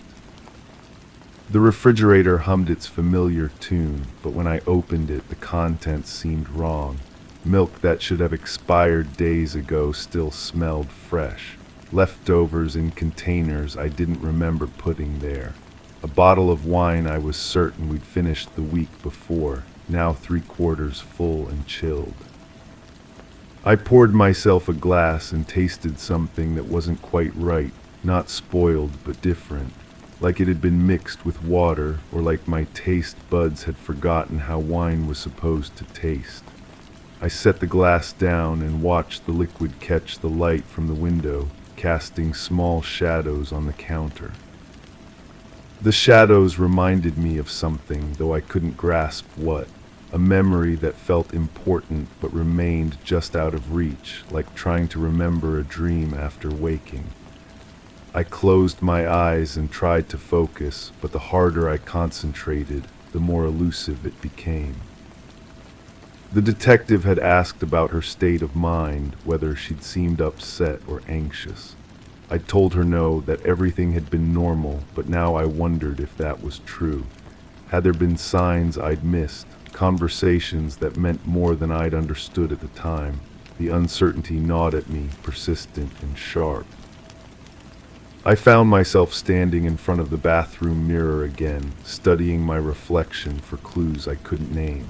A: The refrigerator hummed its familiar tune, but when I opened it, the contents seemed wrong. Milk that should have expired days ago still smelled fresh. Leftovers in containers I didn't remember putting there. A bottle of wine I was certain we'd finished the week before, now 3/4 full and chilled. I poured myself a glass and tasted something that wasn't quite right, not spoiled but different. Like it had been mixed with water, or like my taste buds had forgotten how wine was supposed to taste. I set the glass down and watched the liquid catch the light from the window, casting small shadows on the counter. The shadows reminded me of something, though I couldn't grasp what. A memory that felt important but remained just out of reach, like trying to remember a dream after waking. I closed my eyes and tried to focus, but the harder I concentrated, the more elusive it became. The detective had asked about her state of mind, whether she'd seemed upset or anxious. I told her no, that everything had been normal, but now I wondered if that was true. Had there been signs I'd missed, conversations that meant more than I'd understood at the time? The uncertainty gnawed at me, persistent and sharp. I found myself standing in front of the bathroom mirror again, studying my reflection for clues I couldn't name.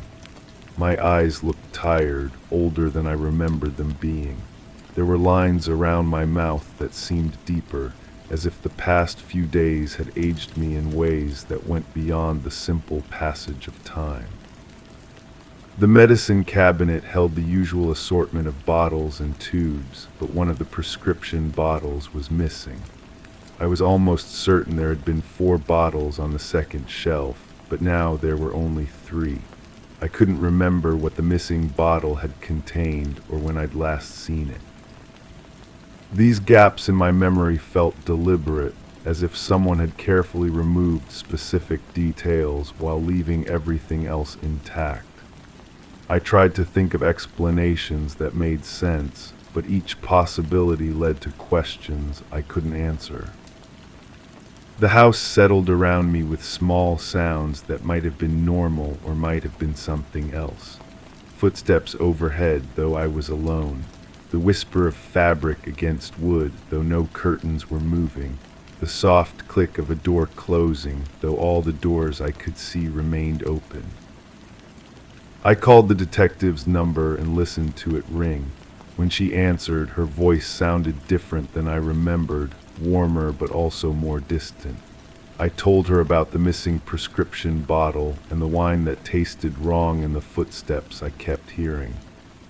A: My eyes looked tired, older than I remembered them being. There were lines around my mouth that seemed deeper, as if the past few days had aged me in ways that went beyond the simple passage of time. The medicine cabinet held the usual assortment of bottles and tubes, but one of the prescription bottles was missing. I was almost certain there had been 4 bottles on the second shelf, but now there were only 3. I couldn't remember what the missing bottle had contained or when I'd last seen it. These gaps in my memory felt deliberate, as if someone had carefully removed specific details while leaving everything else intact. I tried to think of explanations that made sense, but each possibility led to questions I couldn't answer. The house settled around me with small sounds that might have been normal or might have been something else. Footsteps overhead, though I was alone. The whisper of fabric against wood, though no curtains were moving. The soft click of a door closing, though all the doors I could see remained open. I called the detective's number and listened to it ring. When she answered, her voice sounded different than I remembered, warmer but also more distant. I told her about the missing prescription bottle and the wine that tasted wrong and the footsteps I kept hearing.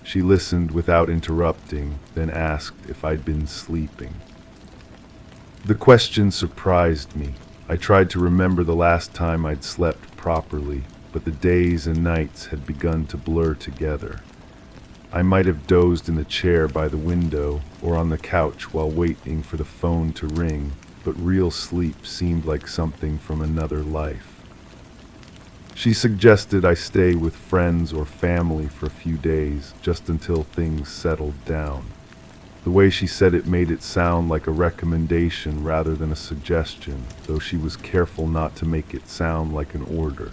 A: She listened without interrupting, then asked if I'd been sleeping. The question surprised me. I tried to remember the last time I'd slept properly, but the days and nights had begun to blur together. I might have dozed in the chair by the window or on the couch while waiting for the phone to ring, but real sleep seemed like something from another life. She suggested I stay with friends or family for a few days, just until things settled down. The way she said it made it sound like a recommendation rather than a suggestion, though she was careful not to make it sound like an order.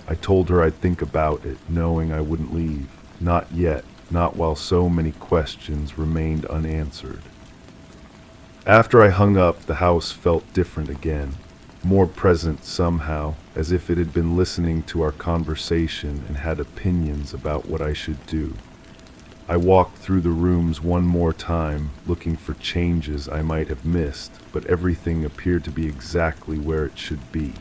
A: I told her I'd think about it, knowing I wouldn't leave. Not yet. Not while so many questions remained unanswered. After I hung up, the house felt different again, more present somehow, as if it had been listening to our conversation and had opinions about what I should do. I walked through the rooms one more time, looking for changes I might have missed, but everything appeared to be exactly where it should be.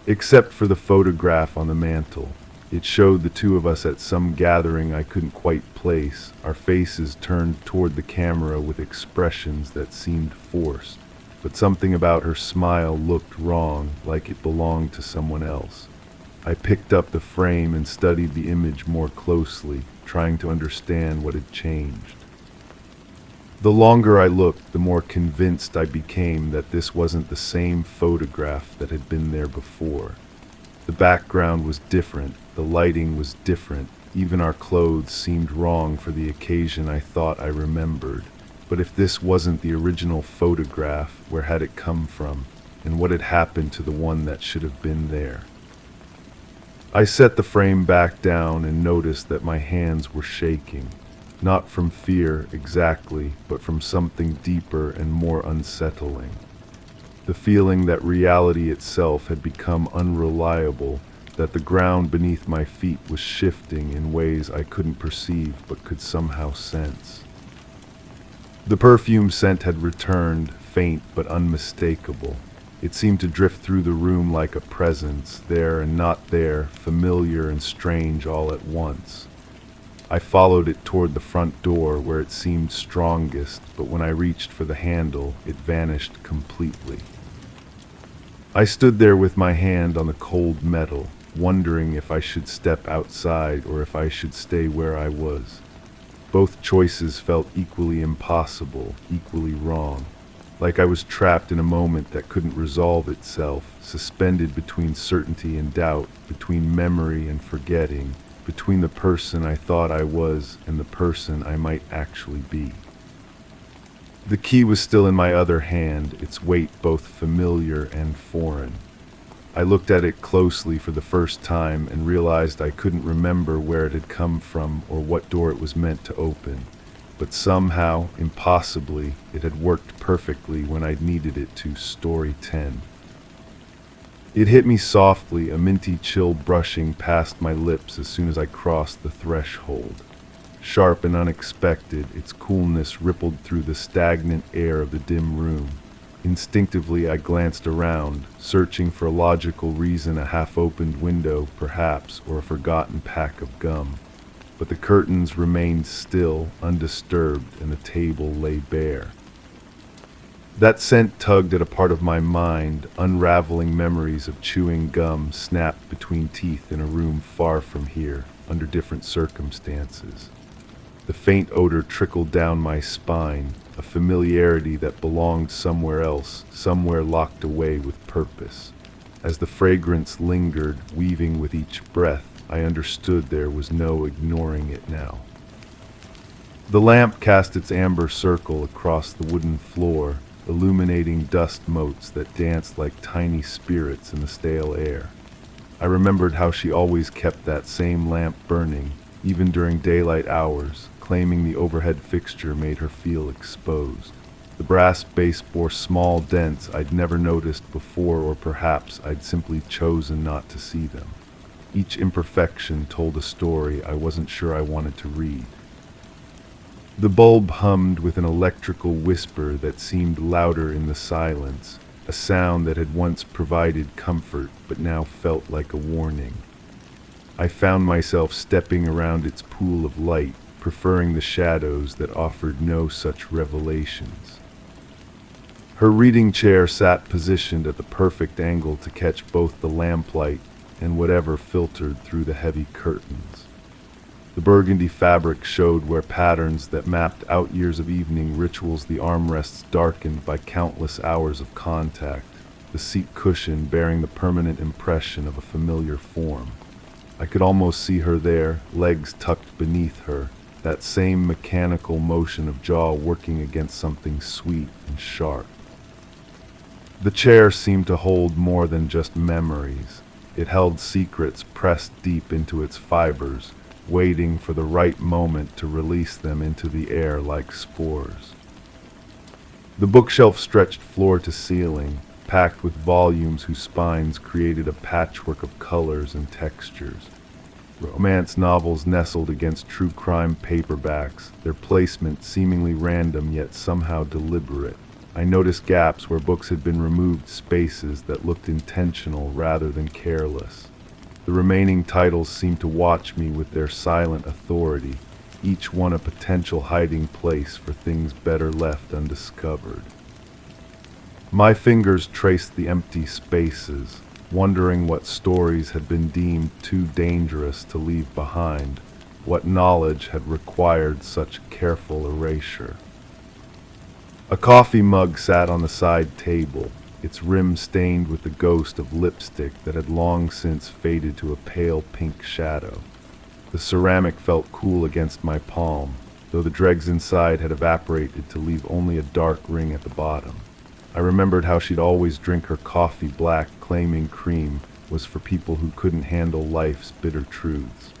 A: Except for the photograph on the mantel. It showed the 2 of us at some gathering I couldn't quite place, our faces turned toward the camera with expressions that seemed forced. But something about her smile looked wrong, like it belonged to someone else. I picked up the frame and studied the image more closely, trying to understand what had changed. The longer I looked, the more convinced I became that this wasn't the same photograph that had been there before. The background was different, the lighting was different, even our clothes seemed wrong for the occasion I thought I remembered. But if this wasn't the original photograph, where had it come from, and what had happened to the one that should have been there? I set the frame back down and noticed that my hands were shaking, not from fear exactly, but from something deeper and more unsettling. The feeling that reality itself had become unreliable, that the ground beneath my feet was shifting in ways I couldn't perceive but could somehow sense. The perfume scent had returned, faint but unmistakable. It seemed to drift through the room like a presence, there and not there, familiar and strange all at once. I followed it toward the front door where it seemed strongest, but when I reached for the handle, it vanished completely. I stood there with my hand on the cold metal, wondering if I should step outside or if I should stay where I was. Both choices felt equally impossible, equally wrong. like I was trapped in a moment that couldn't resolve itself, suspended between certainty and doubt, between memory and forgetting, between the person I thought I was and the person I might actually be. The key was still in my other hand, its weight both familiar and foreign. I looked at it closely for the first time and realized I couldn't remember where it had come from or what door it was meant to open. But somehow, impossibly, it had worked perfectly when I'd needed it to. Story 10. It hit me softly, a minty chill brushing past my lips as soon as I crossed the threshold. Sharp and unexpected, its coolness rippled through the stagnant air of the dim room. Instinctively, I glanced around, searching for a logical reason, a half-opened window, perhaps, or a forgotten pack of gum. But the curtains remained still, undisturbed, and the table lay bare. That scent tugged at a part of my mind, unraveling memories of chewing gum snapped between teeth in a room far from here, under different circumstances. The faint odor trickled down my spine, a familiarity that belonged somewhere else, somewhere locked away with purpose. As the fragrance lingered, weaving with each breath, I understood there was no ignoring it now. The lamp cast its amber circle across the wooden floor, illuminating dust motes that danced like tiny spirits in the stale air. I remembered how she always kept that same lamp burning, even during daylight hours, claiming the overhead fixture made her feel exposed. The brass base bore small dents I'd never noticed before, or perhaps I'd simply chosen not to see them. Each imperfection told a story I wasn't sure I wanted to read. The bulb hummed with an electrical whisper that seemed louder in the silence, a sound that had once provided comfort but now felt like a warning. I found myself stepping around its pool of light, preferring the shadows that offered no such revelations. Her reading chair sat positioned at the perfect angle to catch both the lamplight and whatever filtered through the heavy curtains. The burgundy fabric showed where patterns that mapped out years of evening rituals, the armrests darkened by countless hours of contact, the seat cushion bearing the permanent impression of a familiar form. I could almost see her there, legs tucked beneath her, that same mechanical motion of jaw working against something sweet and sharp. The chair seemed to hold more than just memories. It held secrets pressed deep into its fibers, waiting for the right moment to release them into the air like spores. The bookshelf stretched floor to ceiling, packed with volumes whose spines created a patchwork of colors and textures. Romance novels nestled against true crime paperbacks, their placement seemingly random yet somehow deliberate. I noticed gaps where books had been removed, spaces that looked intentional rather than careless. The remaining titles seemed to watch me with their silent authority, each one a potential hiding place for things better left undiscovered. My fingers traced the empty spaces, wondering what stories had been deemed too dangerous to leave behind, what knowledge had required such careful erasure. A coffee mug sat on the side table, its rim stained with the ghost of lipstick that had long since faded to a pale pink shadow. The ceramic felt cool against my palm, though the dregs inside had evaporated to leave only a dark ring at the bottom. I remembered how she'd always drink her coffee black, claiming cream was for people who couldn't handle life's bitter truths.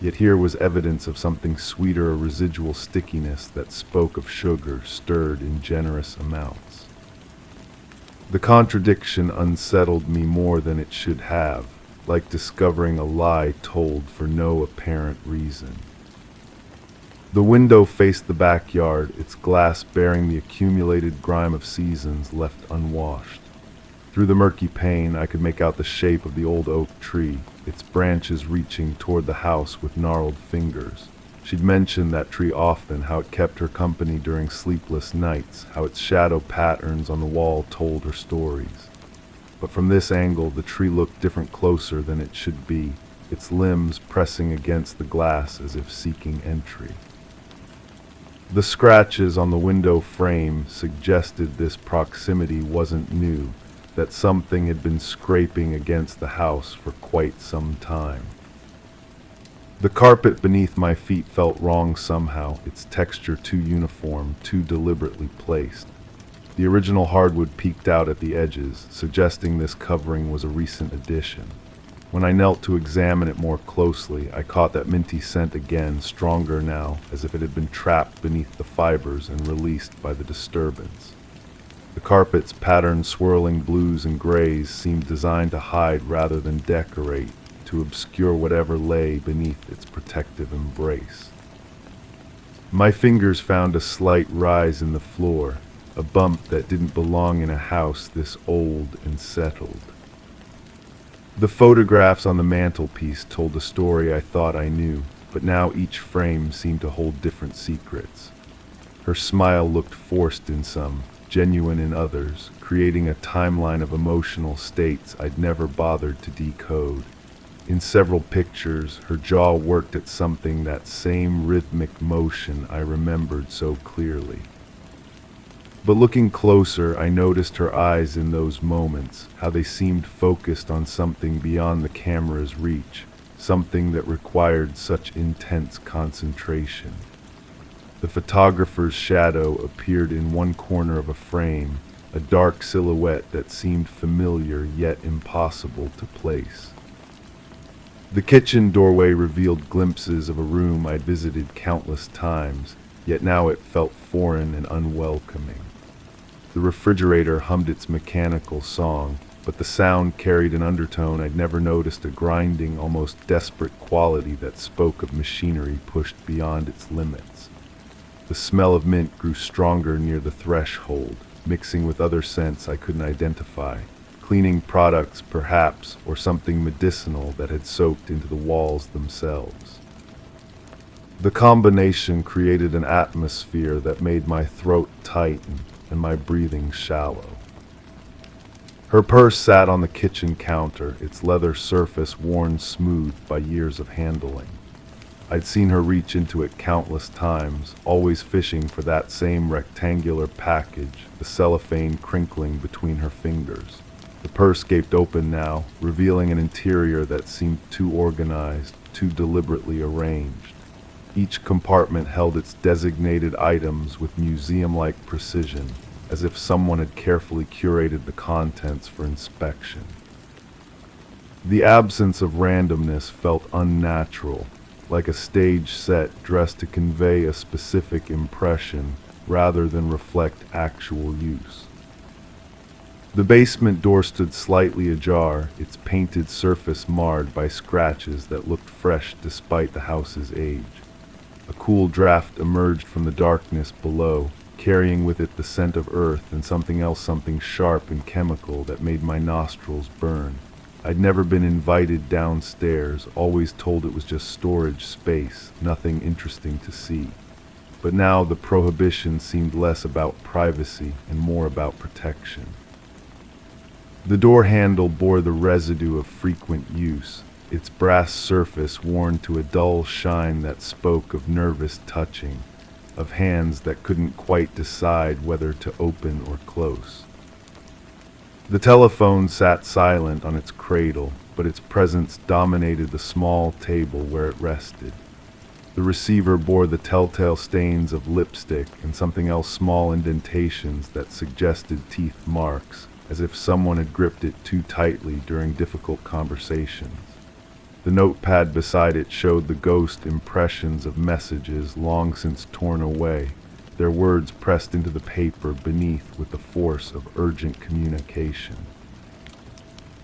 A: Yet here was evidence of something sweeter, a residual stickiness that spoke of sugar stirred in generous amounts. The contradiction unsettled me more than it should have, like discovering a lie told for no apparent reason. The window faced the backyard, its glass bearing the accumulated grime of seasons left unwashed. Through the murky pane, I could make out the shape of the old oak tree, its branches reaching toward the house with gnarled fingers. She'd mentioned that tree often, how it kept her company during sleepless nights, how its shadow patterns on the wall told her stories. But from this angle, the tree looked different, closer than it should be, its limbs pressing against the glass as if seeking entry. The scratches on the window frame suggested this proximity wasn't new, that something had been scraping against the house for quite some time. The carpet beneath my feet felt wrong somehow, its texture too uniform, too deliberately placed. The original hardwood peeked out at the edges, suggesting this covering was a recent addition. When I knelt to examine it more closely, I caught that minty scent again, stronger now, as if it had been trapped beneath the fibers and released by the disturbance. The carpet's patterned swirling blues and grays seemed designed to hide rather than decorate, to obscure whatever lay beneath its protective embrace. My fingers found a slight rise in the floor, a bump that didn't belong in a house this old and settled. The photographs on the mantelpiece told a story I thought I knew, but now each frame seemed to hold different secrets. Her smile looked forced in some, genuine in others, creating a timeline of emotional states I'd never bothered to decode. In several pictures, her jaw worked at something, that same rhythmic motion I remembered so clearly. But looking closer, I noticed her eyes in those moments, how they seemed focused on something beyond the camera's reach, something that required such intense concentration. The photographer's shadow appeared in one corner of a frame, a dark silhouette that seemed familiar yet impossible to place. The kitchen doorway revealed glimpses of a room I'd visited countless times, yet now it felt foreign and unwelcoming. The refrigerator hummed its mechanical song, but the sound carried an undertone I'd never noticed, a grinding, almost desperate quality that spoke of machinery pushed beyond its limits. The smell of mint grew stronger near the threshold, mixing with other scents I couldn't identify. Cleaning products, perhaps, or something medicinal that had soaked into the walls themselves. The combination created an atmosphere that made my throat tighten and my breathing shallow. Her purse sat on the kitchen counter, its leather surface worn smooth by years of handling. I'd seen her reach into it countless times, always fishing for that same rectangular package, the cellophane crinkling between her fingers. The purse gaped open now, revealing an interior that seemed too organized, too deliberately arranged. Each compartment held its designated items with museum-like precision, as if someone had carefully curated the contents for inspection. The absence of randomness felt unnatural, like a stage set dressed to convey a specific impression rather than reflect actual use. The basement door stood slightly ajar, its painted surface marred by scratches that looked fresh despite the house's age. A cool draft emerged from the darkness below, carrying with it the scent of earth and something else, something sharp and chemical that made my nostrils burn. I'd never been invited downstairs, always told it was just storage space, nothing interesting to see. But now the prohibition seemed less about privacy and more about protection. The door handle bore the residue of frequent use, its brass surface worn to a dull shine that spoke of nervous touching, of hands that couldn't quite decide whether to open or close. The telephone sat silent on its cradle, but its presence dominated the small table where it rested. The receiver bore the telltale stains of lipstick and something else, small indentations that suggested teeth marks, as if someone had gripped it too tightly during difficult conversations. The notepad beside it showed the ghost impressions of messages long since torn away, their words pressed into the paper beneath with the force of urgent communication.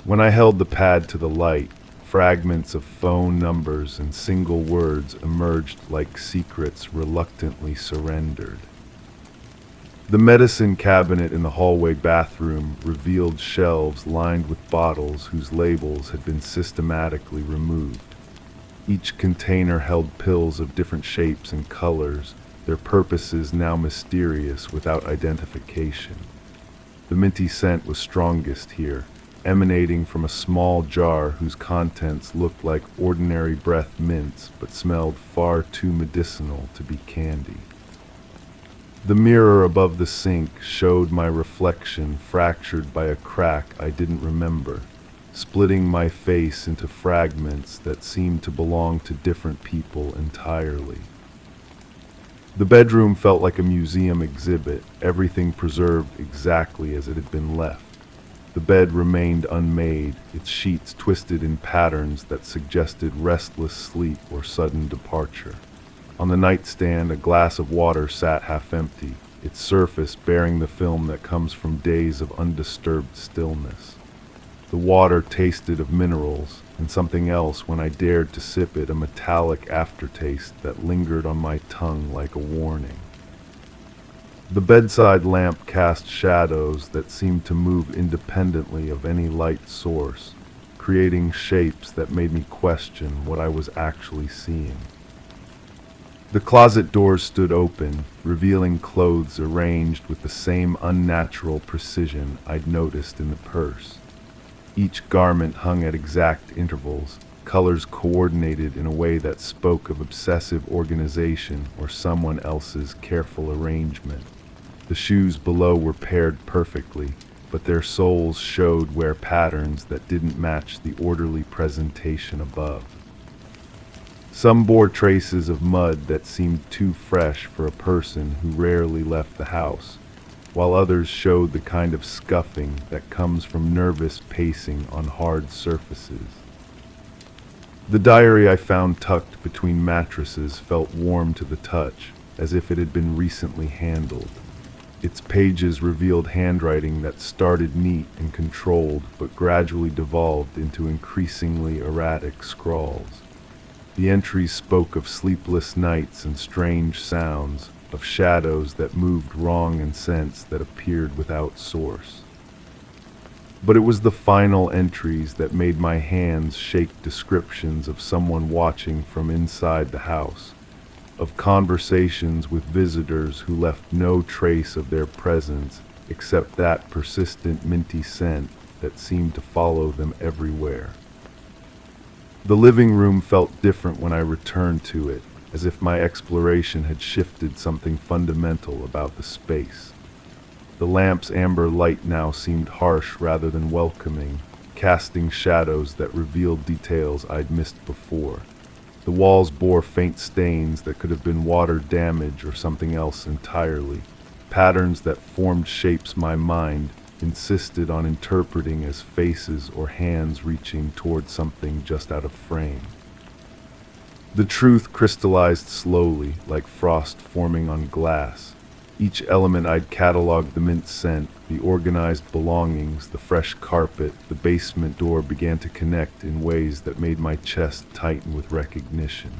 A: When I held the pad to the light, fragments of phone numbers and single words emerged like secrets reluctantly surrendered. The medicine cabinet in the hallway bathroom revealed shelves lined with bottles whose labels had been systematically removed. Each container held pills of different shapes and colors, their purposes now mysterious without identification. The minty scent was strongest here, emanating from a small jar whose contents looked like ordinary breath mints but smelled far too medicinal to be candy. The mirror above the sink showed my reflection fractured by a crack I didn't remember, splitting my face into fragments that seemed to belong to different people entirely. The bedroom felt like a museum exhibit, everything preserved exactly as it had been left. The bed remained unmade, its sheets twisted in patterns that suggested restless sleep or sudden departure. On the nightstand, a glass of water sat half empty, its surface bearing the film that comes from days of undisturbed stillness. The water tasted of minerals, and something else when I dared to sip it, a metallic aftertaste that lingered on my tongue like a warning. The bedside lamp cast shadows that seemed to move independently of any light source, creating shapes that made me question what I was actually seeing. The closet doors stood open, revealing clothes arranged with the same unnatural precision I'd noticed in the purse. Each garment hung at exact intervals, colors coordinated in a way that spoke of obsessive organization or someone else's careful arrangement. The shoes below were paired perfectly, but their soles showed wear patterns that didn't match the orderly presentation above. Some bore traces of mud that seemed too fresh for a person who rarely left the house, while others showed the kind of scuffing that comes from nervous pacing on hard surfaces. The diary I found tucked between mattresses felt warm to the touch, as if it had been recently handled. Its pages revealed handwriting that started neat and controlled, but gradually devolved into increasingly erratic scrawls. The entries spoke of sleepless nights and strange sounds, of shadows that moved wrong and scents that appeared without source. But it was the final entries that made my hands shake, descriptions of someone watching from inside the house, of conversations with visitors who left no trace of their presence except that persistent minty scent that seemed to follow them everywhere. The living room felt different when I returned to it, as if my exploration had shifted something fundamental about the space. The lamp's amber light now seemed harsh rather than welcoming, casting shadows that revealed details I'd missed before. The walls bore faint stains that could have been water damage or something else entirely. Patterns that formed shapes my mind insisted on interpreting as faces or hands reaching toward something just out of frame. The truth crystallized slowly, like frost forming on glass. Each element I'd cataloged: the mint scent, the organized belongings, the fresh carpet, the basement door began to connect in ways that made my chest tighten with recognition.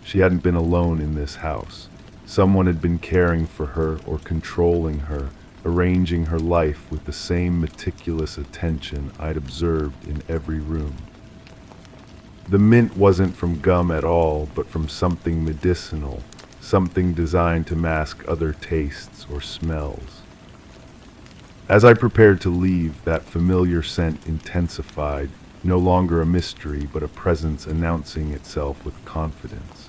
A: She hadn't been alone in this house. Someone had been caring for her or controlling her, arranging her life with the same meticulous attention I'd observed in every room. The mint wasn't from gum at all, but from something medicinal, something designed to mask other tastes or smells. As I prepared to leave, that familiar scent intensified, no longer a mystery, but a presence announcing itself with confidence.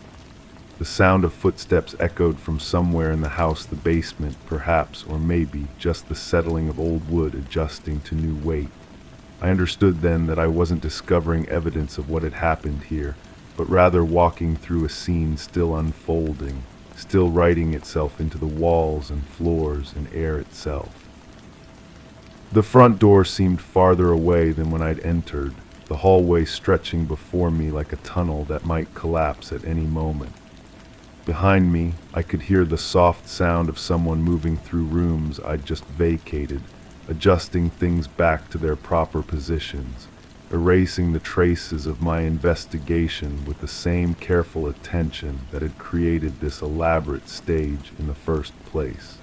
A: The sound of footsteps echoed from somewhere in the house, the basement, perhaps, or maybe just the settling of old wood adjusting to new weight. I understood then that I wasn't discovering evidence of what had happened here, but rather walking through a scene still unfolding, still writing itself into the walls and floors and air itself. The front door seemed farther away than when I'd entered, the hallway stretching before me like a tunnel that might collapse at any moment. Behind me, I could hear the soft sound of someone moving through rooms I'd just vacated, adjusting things back to their proper positions, erasing the traces of my investigation with the same careful attention that had created this elaborate stage in the first place.